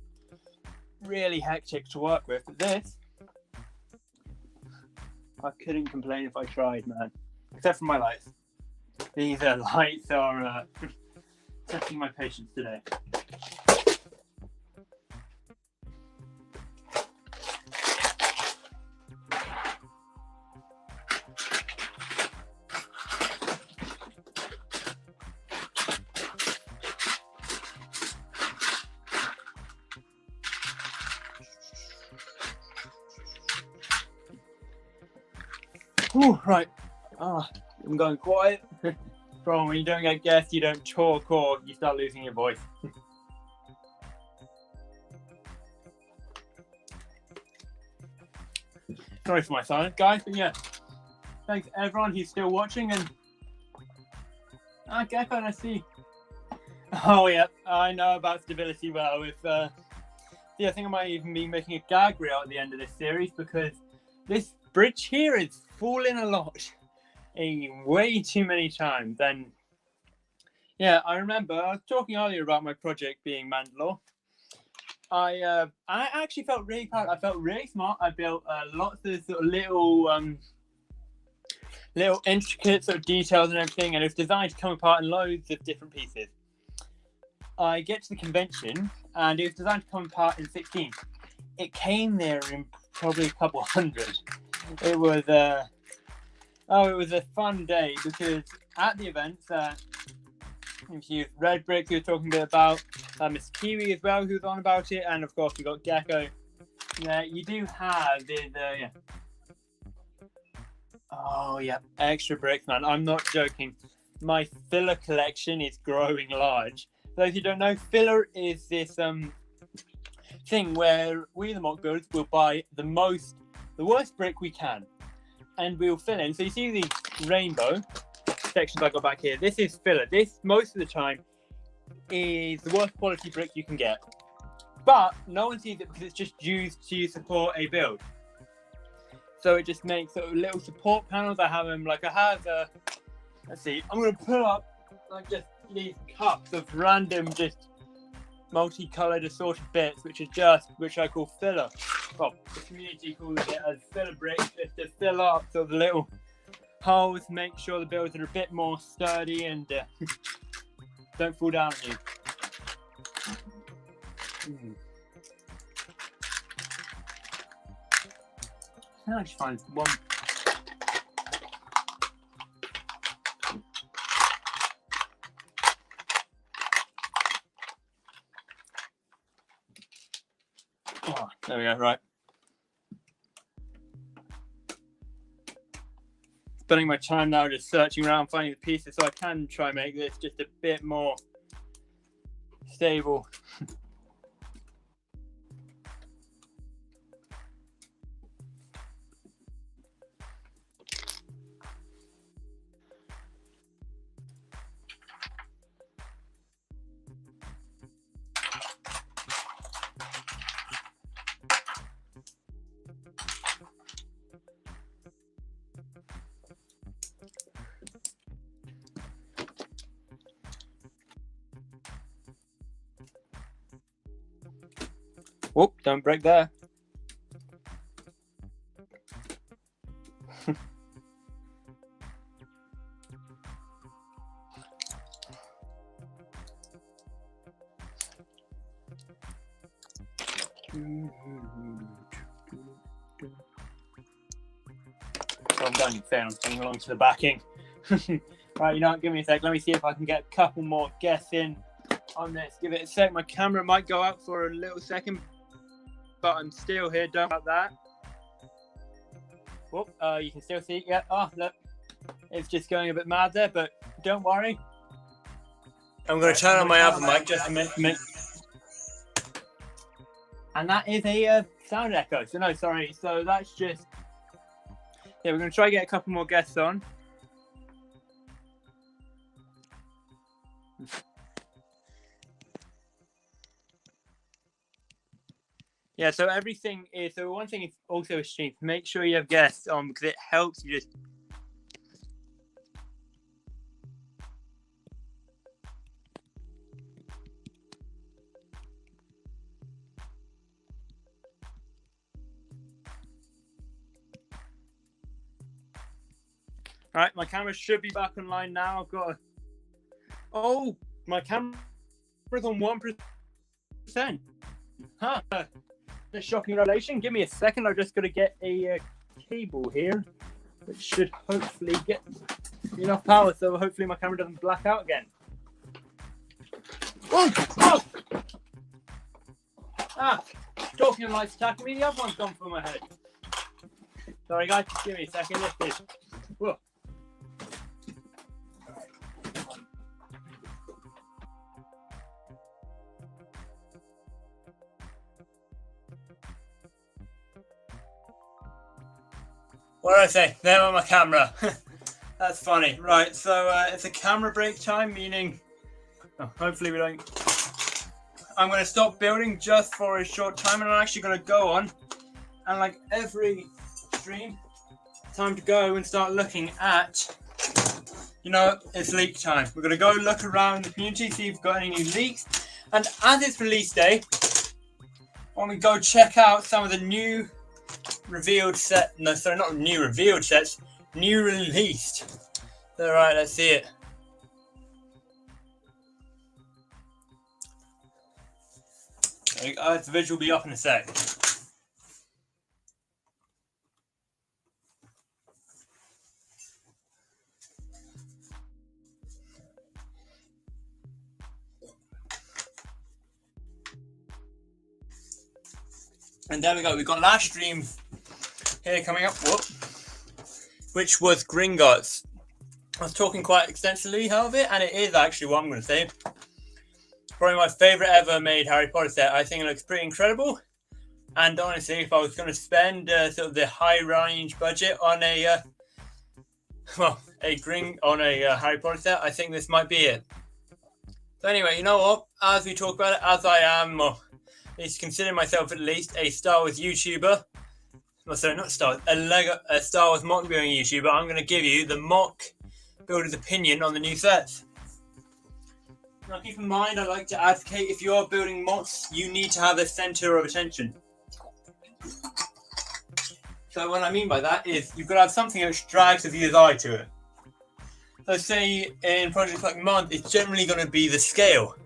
really hectic to work with, but this, I couldn't complain if I tried, man. Except for my lights. These lights are testing my patience today. Ooh, right. I'm going quiet. From when you don't get guests, you don't talk, or you start losing your voice. Sorry for my silence, guys, but yeah. Thanks everyone who's still watching, and Gecko, I see. Oh yeah, I know about stability well. I think I might even be making a gag reel at the end of this series because this bridge here is falling a lot, way too many times. And yeah, I remember I was talking earlier about my project being Mandalore. I actually felt really proud. I felt really smart. I built lots of sort of little intricate sort of details and everything, and it was designed to come apart in loads of different pieces. I get to the convention, and it was designed to come apart in 16. It came there in probably a couple hundred. It was it was a fun day because at the events, if you Red Brick, who was talking a bit about Miss Kiwi as well, who's on about it, and of course we got Gecko. Yeah, you do have this. Yeah. Oh yeah, extra bricks, man. I'm not joking. My filler collection is growing large. For those who don't know, filler is this thing where we, the mock builders, will buy the worst brick we can, and we'll fill in. So you see these rainbow sections I got back here. This is filler. This most of the time is the worst quality brick you can get, but no one sees it because it's just used to support a build. So it just makes sort of little support panels. I have them like I have. Let's see. I'm gonna pull up like just these cups of random, just multicolored assorted bits, which I call filler. Well, the community calls it as filler bricks, just to fill up sort of the little holes, make sure the builds are a bit more sturdy and don't fall down on you. I'll just find one. Oh, there we go, right. Spending my time now just searching around, finding the pieces so I can try and make this just a bit more stable. Whoop, don't break there. So I'm going insane, I'm getting along to the backing. Right, you know what, give me a sec. Let me see if I can get a couple more guests in on this. Give it a sec. My camera might go out for a little second, but I'm still here. Don't about that. Whoop, you can still see it. Yeah. Oh, look. It's just going a bit mad there, but don't worry.
I'm going to turn on my other mic just a minute.
And that is a sound echo. So no, sorry. So that's just... Yeah, we're going to try to get a couple more guests on. Yeah, so everything is... So one thing is also a stream. Make sure you have guests on because it helps you just... All right, my camera should be back online now. I've got a... Oh, my camera's on 1%. Huh. A shocking revelation. Give me a second. I've just got to get a cable here, which should hopefully get enough power, so hopefully my camera doesn't black out again. Oh! Ah! Talking of lights attacking me, the other one's gone for my head. Sorry, guys. Give me a second. This is... Whoa.
What did I say? There on my camera. That's funny. Right, so it's a camera break time, meaning hopefully we don't. I'm going to stop building just for a short time, and I'm actually going to go on, and like every stream, time to go and start looking at, it's leak time. We're going to go look around the community, see if we've got any new leaks, and as it's release day, when we go check out some of the new revealed set, no, sorry, not new revealed sets, new released. All right, let's see it. The visual will be up in a sec. And there we go. We've got last stream here coming up, which was Gringotts. I was talking quite extensively of it, and it is actually what I'm going to say. Probably my favourite ever made Harry Potter set. I think it looks pretty incredible. And honestly, if I was going to spend sort of the high range budget on a Harry Potter set, I think this might be it. So anyway, you know what? As we talk about it, as I am, at least consider myself at least a Star Wars YouTuber. Well, sorry, not Star Wars, a Star Wars mock building YouTuber. I'm going to give you the mock builder's opinion on the new sets. Now keep in mind, I like to advocate if you are building mocks, you need to have a centre of attention. So what I mean by that is you've got to have something which drags the viewer's eye to it. So say in projects like Mont, it's generally going to be the scale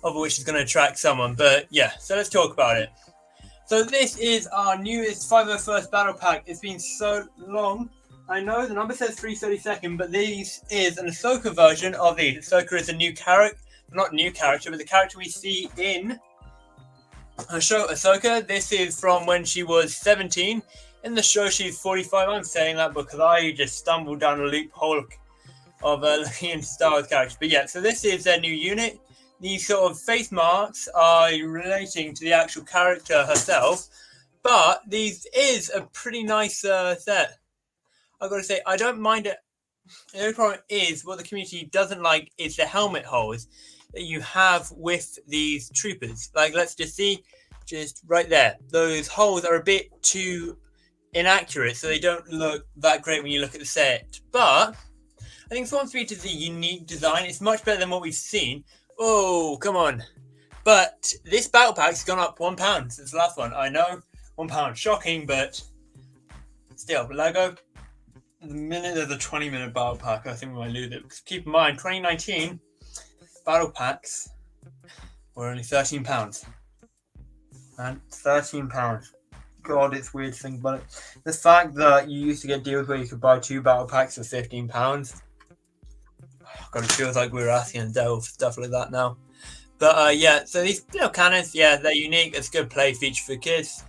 of which is going to attract someone. But yeah, so let's talk about it. So this is our newest 501st Battle Pack. It's been so long. I know the number says 332nd, but this is an Ahsoka version of these. Ahsoka is a new character, not new character, but the character we see in her show Ahsoka. This is from when she was 17. In the show, she's 45. I'm saying that because I just stumbled down a loophole of looking into Star Wars characters. But yeah, so this is their new unit. These sort of face marks are relating to the actual character herself, but these is a pretty nice set. I've got to say, I don't mind it. The only problem is what the community doesn't like is the helmet holes that you have with these troopers. Like, let's just see, just right there. Those holes are a bit too inaccurate, so they don't look that great when you look at the set. But I think Swarm Speed is a unique design. It's much better than what we've seen. Oh, come on. But this battle pack's gone up £1 since the last one. I know, £1. Shocking, but still, Lego, the minute there's a 20-minute battle pack, I think we might lose it. Because keep in mind, 2019 battle packs were only £13. And £13. God, it's weird to think about it. The fact that you used to get deals where you could buy 2 battle packs for £15. God, it feels like we're asking Adele for stuff like that now. But yeah, so these little cannons, yeah, they're unique. It's a good play feature for kids.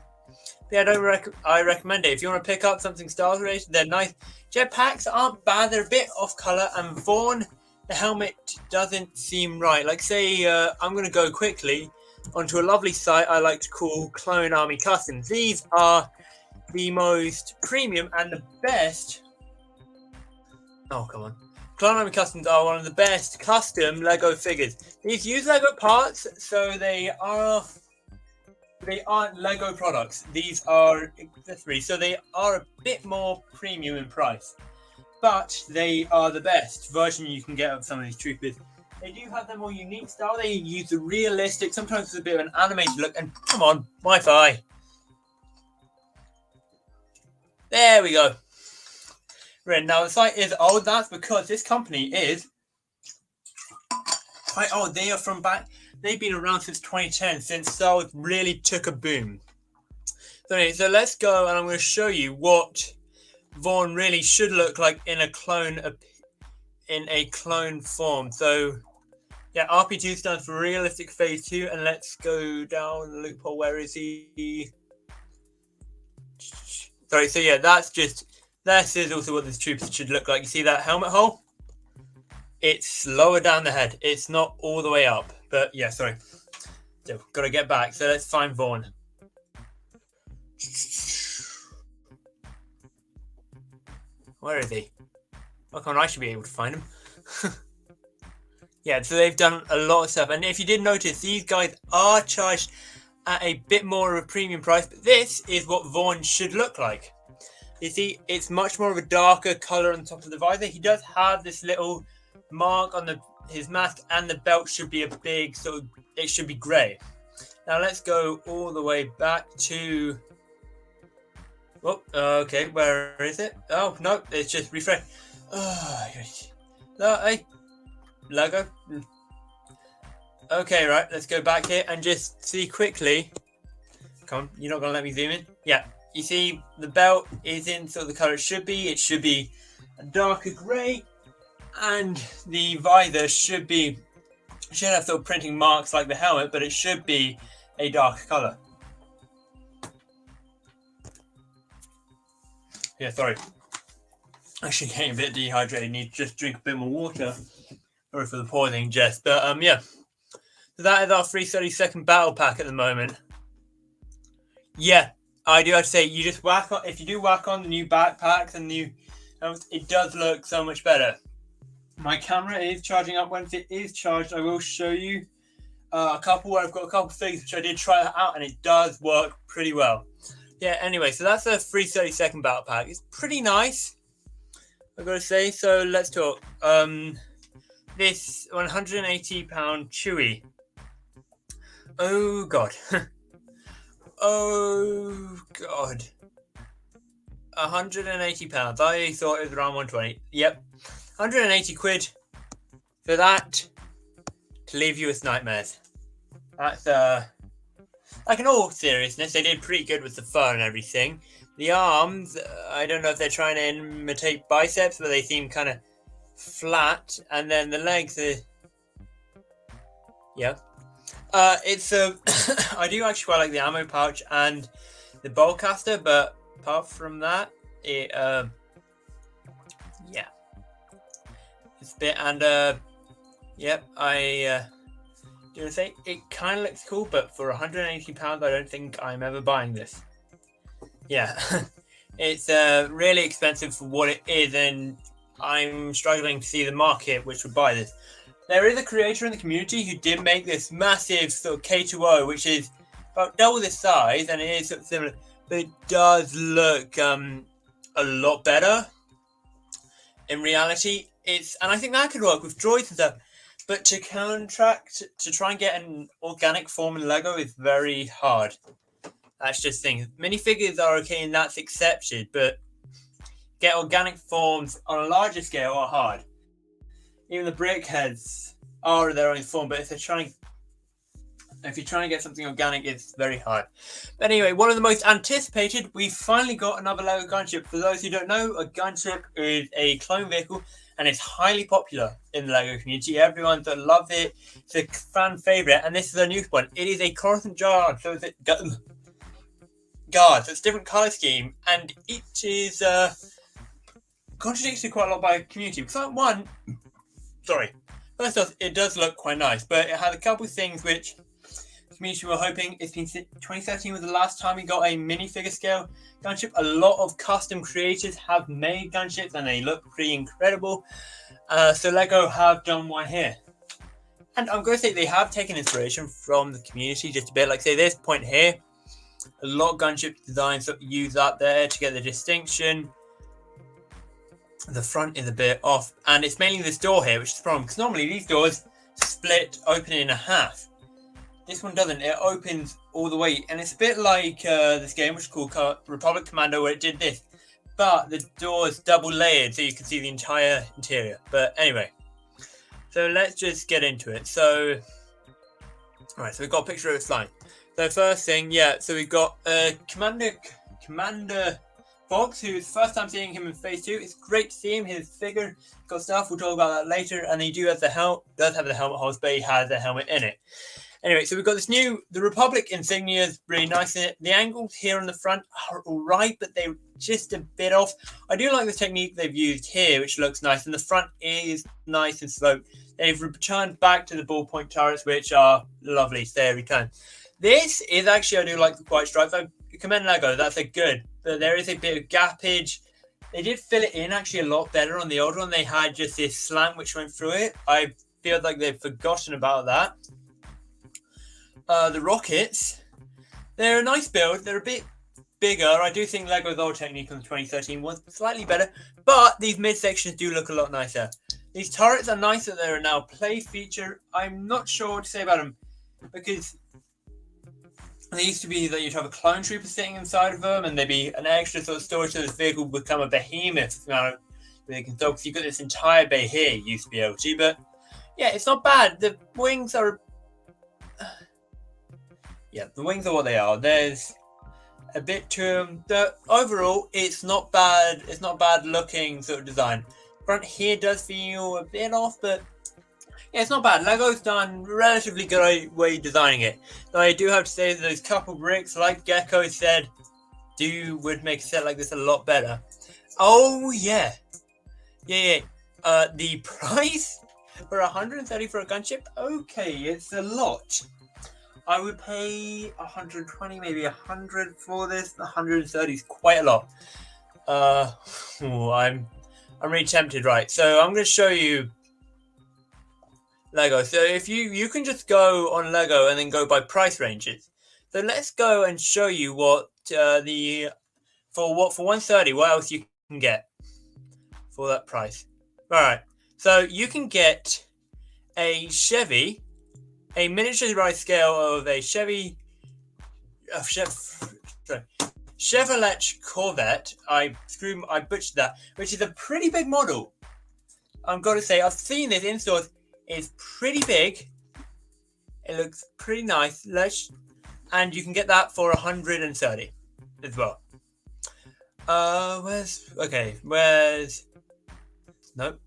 But yeah, I recommend it. If you want to pick up something Star Wars related, they're nice. Jetpacks aren't bad. They're a bit off color. And Vaughn, the helmet doesn't seem right. Like say, I'm going to go quickly onto a lovely site I like to call Clone Army Customs. These are the most premium and the best. Oh, come on. Clone Army Customs are one of the best custom Lego figures. These use Lego parts, so they aren't Lego products. These are accessories, so they are a bit more premium in price. But they are the best version you can get of some of these troopers. They do have their more unique style. They use the realistic, sometimes with a bit of an animated look. And come on, Wi-Fi. There we go. Right, now the site is old. That's because this company is quite old. They are from back. They've been around since 2010, since Star Wars really took a boom. So anyway, so let's go, and I'm going to show you what Vaughn really should look like in a clone form. So yeah, RP2 stands for Realistic Phase 2, and let's go down the loophole. Where is he? Sorry. So yeah, that's just. This is also what this trooper should look like. You see that helmet hole? It's lower down the head. It's not all the way up. But yeah, sorry. So, got to get back. So let's find Vaughn. Where is he? Why can't I should be able to find him? Yeah, so they've done a lot of stuff. And if you did notice, these guys are charged at a bit more of a premium price. But this is what Vaughn should look like. You see, it's much more of a darker colour on top of the visor. He does have this little mark on his mask, and the belt should be a big, so it should be grey. Now let's go all the way back to... Oh, okay, where is it? Oh, no, it's just refresh. Logo. Okay, right, let's go back here and just see quickly. Come on, you're not going to let me zoom in? Yeah, you see the belt is in sort of the colour it should be. It should be a darker grey, and the visor should have sort of printing marks like the helmet, but it should be a darker colour. Yeah, sorry. Actually getting a bit dehydrated. Need to just drink a bit more water. Sorry for the pausing, Jess. But yeah. So that is our free 30-second battle pack at the moment. Yeah, I do have to say, you just whack on, if you do whack on the new backpacks and new, it does look so much better. My camera is charging up. Once it is charged, I will show you a couple where I've got a couple things which I did try that out, and it does work pretty well. Yeah, anyway, so that's a free 30-second battle pack. It's pretty nice, I've got to say. So let's talk. This 180-pound Chewy. Oh, God. Oh, God. 180 pounds. I thought it was around 120. Yep. 180 quid for that to leave you with nightmares. That's, like, in all seriousness, they did pretty good with the fur and everything. The arms, I don't know if they're trying to imitate biceps, but they seem kind of flat. And then the legs are... Yeah. It's a... I do actually quite like the ammo pouch and the bowcaster, but apart from that, it... yeah. It's a bit... And, yep, I... do you want to say, it kind of looks cool, but for £180, I don't think I'm ever buying this. Yeah. It's really expensive for what it is, and I'm struggling to see the market which would buy this. There is a creator in the community who did make this massive sort of K2O, which is about double this size, and it is sort of similar, but it does look a lot better. In reality, it's, and I think that could work with droids and stuff, but to try and get an organic form in Lego is very hard. That's just things. Minifigures are okay and that's accepted, but get organic forms on a larger scale are hard. Even the brickheads are their own form, but if you're trying to get something organic, it's very hard. But anyway, one of the most anticipated, we finally got another Lego gunship. For those who don't know, a gunship is a clone vehicle, and it's highly popular in the Lego community. Everyone that loves it, it's a fan favorite, and this is a new one. It is a Coruscant Guard, so it's guard. So it's a different color scheme, and it is contradicted quite a lot by the community. Because first off, it does look quite nice, but it had a couple of things which the community were hoping. It's been 2013 was the last time we got a minifigure scale gunship. A lot of custom creators have made gunships, and they look pretty incredible. So Lego have done one here, and I'm going to say they have taken inspiration from the community just a bit. Like say this point here, a lot of gunship designs that use that there to get the distinction. The front is a bit off, and it's mainly this door here, which is the problem, because normally these doors split open in a half. This one doesn't. It opens all the way, and it's a bit like this game, which is called Republic Commando, where it did this, but the door is double layered, so you can see the entire interior. But anyway, so let's just get into it. So, alright, so we've got a picture of it flying. So first thing, yeah, so we've got Commander Fox, who's first time seeing him in Phase 2. It's great to see him. His figure got stuff. We'll talk about that later. And he does have the helmet holes, but he has the helmet in it. Anyway, so we've got this the Republic insignia is really nice in it. The angles here on the front are all right, but they're just a bit off. I do like the technique they've used here, which looks nice. And the front is nice and sloped. They've returned back to the ballpoint turrets, which are lovely. So they return. This is actually, I do like the white stripes. I commend Lego. That's a good. But there is a bit of gappage They did fill it in actually a lot better on the old one. They had just this slant which went through it. I feel like they've forgotten about that. The rockets, they're a nice build. They're a bit bigger. I do think Lego's old technique on the 2013 was slightly better, but these midsections do look a lot nicer. These turrets are nice that they're now play feature. I'm not sure what to say about them because they used to be that you'd have a clone trooper sitting inside of them and there'd be an extra sort of storage so this vehicle would become a behemoth amount of they can throw because you've got this entire bay here you used to be able to, but yeah, it's not bad. The wings are the wings are what they are. There's a bit to them. Overall, it's not bad. It's not bad looking sort of design. Front here does feel a bit off, but yeah, it's not bad. Lego's done relatively good way designing it. Though I do have to say that those couple bricks, like Gecko said, would make a set like this a lot better. Oh yeah. The price for 130 for a gunship? Okay, it's a lot. I would pay 120, maybe 100 for this. 130 is quite a lot. I'm really tempted, right? So I'm going to show you Lego. So if you can just go on Lego and then go by price ranges. So let's go and show you what for 130, what else you can get for that price. All right. So you can get a Chevy, a miniaturized scale of a Chevrolet Corvette. I butchered that, which is a pretty big model. I've got to say, I've seen this in stores. It's pretty big. It looks pretty nice, and you can get that for 130 as well. Nope.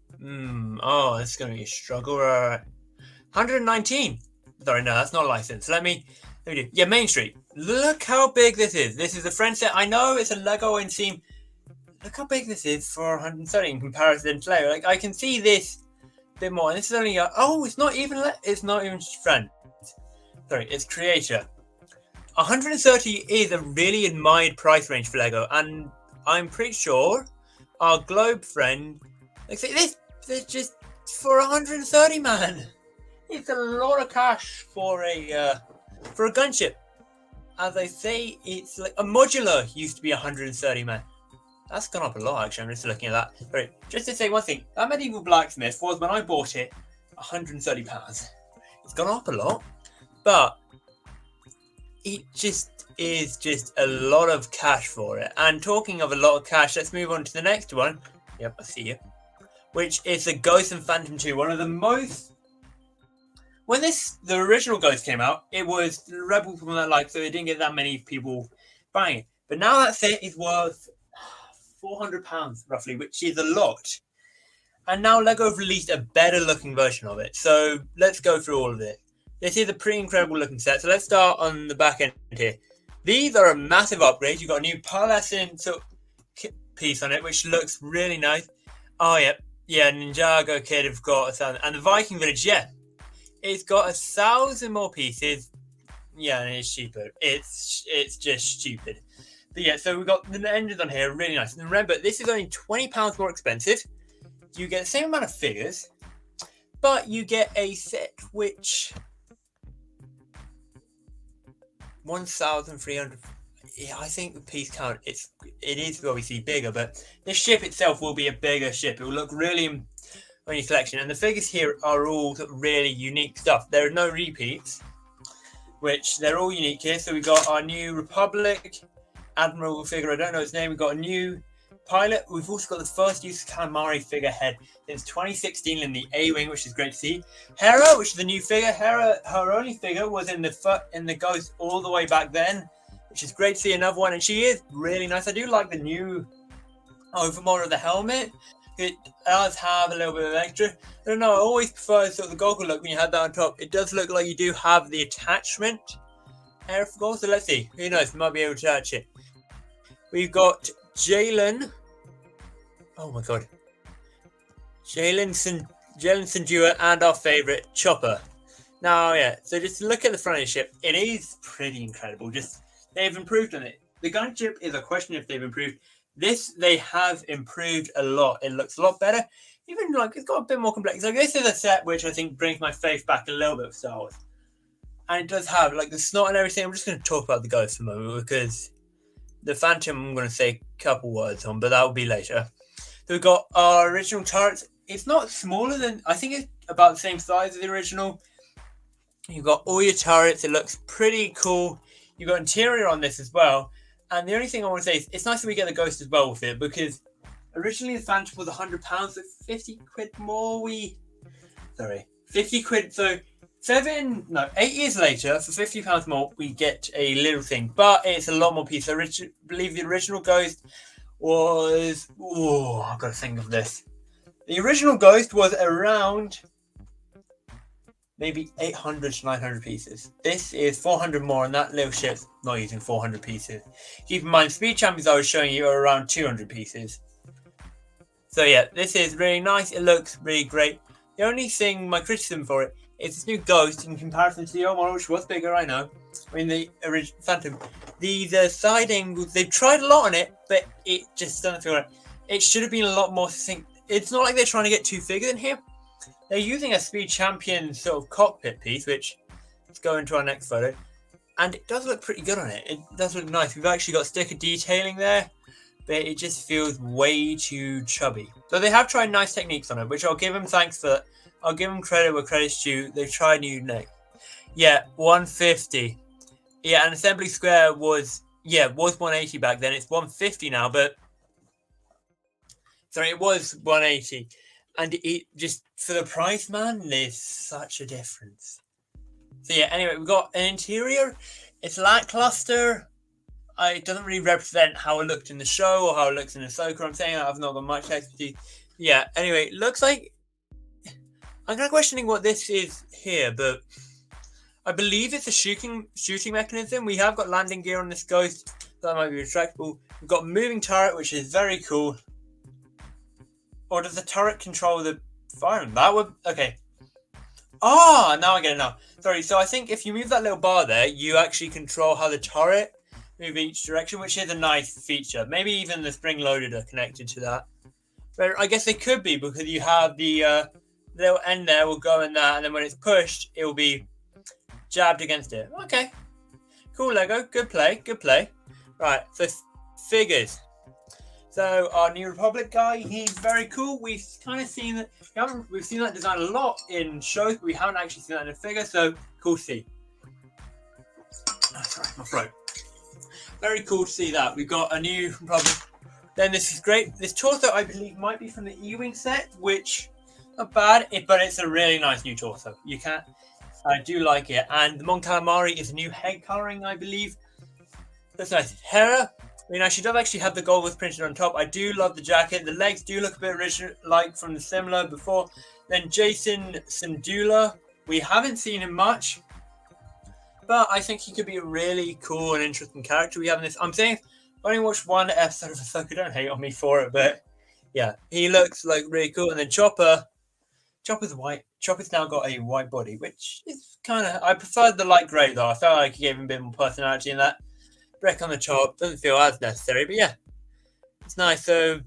Oh, it's gonna be a struggle. 119. Sorry, no, that's not a license. Let me do. Yeah, Main Street. Look how big this is. This is a French set. I know it's a Lego and Team. Look how big this is for 130 in comparison to Lego. Like I can see this a bit more. And this is only it's not even French. Sorry, it's Creator. 130 is a really admired price range for Lego, and I'm pretty sure our Globe friend, like this just for 130, man. It's a lot of cash for a gunship. As I say, it's like a modular used to be 130, man. That's gone up a lot, actually. I'm just looking at that. Right, just to say one thing, that medieval blacksmith was when I bought it, £130. It's gone up a lot, but it just is just a lot of cash for it. And talking of a lot of cash, let's move on to the next one. Yep, I see you. Which is the Ghost and Phantom 2, one of the most. When the original Ghost came out, it was Rebel people that like, so it didn't get that many people buying it. But now that set is worth £400 roughly, which is a lot. And now Lego have released a better looking version of it. So let's go through all of it. This is a pretty incredible looking set. So let's start on the back end here. These are a massive upgrade. You've got a new pearlescent sort of piece on it, which looks really nice. Oh yeah, Ninjago Kid have got 1,000, and the Viking Village, yeah. It's got 1,000 more pieces. Yeah, and it's cheaper. It's just stupid. But yeah, so we've got the engines on here, really nice. And remember, this is only £20 more expensive. You get the same amount of figures, but you get a set which 1,300. Yeah, I think the piece count it is obviously bigger, but the ship itself will be a bigger ship. It will look really on your collection, and the figures here are all really unique stuff. There are no repeats, which they're all unique here. So we've got our new Republic Admiral figure. I don't know his name. We've got a new pilot. We've also got the first use of calamari figurehead since 2016 in the A-Wing, which is great to see. Hera, which is the new figure. Hera, her only figure was in the Ghost all the way back then, which is great to see another one, and she is really nice. I do like the new overmold of the helmet. It does have a little bit of extra. I don't know, I always prefer sort of the goggle look when you have that on top. It does look like you do have the attachment area for goggles, so let's see. Who knows, we might be able to attach it. We've got Jalen. Oh my god. Jalen Sandua and our favourite Chopper. Now, yeah, so just look at the front of the ship. It is pretty incredible. They've improved on it. The gunship is a question if they've improved. This they have improved a lot. It looks a lot better. Even like it's got a bit more complex. Like this is a set which I think brings my faith back a little bit of Star Wars. And it does have like the snot and everything. I'm just going to talk about the Ghost for a moment because the Phantom I'm going to say a couple words on, but that will be later. So we've got our original turrets. It's not smaller than, I think it's about the same size as the original. You've got all your turrets. It looks pretty cool. You've got interior on this as well. And the only thing I want to say is it's nice that we get the Ghost as well with it because originally the Phantom was £100, so 50 quid more. 50 quid. So 8 years later, for £50 more, we get a little thing, but it's a lot more pieces. I believe the original Ghost was. Oh, I've got to think of this. The original Ghost was around maybe 800 to 900 pieces. This is 400 more, and that little ship's not using 400 pieces. Keep in mind, Speed Champions I was showing you are around 200 pieces. So yeah, this is really nice. It looks really great. The only thing, my criticism for it, is this new Ghost in comparison to the old model, which was bigger, I know. I mean, the original Phantom. The siding, they've tried a lot on it, but it just doesn't feel right. It should have been a lot more succinct. It's not like they're trying to get too big in here. They're using a Speed Champion sort of cockpit piece, which let's go into our next photo. And it does look pretty good on it. It does look nice. We've actually got sticker detailing there, but it just feels way too chubby. So they have tried nice techniques on it, which I'll give them thanks for. I'll give them credit where credit's due. They've tried new neck. Yeah, 150. Yeah, an assembly square was 180 back then. It's 150 now, but sorry, it was 180. And it just, for the price, man, there's such a difference. So yeah, anyway, we've got an interior. It's lackluster. It doesn't really represent how it looked in the show or how it looks in Ahsoka. I'm saying I've not got much expertise. Yeah, anyway, it looks like I'm kind of questioning what this is here, but I believe it's a shooting mechanism. We have got landing gear on this Ghost, so that might be retractable. We've got moving turret, which is very cool. Or does the turret control the firing? That would... Okay. Ah, now I get it now. Sorry, so I think if you move that little bar there, you actually control how the turret move each direction, which is a nice feature. Maybe even the spring-loaded are connected to that. But I guess they could be, because you have the... little end there will go in that, and then when it's pushed, it will be jabbed against it. Okay. Cool, Lego. Good play. Right, so figures. So our New Republic guy, he's very cool. We've kind of seen that. We've seen that design a lot in shows, but we haven't actually seen that in a figure. So cool to see. Oh, sorry, my throat. Very cool to see that. We've got a New Republic. Then this is great. This torso, I believe, might be from the E-Wing set, which not bad, but it's a really nice new torso. I do like it. And the Mon Calamari is a new head coloring, I believe. That's nice. Hera. I mean, she does actually have the gold was printed on top. I do love the jacket. The legs do look a bit original, like from the similar before. Then Jason Syndulla. We haven't seen him much, but I think he could be a really coul and interesting character we have in this. I'm saying I only watched one episode of Ahsoka. Don't hate on me for it, but yeah, he looks like really cool. And then Chopper's white. Chopper's now got a white body, which is kind of... I preferred the light grey, though. I felt like he gave him a bit more personality in that. Wreck on the chop doesn't feel as necessary, but yeah, it's nice. So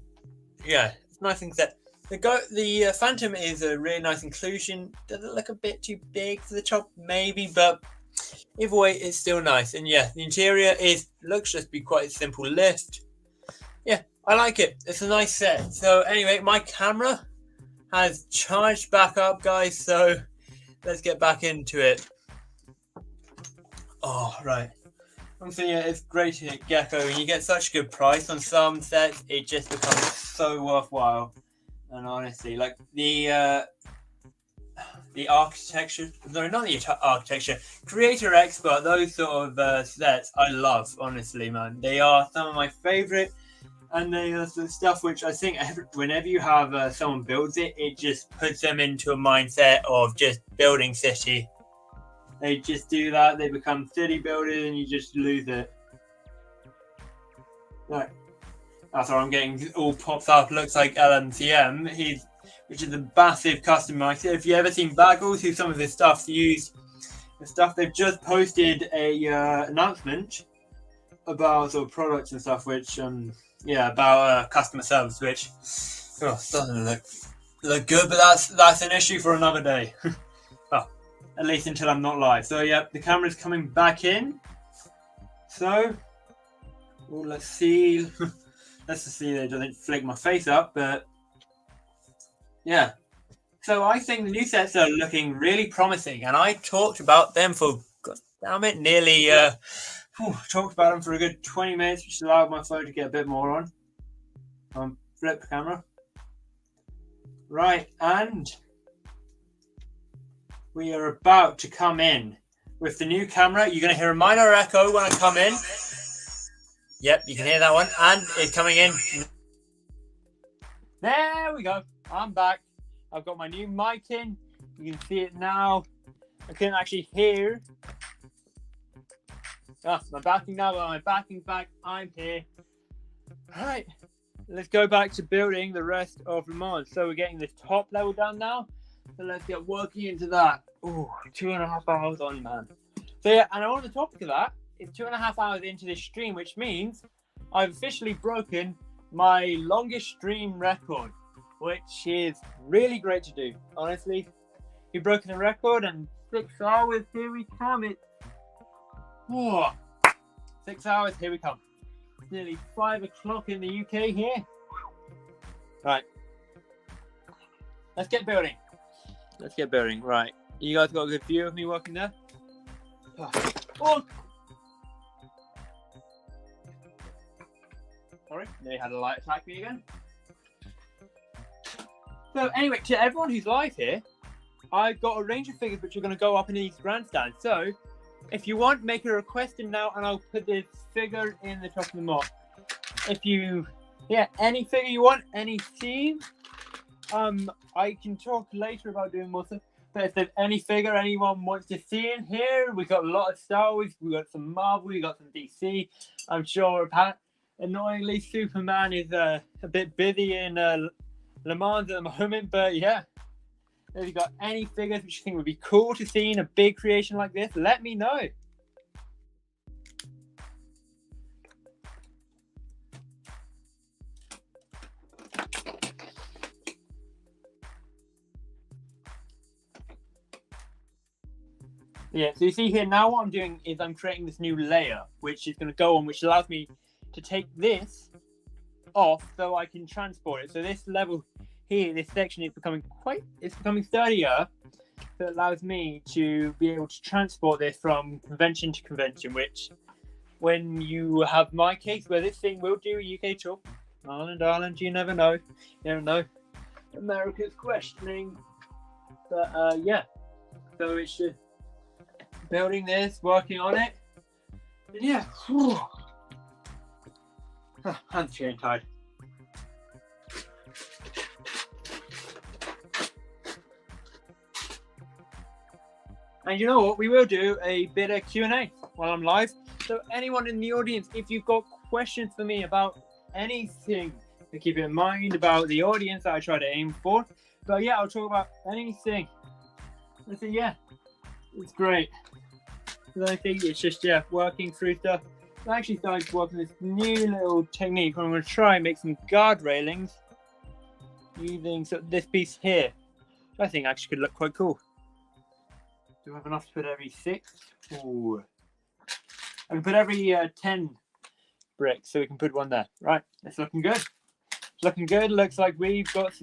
yeah, it's nice things that the Phantom is a really nice inclusion. Does it look a bit too big for the chop? Maybe, but either way, it's still nice. And yeah, the interior looks just be quite a simple lift. Yeah, I like it. It's a nice set. So anyway, my camera has charged back up, guys. So let's get back into it. Oh, right. So yeah, it's great to hit Gecko. When you get such a good price on some sets, it just becomes so worthwhile. And honestly, like the architecture, no, not the architecture, Creator Expert, those sort of sets, I love, honestly, man. They are some of my favorite, and they are the stuff which I think whenever you have someone builds it, it just puts them into a mindset of just building city. They just do that. They become city builders, and you just lose it. Right. That's what I'm getting all popped up. Looks like LMTM. Which is a massive customizer. If you ever seen Baggles, who some of his stuff's used, the stuff they've just posted a announcement about sort of products and stuff, which about customer service, which doesn't look good, but that's an issue for another day. Well, at least until I'm not live. So yeah, the camera's coming back in. So let's see. Let's just see that it doesn't flick my face up, but yeah. So I think the new sets are looking really promising, and I talked about them for, God damn it, nearly talked about them for a good 20 minutes, which allowed my phone to get a bit more on. Flip the camera. Right, and we are about to come in with the new camera. You're going to hear a minor echo when I come in. Yep, you can hear that one, and it's coming in. There we go. I'm back. I've got my new mic in. You can see it now. I couldn't actually hear. I'm backing now, but my backing's back. I'm here. All right, let's go back to building the rest of Le Mans. So we're getting this top level done now. So let's get working into that. Ooh, 2.5 hours on, man. So yeah, and on the topic of that, it's 2.5 hours into this stream, which means I've officially broken my longest stream record, which is really great to do. Honestly, we've broken the record, and 6 hours, here we come. It's 6 hours, here we come. It's nearly 5 o'clock in the UK here. Right, let's get building. Right, you guys got a good view of me working there? Oh. Sorry, they had a light attack me again. So anyway, to everyone who's live here, I've got a range of figures which are going to go up in these grandstands. So if you want, make a request in now, and I'll put this figure in the top of the mock. If you, any figure you want, any theme, I can talk later about doing more stuff. But if there's any figure anyone wants to see in here, we've got a lot of Star Wars, we've got some Marvel, we've got some DC. I'm sure annoyingly Superman is a bit busy in Le Mans at the moment, but yeah. If you've got any figures which you think would be cool to see in a big creation like this, let me know. Yeah, so you see here now what I'm doing is I'm creating this new layer, which is going to go on, which allows me to take this off so I can transport it. So this level here, this section is becoming sturdier. So it allows me to be able to transport this from convention to convention, which when you have my case where this thing will do UK tour, Ireland, you never know. You never know. America's questioning. But yeah. So it's just building this, working on it. And yeah. Hands getting tired. And you know what? We will do a bit of Q&A while I'm live. So anyone in the audience, if you've got questions for me about anything, to keep in mind about the audience that I try to aim for. But yeah, I'll talk about anything. I say, yeah, it's great. I think it's just, working through stuff. I actually started working this new little technique where I'm going to try and make some guard railings using this piece here. I think actually could look quite cool. Do I have enough to put every 6? Ooh. I can put every 10 bricks, so we can put one there. Right, it's looking good. It's looking good. Looks like we've got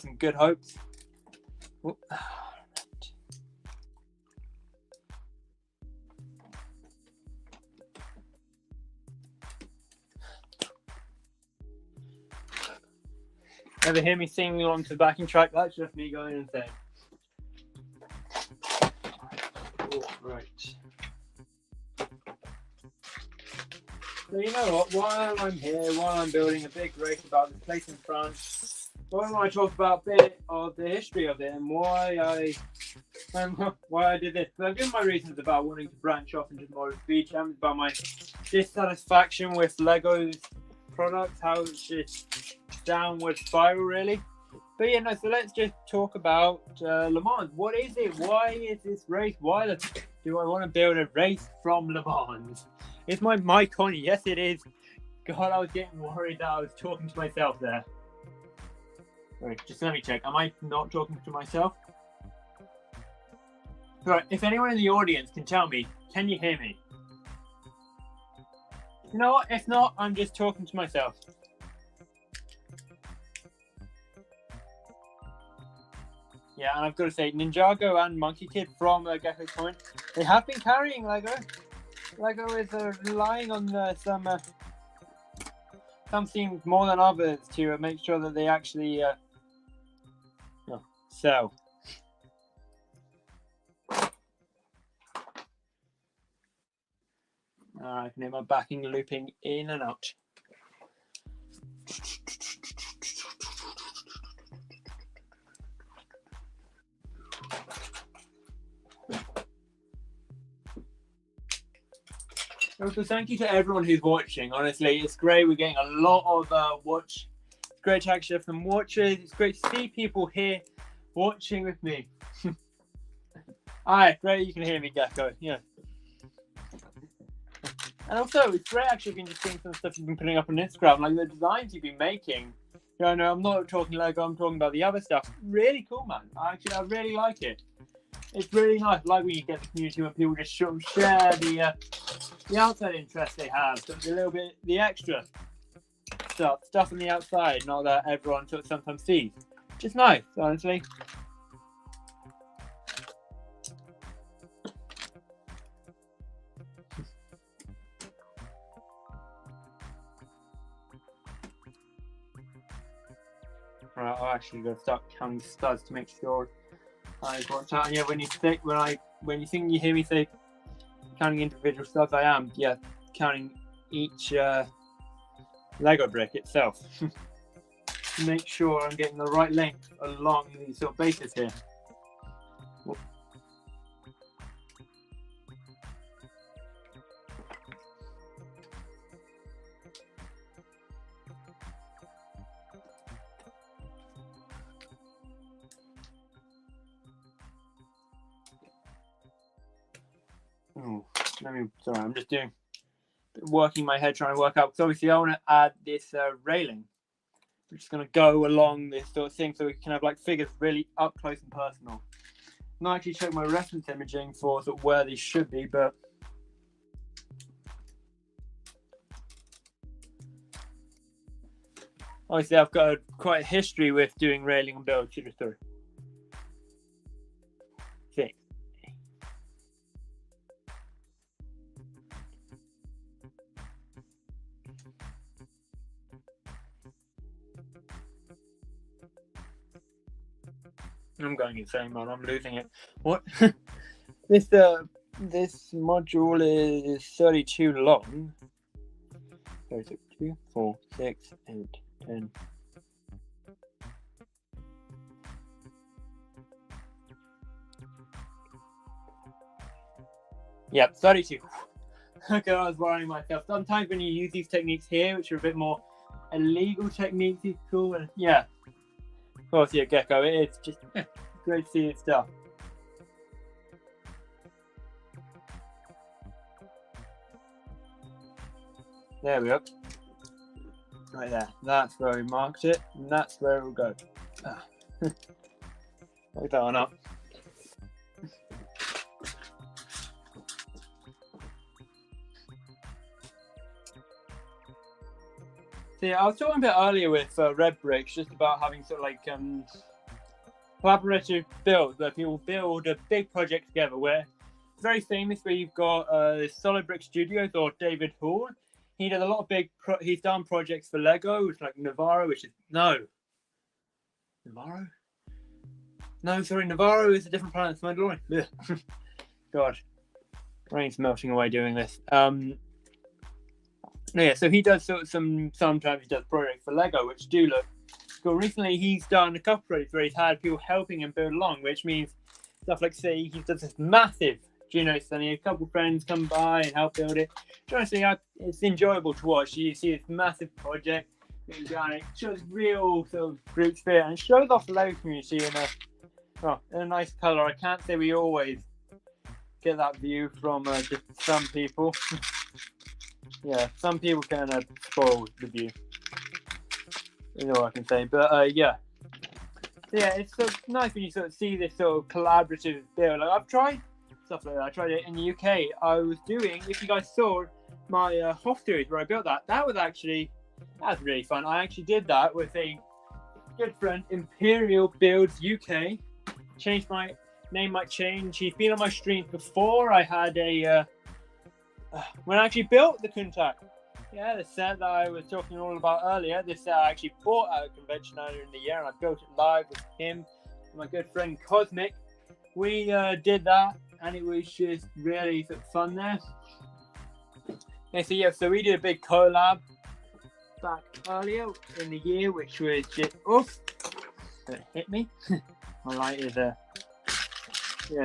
some good hopes. Ooh. Ever hear me singing along to the backing track? That's just me going insane. Oh, right. So you know what? While I'm here, while I'm building a big race about this place in France, why don't I talk about a bit of the history of it and why I did this? So I've given my reasons about wanting to branch off into more speech and about my dissatisfaction with Lego's products, how it's just downward spiral really. But so let's just talk about Le Mans. What is it? Why is this race? Why the
Do I want to build a race from Le Mans? Is my mic on? Yes, it is. God, I was getting worried that I was talking to myself there. Right, just let me check. Am I not talking to myself? Right, if anyone in the audience can tell me, can you hear me? You know what? If not, I'm just talking to myself. Yeah, and I've got to say, Ninjago and Monkey Kid from Gecko Point, they have been carrying Lego. Lego is relying on some teams more than others to make sure that they actually sell. I can hear my backing looping in and out. So thank you to everyone who's watching. Honestly, it's great. We're getting a lot of watch. It's great to actually have some watchers. It's great to see people here watching with me. Alright, great. You can hear me, Gecko. Yeah. And also, it's great actually been just seeing some stuff you've been putting up on Instagram, like the designs you've been making. No, I'm not talking Lego. I'm talking about the other stuff. Really cool, man. I really like it. It's really nice. I like when you get the community when people just share the outside interest they have, so a little bit the extra stuff on the outside, not that everyone sometimes sees. Just nice, honestly. Right, I'll actually go start counting studs to make sure I watch out. And yeah, when you think you hear me say counting individual stuff, I am counting each Lego brick itself to make sure I'm getting the right length along these sort of bases here. Sorry, I'm just working my head trying to work out, because obviously I want to add this railing, which is going to go along this sort of thing so we can have like figures really up close and personal. Not actually check my reference imaging for sort of where these should be, but obviously I've got quite a history with doing railing and build. Story. Six. I'm going insane, man. I'm losing it. What? This module is 32 long. 2, 4, 6, 8, 10. Yep, 32. Okay, I was worrying myself. Sometimes when you use these techniques here, which are a bit more illegal techniques, it's cool. And yeah. Of course, yeah, Gecko, it is just great to see your stuff. There we go. Right there. That's where we marked it, and that's where it will go. Look that one up. Yeah, I was talking a bit earlier with Red Bricks just about having sort of like collaborative builds where people build a big project together. Where it's very famous where you've got Solid Brick Studios or David Hall. He does a lot of he's done projects for Lego, which like Navarro, which is Navarro. No, sorry, Navarro is a different planet to Mandalorian. God, brain's melting away doing this. Yeah, so he does sometimes he does projects for Lego, which do look cool. Recently, he's done a couple projects where he's had people helping him build along, which means stuff like, say, he does this massive Juno Sunny, a couple friends come by and help build it. Honestly, it's enjoyable to watch. You see this massive project being done. It shows real sort of group spirit, and it shows off the Lego community in a nice colour. I can't say we always get that view from just some people. Yeah, some people can spoil the view. You know what I can say, but yeah. Yeah, it's so nice when you sort of see this sort of collaborative build. Like I've tried stuff like that. I tried it in the UK. I was doing, if you guys saw my Hoth series where I built that, that was really fun. I actually did that with a good friend, Imperial Builds UK. Changed my name, might change. He's been on my streams before. I had a when I actually built the Kuntak. Yeah, the set that I was talking all about earlier. This set I actually bought at a convention earlier in the year, and I built it live with him and my good friend Cosmic. We did that, and it was just really fun there. Yeah, so we did a big collab back earlier in the year, which was just it hit me. My light is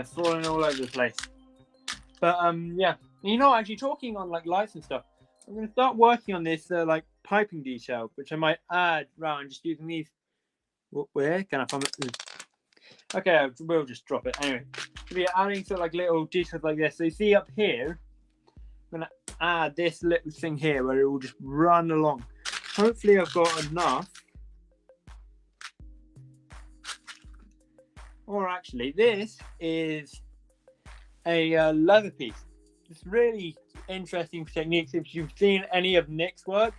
falling all over the place. But yeah, you know, actually talking on like lights and stuff, I'm gonna start working on this like piping detail, which I might add round just using these. Where can I find it? Okay, we'll just drop it anyway. We're adding sort of like little details like this. So you see up here, I'm gonna add this little thing here where it will just run along. Hopefully, I've got enough. Or actually, this is a leather piece. It's really interesting techniques. If you've seen any of Nick's work,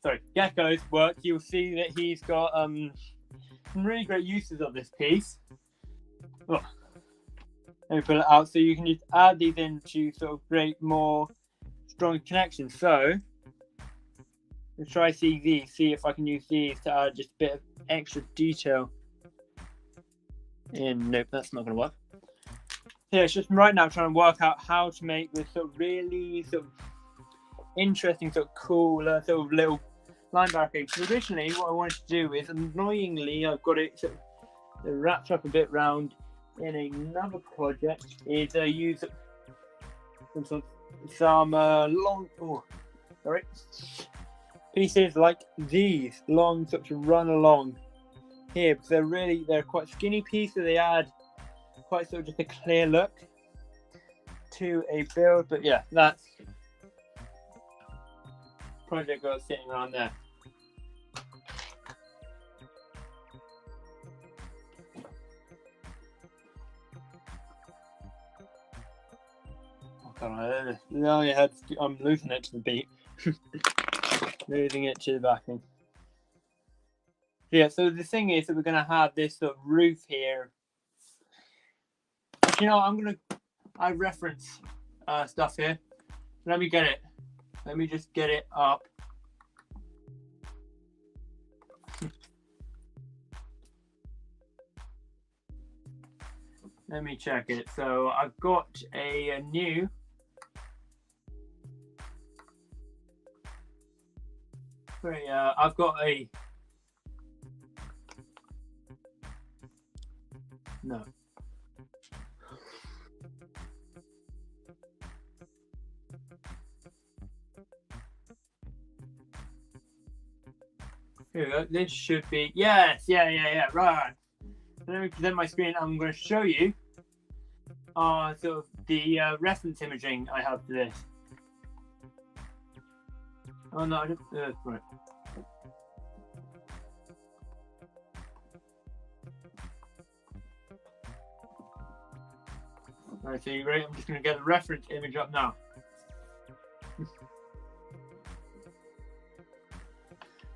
sorry, Gecko's work, you'll see that he's got some really great uses of this piece. Oh, let me pull it out so you can just add these in to sort of create more strong connections. So let's try see if I can use these to add just a bit of extra detail. And nope, that's not going to work. Yeah, it's just right now trying to work out how to make this sort of really sort of interesting, sort of cool, sort of little line barricade. So originally, what I wanted to do is, annoyingly, I've got it sort of wrapped up a bit round in another project. Is use some long, pieces like these, long sort of run along here, because they're quite skinny pieces. They add quite sort of just a clear look to a build. But yeah, that's project got sitting around there. I'm losing it to the beat. Losing it to the backing. Yeah, so the thing is that we're going to have this sort of roof here. You know, I reference stuff here. Let me get it. Let me just get it up. Let me check it. So I've got a new. I've got a. No. Here we go. This should be. Yes. Yeah. Right. Let me present my screen. I'm going to show you sort of the reference imaging I have for this. Oh no, I don't, right. Alright, so you ready? I'm just going to get the reference image up now.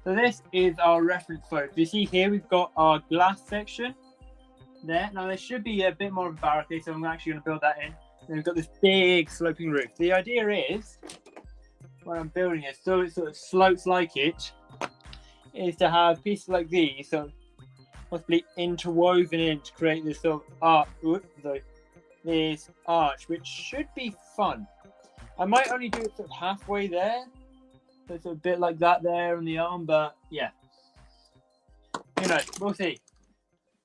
So this is our reference photo. You see here we've got our glass section there. Now there should be a bit more of a barricade, so I'm actually going to build that in. And we've got this big sloping roof. The idea is, when I'm building it, so it sort of slopes like it, is to have pieces like these, so possibly interwoven in to create this sort of this arch, which should be fun. I might only do it sort of halfway there. So it's a bit like that there on the arm, but yeah. You know, we'll see.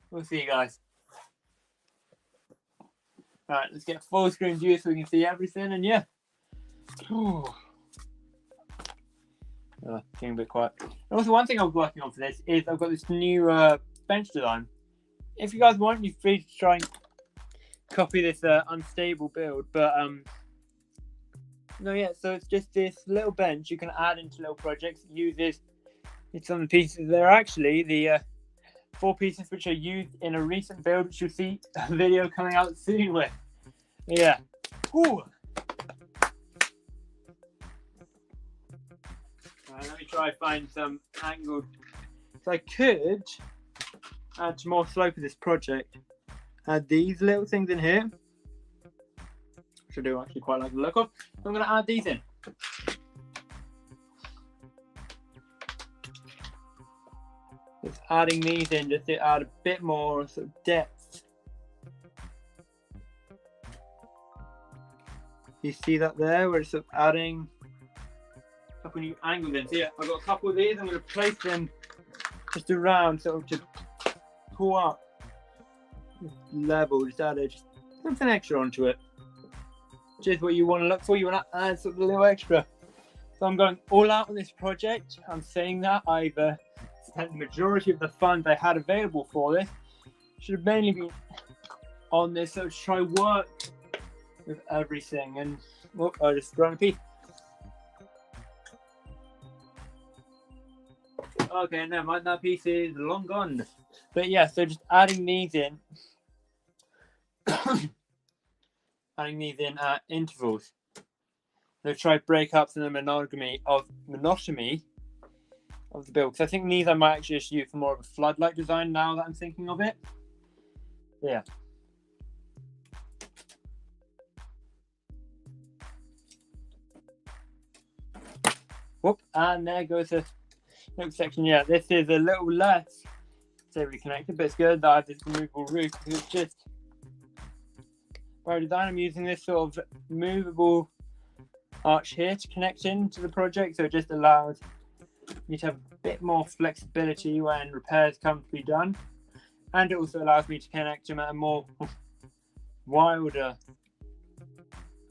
We'll see, guys. Alright, let's get full screen view so we can see everything, and yeah. Getting a bit quiet. And also, one thing I'm working on for this is I've got this new bench design. If you guys want, you're free to try and copy this unstable build, but no, yeah. So it's just this little bench you can add into little projects. It uses some of the pieces. They're actually the 4 pieces which are used in a recent build, which you'll see a video coming out soon with. Yeah. Ooh. Let me try and find some angled. So I could add some more slope of this project. Add these little things in here, which I do actually quite like the look of. So I'm going to add these in. Just adding these in just to add a bit more sort of depth. You see that there, where it's sort of adding a couple new angles in. So yeah, I've got a couple of these. I'm going to place them just around, sort of to pull up this level, just add just something extra onto it. Just what you want to look for. You want to add something a little extra. So I'm going all out on this project. I'm saying that I've spent the majority of the funds I had available for this. Should have mainly been on this, so to try work with everything. And look, I just thrown a piece. Okay, never mind, that piece is long gone. But yeah, so just adding these in. Adding these in at intervals. So try break up the monotony of the build. Because I think these I might actually just use for more of a floodlight design now that I'm thinking of it. Yeah. Whoop, and there goes the next section. Yeah, this is a little less stably connected, but it's good that I have this removable roof because it's just by design. I'm using this sort of movable arch here to connect into the project, so it just allows me to have a bit more flexibility when repairs come to be done, and it also allows me to connect them at a more wilder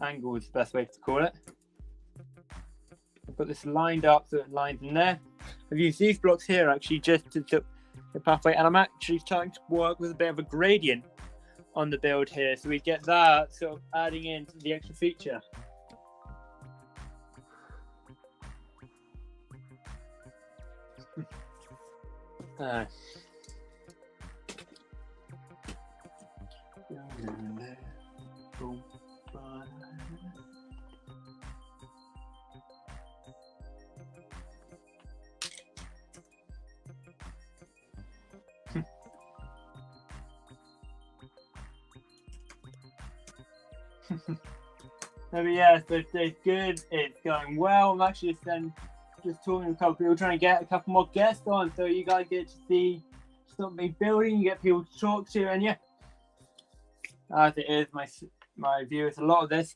angle is the best way to call it. I've got this lined up so it lines in there. I've used these blocks here actually just to the pathway, and I'm actually starting to work with a bit of a gradient on the build here, so we get that sort of adding in the extra feature. But yeah, so it's good, it's going well. I'm actually just talking to a couple of people, trying to get a couple more guests on, so you guys get to see something building, you get people to talk to, and yeah, as it is my view is a lot of this.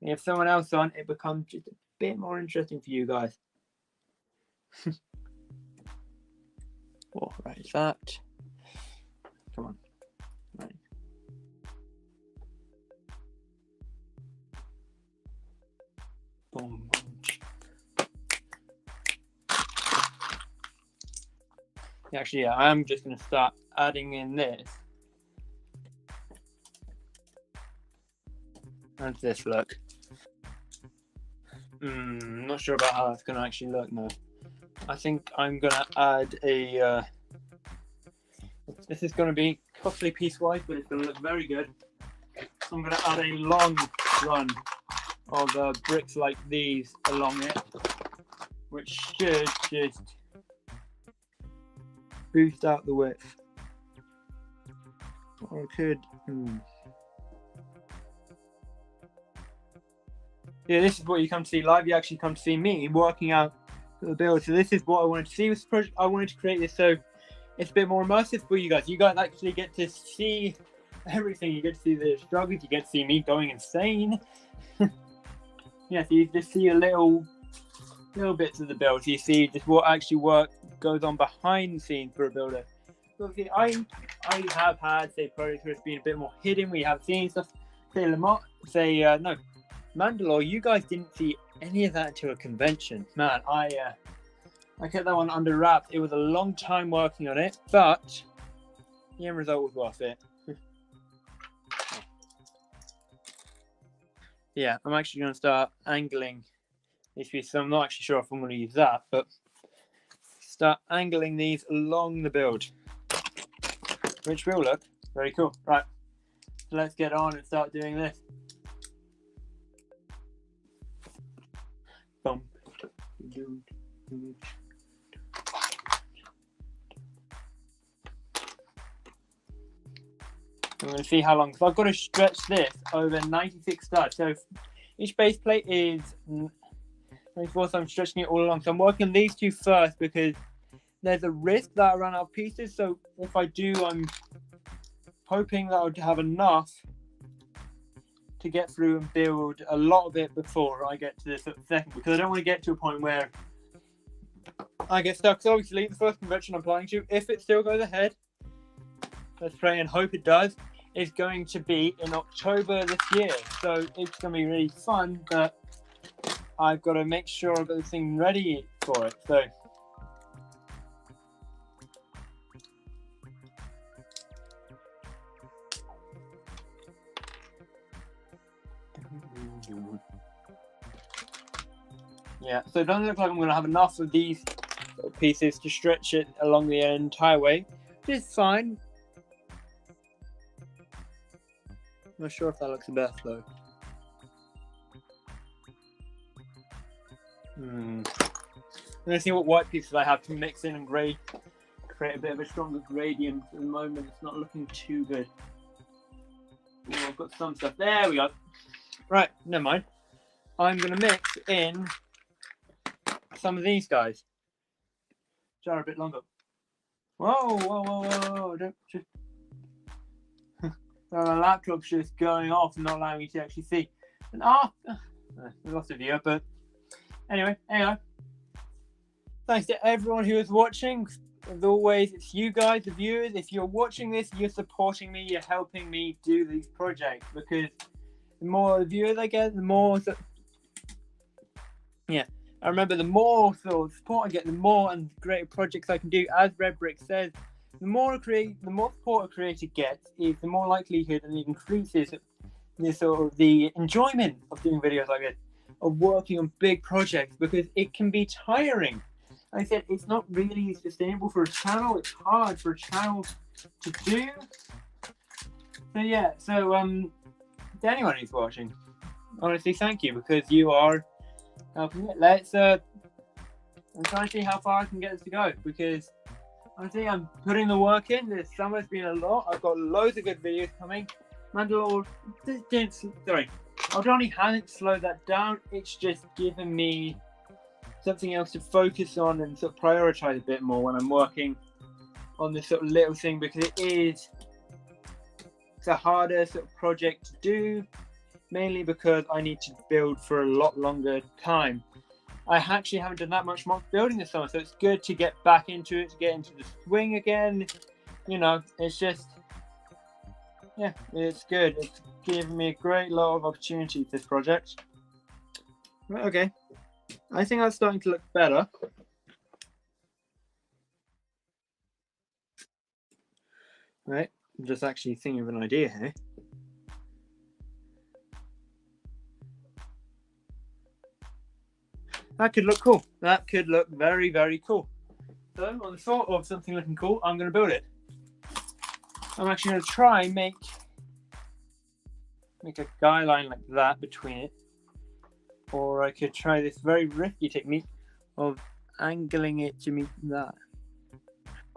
If someone else on, it becomes just a bit more interesting for you guys. Oh, right, is that? Come on. Right. Boom, boom. Actually, yeah, I am just going to start adding in this. How does this look? Not sure about how that's going to actually look now. I think I'm going to add a... this is going to be costly piecewise, but it's going to look very good. I'm going to add a long run of bricks like these along it, which should just boost out the width. Or I could... Yeah, this is what you come to see live. You actually come to see me working out the build. So this is what I wanted to see with this project. I wanted to create this so it's a bit more immersive for you guys. You guys actually get to see everything. You get to see the struggles. You get to see me going insane. Yeah, so you just see a little bits of the build. So you see just what actually goes on behind the scenes for a builder. So obviously, I have had projects where it's been a bit more hidden. We have seen stuff. No. Mandalore, you guys didn't see any of that until a convention. Man, I kept that one under wraps. It was a long time working on it, but the end result was worth it. yeah, I'm actually going to start angling these pieces. So I'm not actually sure if I'm going to use that, but start angling these along the build, which will look very cool. Right, so let's get on and start doing this. Boom. I'm going to see how long. So I've got to stretch this over 96 studs. So each base plate is 24, so I'm stretching it all along. So I'm working these two first because there's a risk that I run out of pieces. So if I do, I'm hoping that I'll have enough to get through and build a lot of it before I get to this second, because I don't want to get to a point where I get stuck. So obviously the first convention I'm planning to, if it still goes ahead, let's pray and hope it does, is going to be in October this year. So it's going to be really fun, but I've got to make sure I've got this thing ready for it. So yeah, so it doesn't look like I'm going to have enough of these pieces to stretch it along the entire way, which is fine. I'm not sure if that looks the best though. I'm going to see what white pieces I have to mix in and create a bit of a stronger gradient. At the moment, it's not looking too good. Ooh, I've got some stuff. There we go. Right, never mind. I'm going to mix in some of these guys, which are a bit longer. Whoa, whoa, whoa, whoa, don't just... So my laptop's just going off and not allowing me to actually see. And lots of you, but anyway, anyway. Thanks to everyone who is watching. As always, it's you guys, the viewers. If you're watching this, you're supporting me, you're helping me do these projects, because the more viewers I get, the more I remember the more sort of support I get, the more and greater projects I can do. As Red Brick says, the more support a creator gets, is the more likelihood and it increases the enjoyment of doing videos like this, of working on big projects, because it can be tiring. Like I said, it's not really sustainable for a channel. It's hard for a channel to do. So yeah, to anyone who's watching, honestly, thank you, because you are helping it. I'm trying to see how far I can get this to go, because honestly, I'm putting the work in. This summer's been a lot. I've got loads of good videos coming. Mandalore Aldani hasn't slowed that down. It's just given me something else to focus on and sort of prioritize a bit more when I'm working on this sort of little thing, because it's a harder sort of project to do, mainly because I need to build for a lot longer time. I actually haven't done that much mock building this summer, so it's good to get back into it, to get into the swing again. You know, it's just, yeah, it's good. It's given me a great lot of opportunities, this project. Okay, I think that's starting to look better. Right, I'm just actually thinking of an idea here. That could look cool. That could look very, very cool. So, on the thought of something looking cool, I'm going to build it. I'm actually going to try and make a guy line like that between it. Or I could try this very risky technique of angling it to meet that.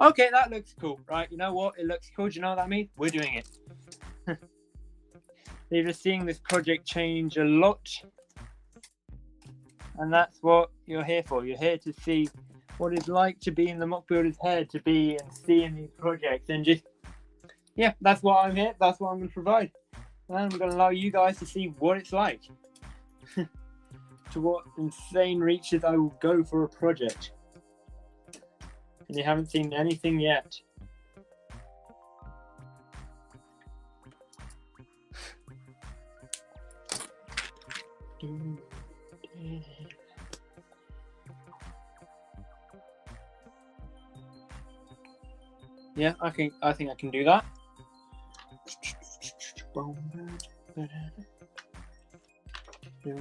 Okay, that looks cool. Right, you know what? It looks cool. Do you know what that means? We're doing it. You're just seeing this project change a lot. And that's what you're here for. You're here to see what it's like to be in the mock builder's head, to be and see in these projects. And just, yeah, that's what I'm here. That's what I'm going to provide. And I'm going to allow you guys to see what it's like. To what insane reaches I will go for a project. And you haven't seen anything yet. Yeah, I think I can do that. Okay,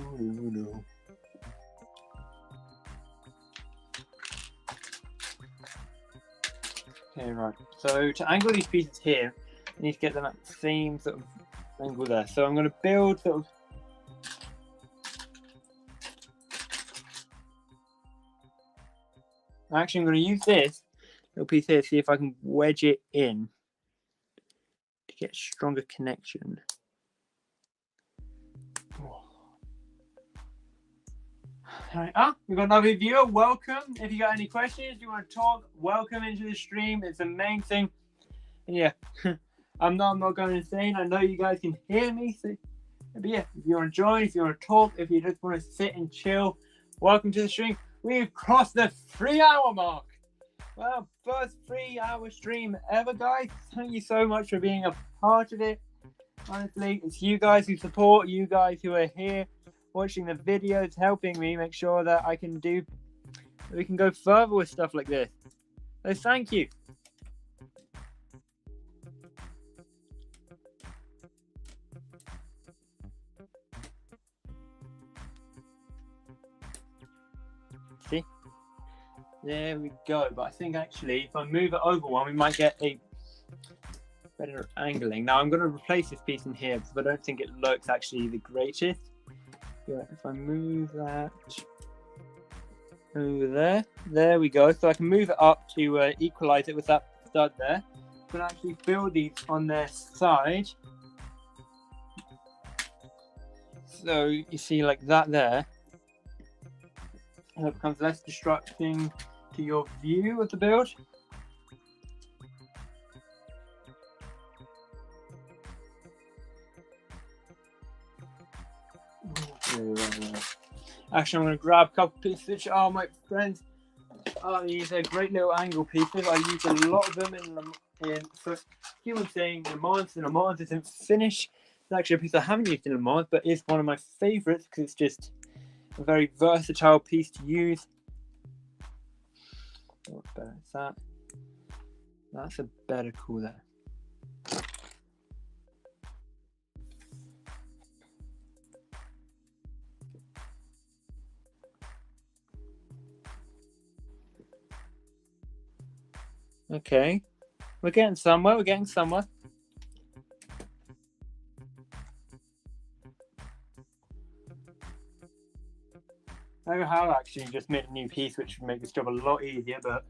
right. So to angle these pieces here, I need to get them at the same sort of angle there. So I'm going to build sort of. Actually, I'm going to use this little piece here to see if I can wedge it in to get stronger connection. Alright, we've got another viewer. Welcome. If you got any questions, you want to talk, welcome into the stream. It's the main thing. And yeah, I'm not going insane. I know you guys can hear me. So, but yeah, if you want to join, if you want to talk, if you just want to sit and chill, welcome to the stream. We've crossed the 3-hour mark. Well, first 3-hour stream ever, guys. Thank you so much for being a part of it. Honestly, it's you guys who support, you guys who are here watching the videos, helping me make sure that we can go further with stuff like this. So thank you. See? There we go. But I think actually, if I move it over one, we might get a better angling. Now I'm going to replace this piece in here because I don't think it looks actually the greatest. Yeah, if I move that over there we go. So I can move it up to equalize it with that stud there. I'm going to actually build these on their side. So you see like that there. And it becomes less distracting to your view of the build. Actually, I'm going to grab a couple pieces which are my friends. These are great little angle pieces. I use a lot of them in human saying Le Mans. And Le Mans isn't finished. It's actually a piece I haven't used in Le Mans, but it's one of my favorites because it's just a very versatile piece to use. What better is that? That's a better call there. Okay, we're getting somewhere. I have actually just made a new piece which would make this job a lot easier, but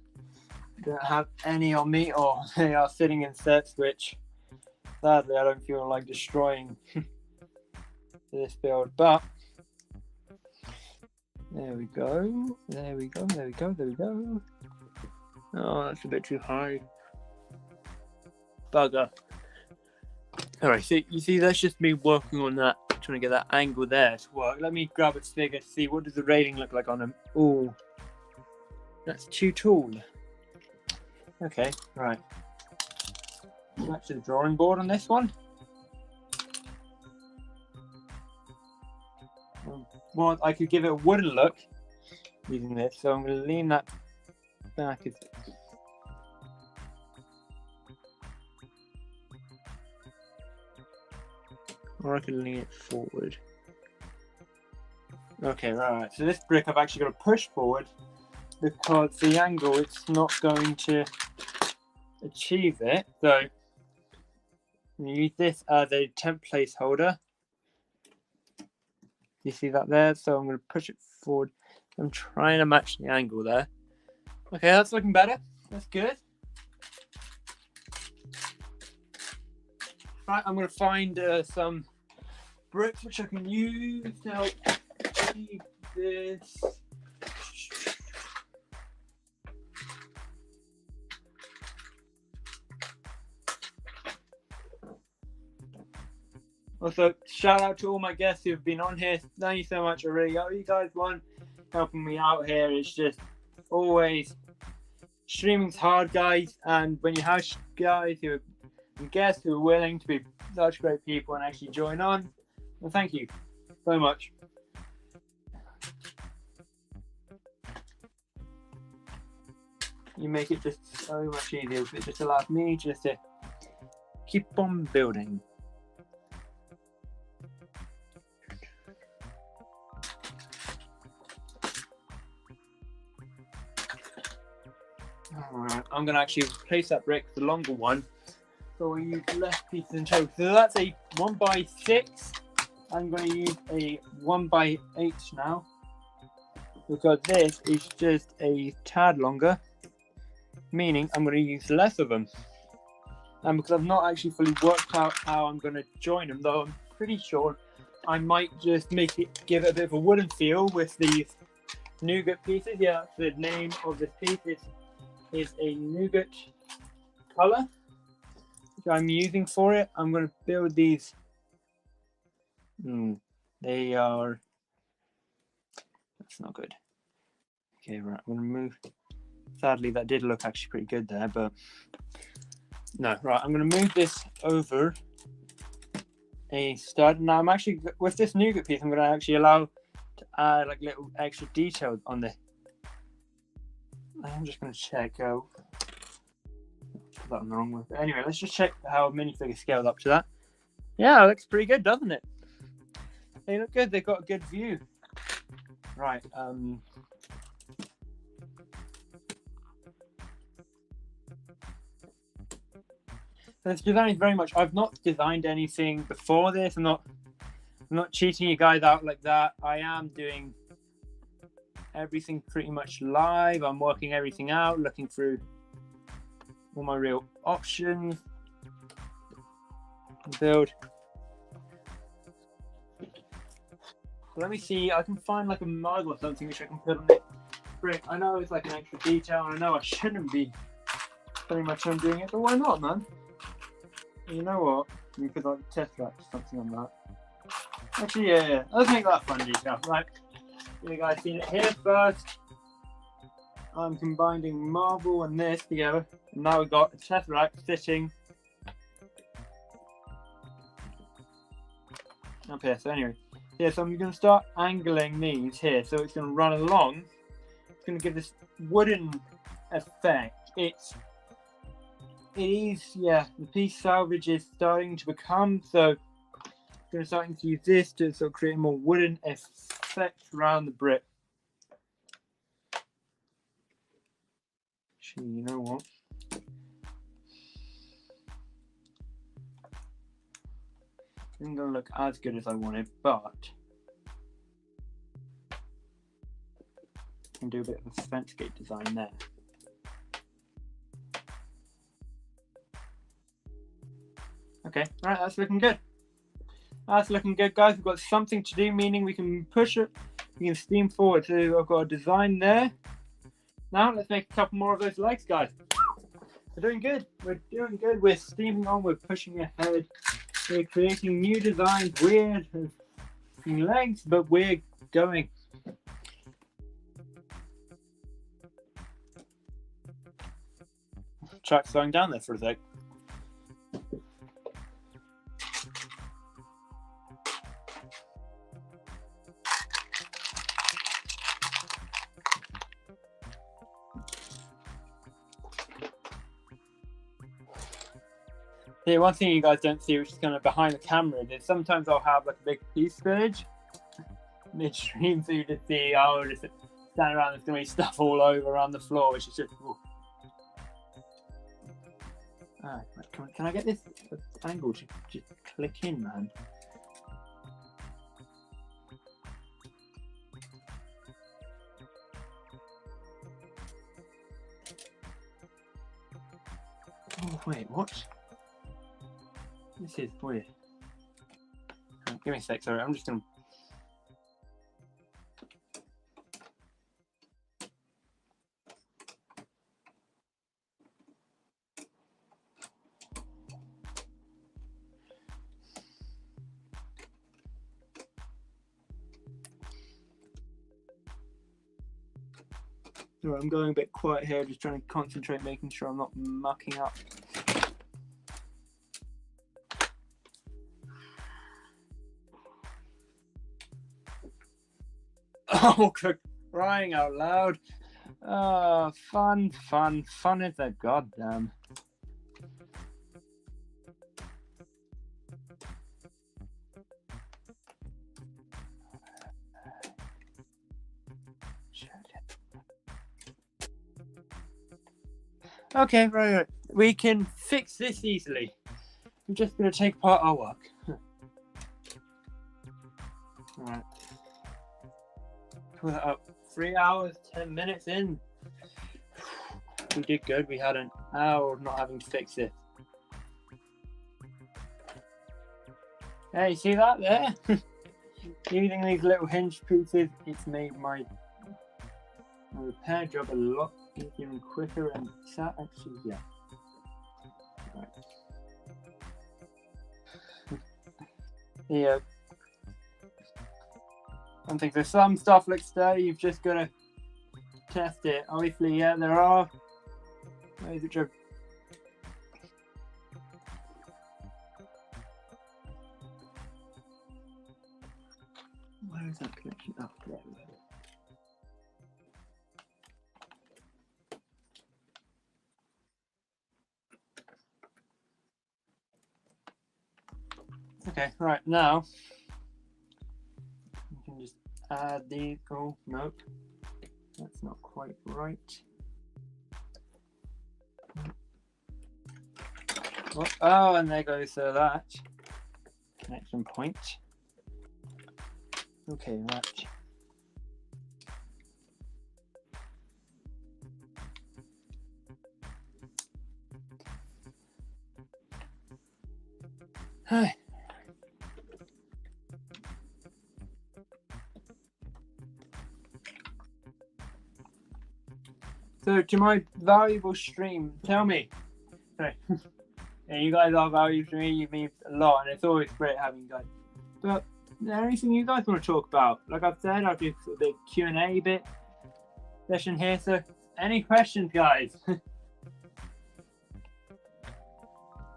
I don't have any on me, or they are sitting in sets which sadly I don't feel like destroying this build. But there we go. Oh, that's a bit too high. Bugger. Alright, so you see that's just me working on that, trying to get that angle there to work. Let me grab its figure to see what does the rating look like on them. Oh, that's too tall. Okay, right. Back to the drawing board on this one. Well, I could give it a wooden look using this, so I'm going to lean that back. Or I can lean it forward. Okay, right. So this brick I've actually got to push forward because the angle it's not going to achieve it. So you use this as a temp placeholder. You see that there? So I'm going to push it forward. I'm trying to match the angle there. Okay, that's looking better. That's good. Right, I'm going to find some bricks which I can use to help achieve this. Also, shout out to all my guests who have been on here. Thank you so much. I really owe you guys one helping me out here. It's just always streaming's hard, guys, and when you have guys who are guests who are willing to be such great people and actually join on, well, thank you so much. You make it just so much easier. It just allows me just to keep on building. Alright, I'm gonna actually replace that brick with the longer one. So we'll use less pieces in total. So that's a 1x6. I'm gonna use a 1x8 now. Because this is just a tad longer. Meaning I'm gonna use less of them. And because I've not actually fully worked out how I'm gonna join them, though I'm pretty sure I might just give it a bit of a wooden feel with these nougat pieces. Yeah, that's the name of this piece. Is a nougat color which I'm using for it. I'm going to build these. They are. That's not good. Okay, right. I'm going to move. Sadly, that did look actually pretty good there, but no. Right, I'm going to move this over a stud. Now, I'm actually with this nougat piece. I'm going to actually allow to add like little extra detail on the. I'm just going to check. Put that on the wrong one. Anyway, let's just check how minifigure scaled up to that. Yeah, it looks pretty good, doesn't it? They look good. They've got a good view. Right. This design is very much. I've not designed anything before this. I'm not cheating you guys out like that. I am doing everything pretty much live. I'm working everything out, looking through all my real options. Build. Let me see. I can find like a mug or something which I can put on it. Brick. I know it's like an extra detail, and I know I shouldn't be pretty much doing it, but why not, man? You know what? You could like test that something on that. Actually, yeah. Let's make that fun detail, right? You guys seen it here first. I'm combining marble and this together. And now we've got a tesseract sitting up here. So anyway, yeah, so I'm going to start angling these here. So it's going to run along. It's going to give this wooden effect. It is, yeah, the piece salvage is starting to become, so I'm going to start to use this to sort of create a more wooden effect around the brick. Actually, you know what? It isn't going to look as good as I wanted, but I can do a bit of a fence gate design there. Okay, alright, that's looking good. That's looking good, guys. We've got something to do, meaning we can push it, we can steam forward. So I've got a design there. Now let's make a couple more of those legs, guys. We're doing good. We're doing good. We're steaming on. We're pushing ahead. We're creating new designs, weird legs, but we're going. Truck slowing down there for a sec. Yeah, one thing you guys don't see, which is kind of behind the camera, is sometimes I'll have like a big piece footage midstream, so you just see, oh, just stand around, there's going to be stuff all over around the floor, which is just. Can I get this angle to just click in, man? Oh, wait, what? This is weird. Give me a sec, sorry, I'm just gonna. I'm going a bit quiet here, just trying to concentrate, making sure I'm not mucking up. Oh, crying out loud. Fun is a goddamn. Okay, right. We can fix this easily. We're just going to take apart our work. Alright. Pull that up. 3 hours, 10 minutes in. We did good. We had an hour of not having to fix it. Hey, see that there? Using these little hinge pieces, it's made my repair job a lot easier and quicker, and that actually, yeah. Right. Yeah. One thing, so some stuff looks dirty, you've just got to test it. Obviously, yeah, there are ways which are where is that connection? Oh, there we go. Okay, right, now you can just add these. Oh, nope, that's not quite right. Oh, and there goes that connection point. Okay, right. Hi. So, to my valuable stream, tell me. Sorry. Yeah, you guys are valuable to me. You mean a lot, and it's always great having you guys. But is there anything you guys want to talk about? Like I've said, I'll do a bit Q&A bit session here. So, any questions, guys?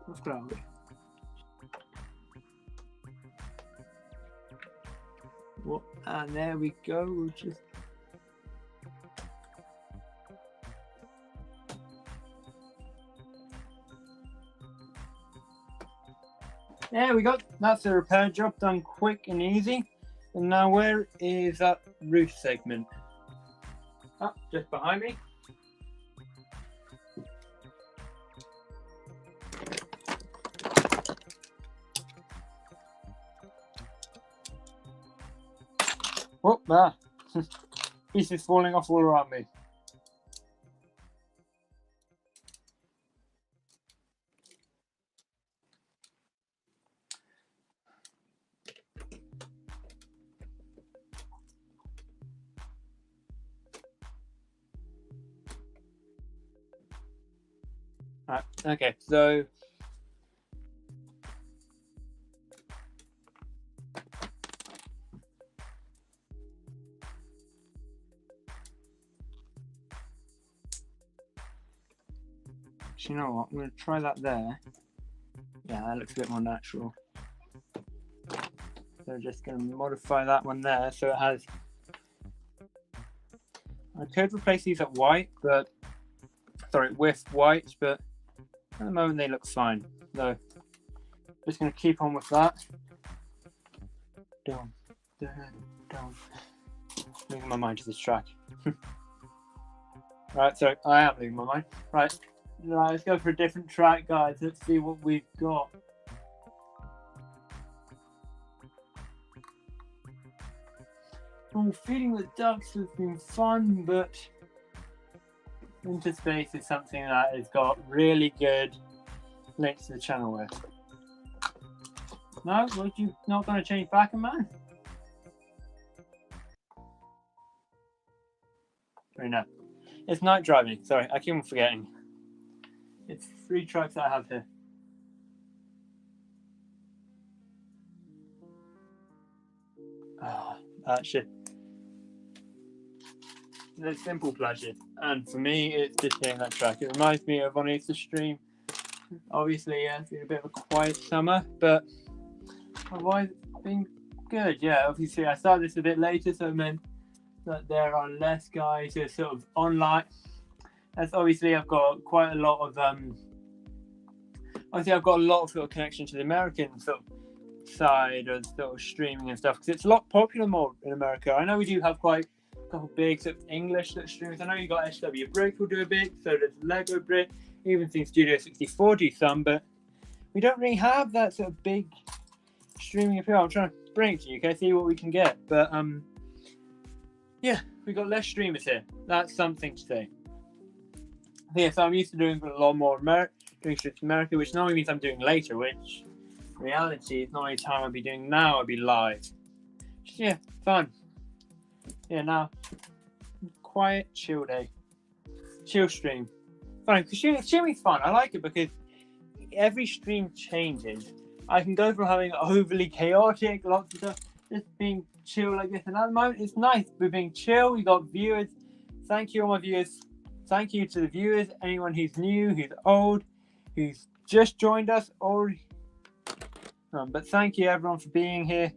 What's going on? Well, and there we go. We'll just. There we go. That's the repair job done quick and easy. And now where is that roof segment? Oh, just behind me. Oh, there. Pieces falling off all around me. Right, okay, so you know what, I'm going to try that there. Yeah, that looks a bit more natural. So just going to modify that one there so it has. I could replace these at white, but sorry, with white, but at the moment they look fine. So just going to keep on with that. Down, down. Losing my mind to this track. Right, so I am losing my mind. Right, let's go for a different track, guys. Let's see what we've got. Oh, feeding the ducks has been fun, but Interspace is something that has got really good links to the channel with. No, was you not going to change back, man? Sorry, no. It's night driving. Sorry, I keep on forgetting. It's 3 tracks that I have here. Oh, that shit. They're simple pleasures, and for me, it's just hearing that track. It reminds me of on Easter stream. Obviously, yeah, it's been a bit of a quiet summer, but otherwise, it's been good. Yeah, obviously, I started this a bit later, so it meant that there are less guys who are sort of online. As obviously, I've got quite a lot of obviously, I've got a lot of sort of connection to the American sort of side of sort of streaming and stuff because it's a lot popular more in America. I know we do have quite couple big sort of English streamers. I know you got SW Brick will do a bit, so does Lego Brick, even seen Studio 64 do some, but we don't really have that sort of big streaming appeal. I'm trying to bring it to you, okay, see what we can get. But yeah, we got less streamers here. That's something to say. Yeah, so I'm used to doing a lot more doing Streets of America, which normally means I'm doing later, which in reality is not any time I'd be doing now, I'd be live. Just, yeah, fun. Yeah, now quiet, chill day. Chill stream. Fun, because streaming's fun. I like it because every stream changes. I can go from having overly chaotic, lots of stuff, just being chill like this. And at the moment, it's nice. We're being chill. We got viewers. Thank you, all my viewers. Thank you to the viewers. Anyone who's new, who's old, who's just joined us, or but thank you everyone for being here.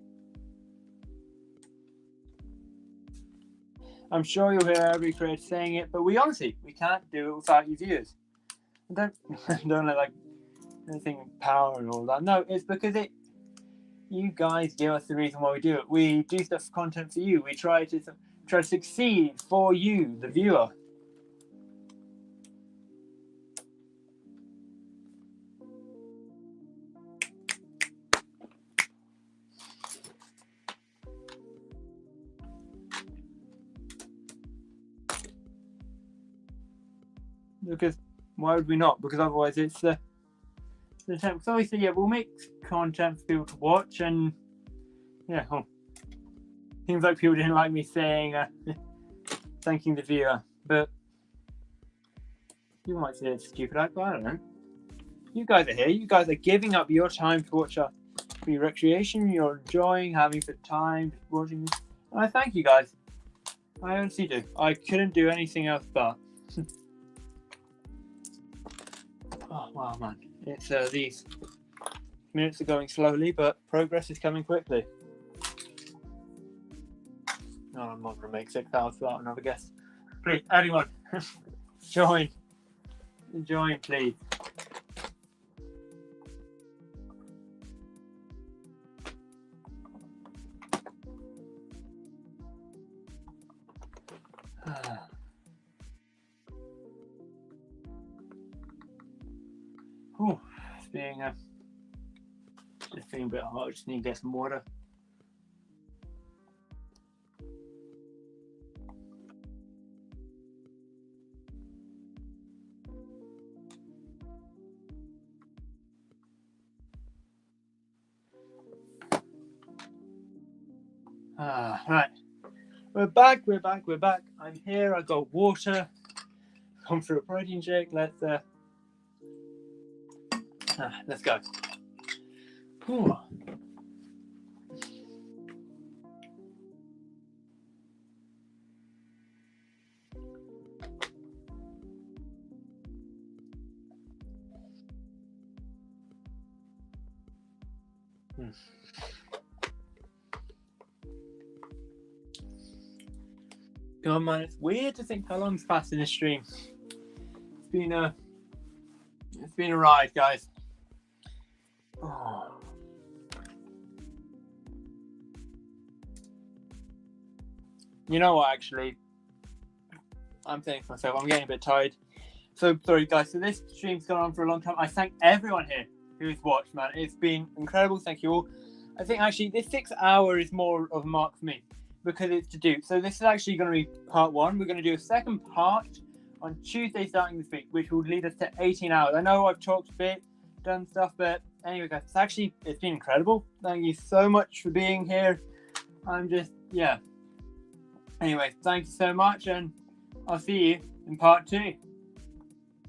I'm sure you'll hear every creator saying it, but we can't do it without you viewers. Don't let like anything power and all that. No, it's because you guys give us the reason why we do it. We do stuff for content for you. We try to succeed for you, the viewer. Because why would we not? Because otherwise it's the attempt. So obviously, yeah, we'll make content for people to watch, and yeah, seems like people didn't like me saying thanking the viewer, but you might say it's stupid, but I don't know. You guys are here. You guys are giving up your time to watch us for your recreation. You're enjoying having the time watching, and I thank you guys. I honestly do. I couldn't do anything else but. Oh wow, man! It's these minutes are going slowly, but progress is coming quickly. No, I'm not gonna make 6 hours without another guest. Please, anyone, join, please. Oh, it's being just feeling a bit hot. I just need to get some water. Right. We're back. I'm here. I got water. Come through a protein shake. Let's go. Whew. God, man, it's weird to think how long's passed in this stream. It's been a ride, guys. Oh. You know what, actually? I'm thinking for myself, I'm getting a bit tired. So, sorry, guys. So this stream's gone on for a long time. I thank everyone here who's watched, man. It's been incredible. Thank you all. I think, actually, this 6 hour is more of a mark for me because it's to do. So this is actually going to be part 1. We're going to do a second part on Tuesday starting this week, which will lead us to 18 hours. I know I've talked a bit, done stuff, but anyway, guys, it's been incredible. Thank you so much for being here. Yeah. Anyway, thank you so much, and I'll see you in part 2.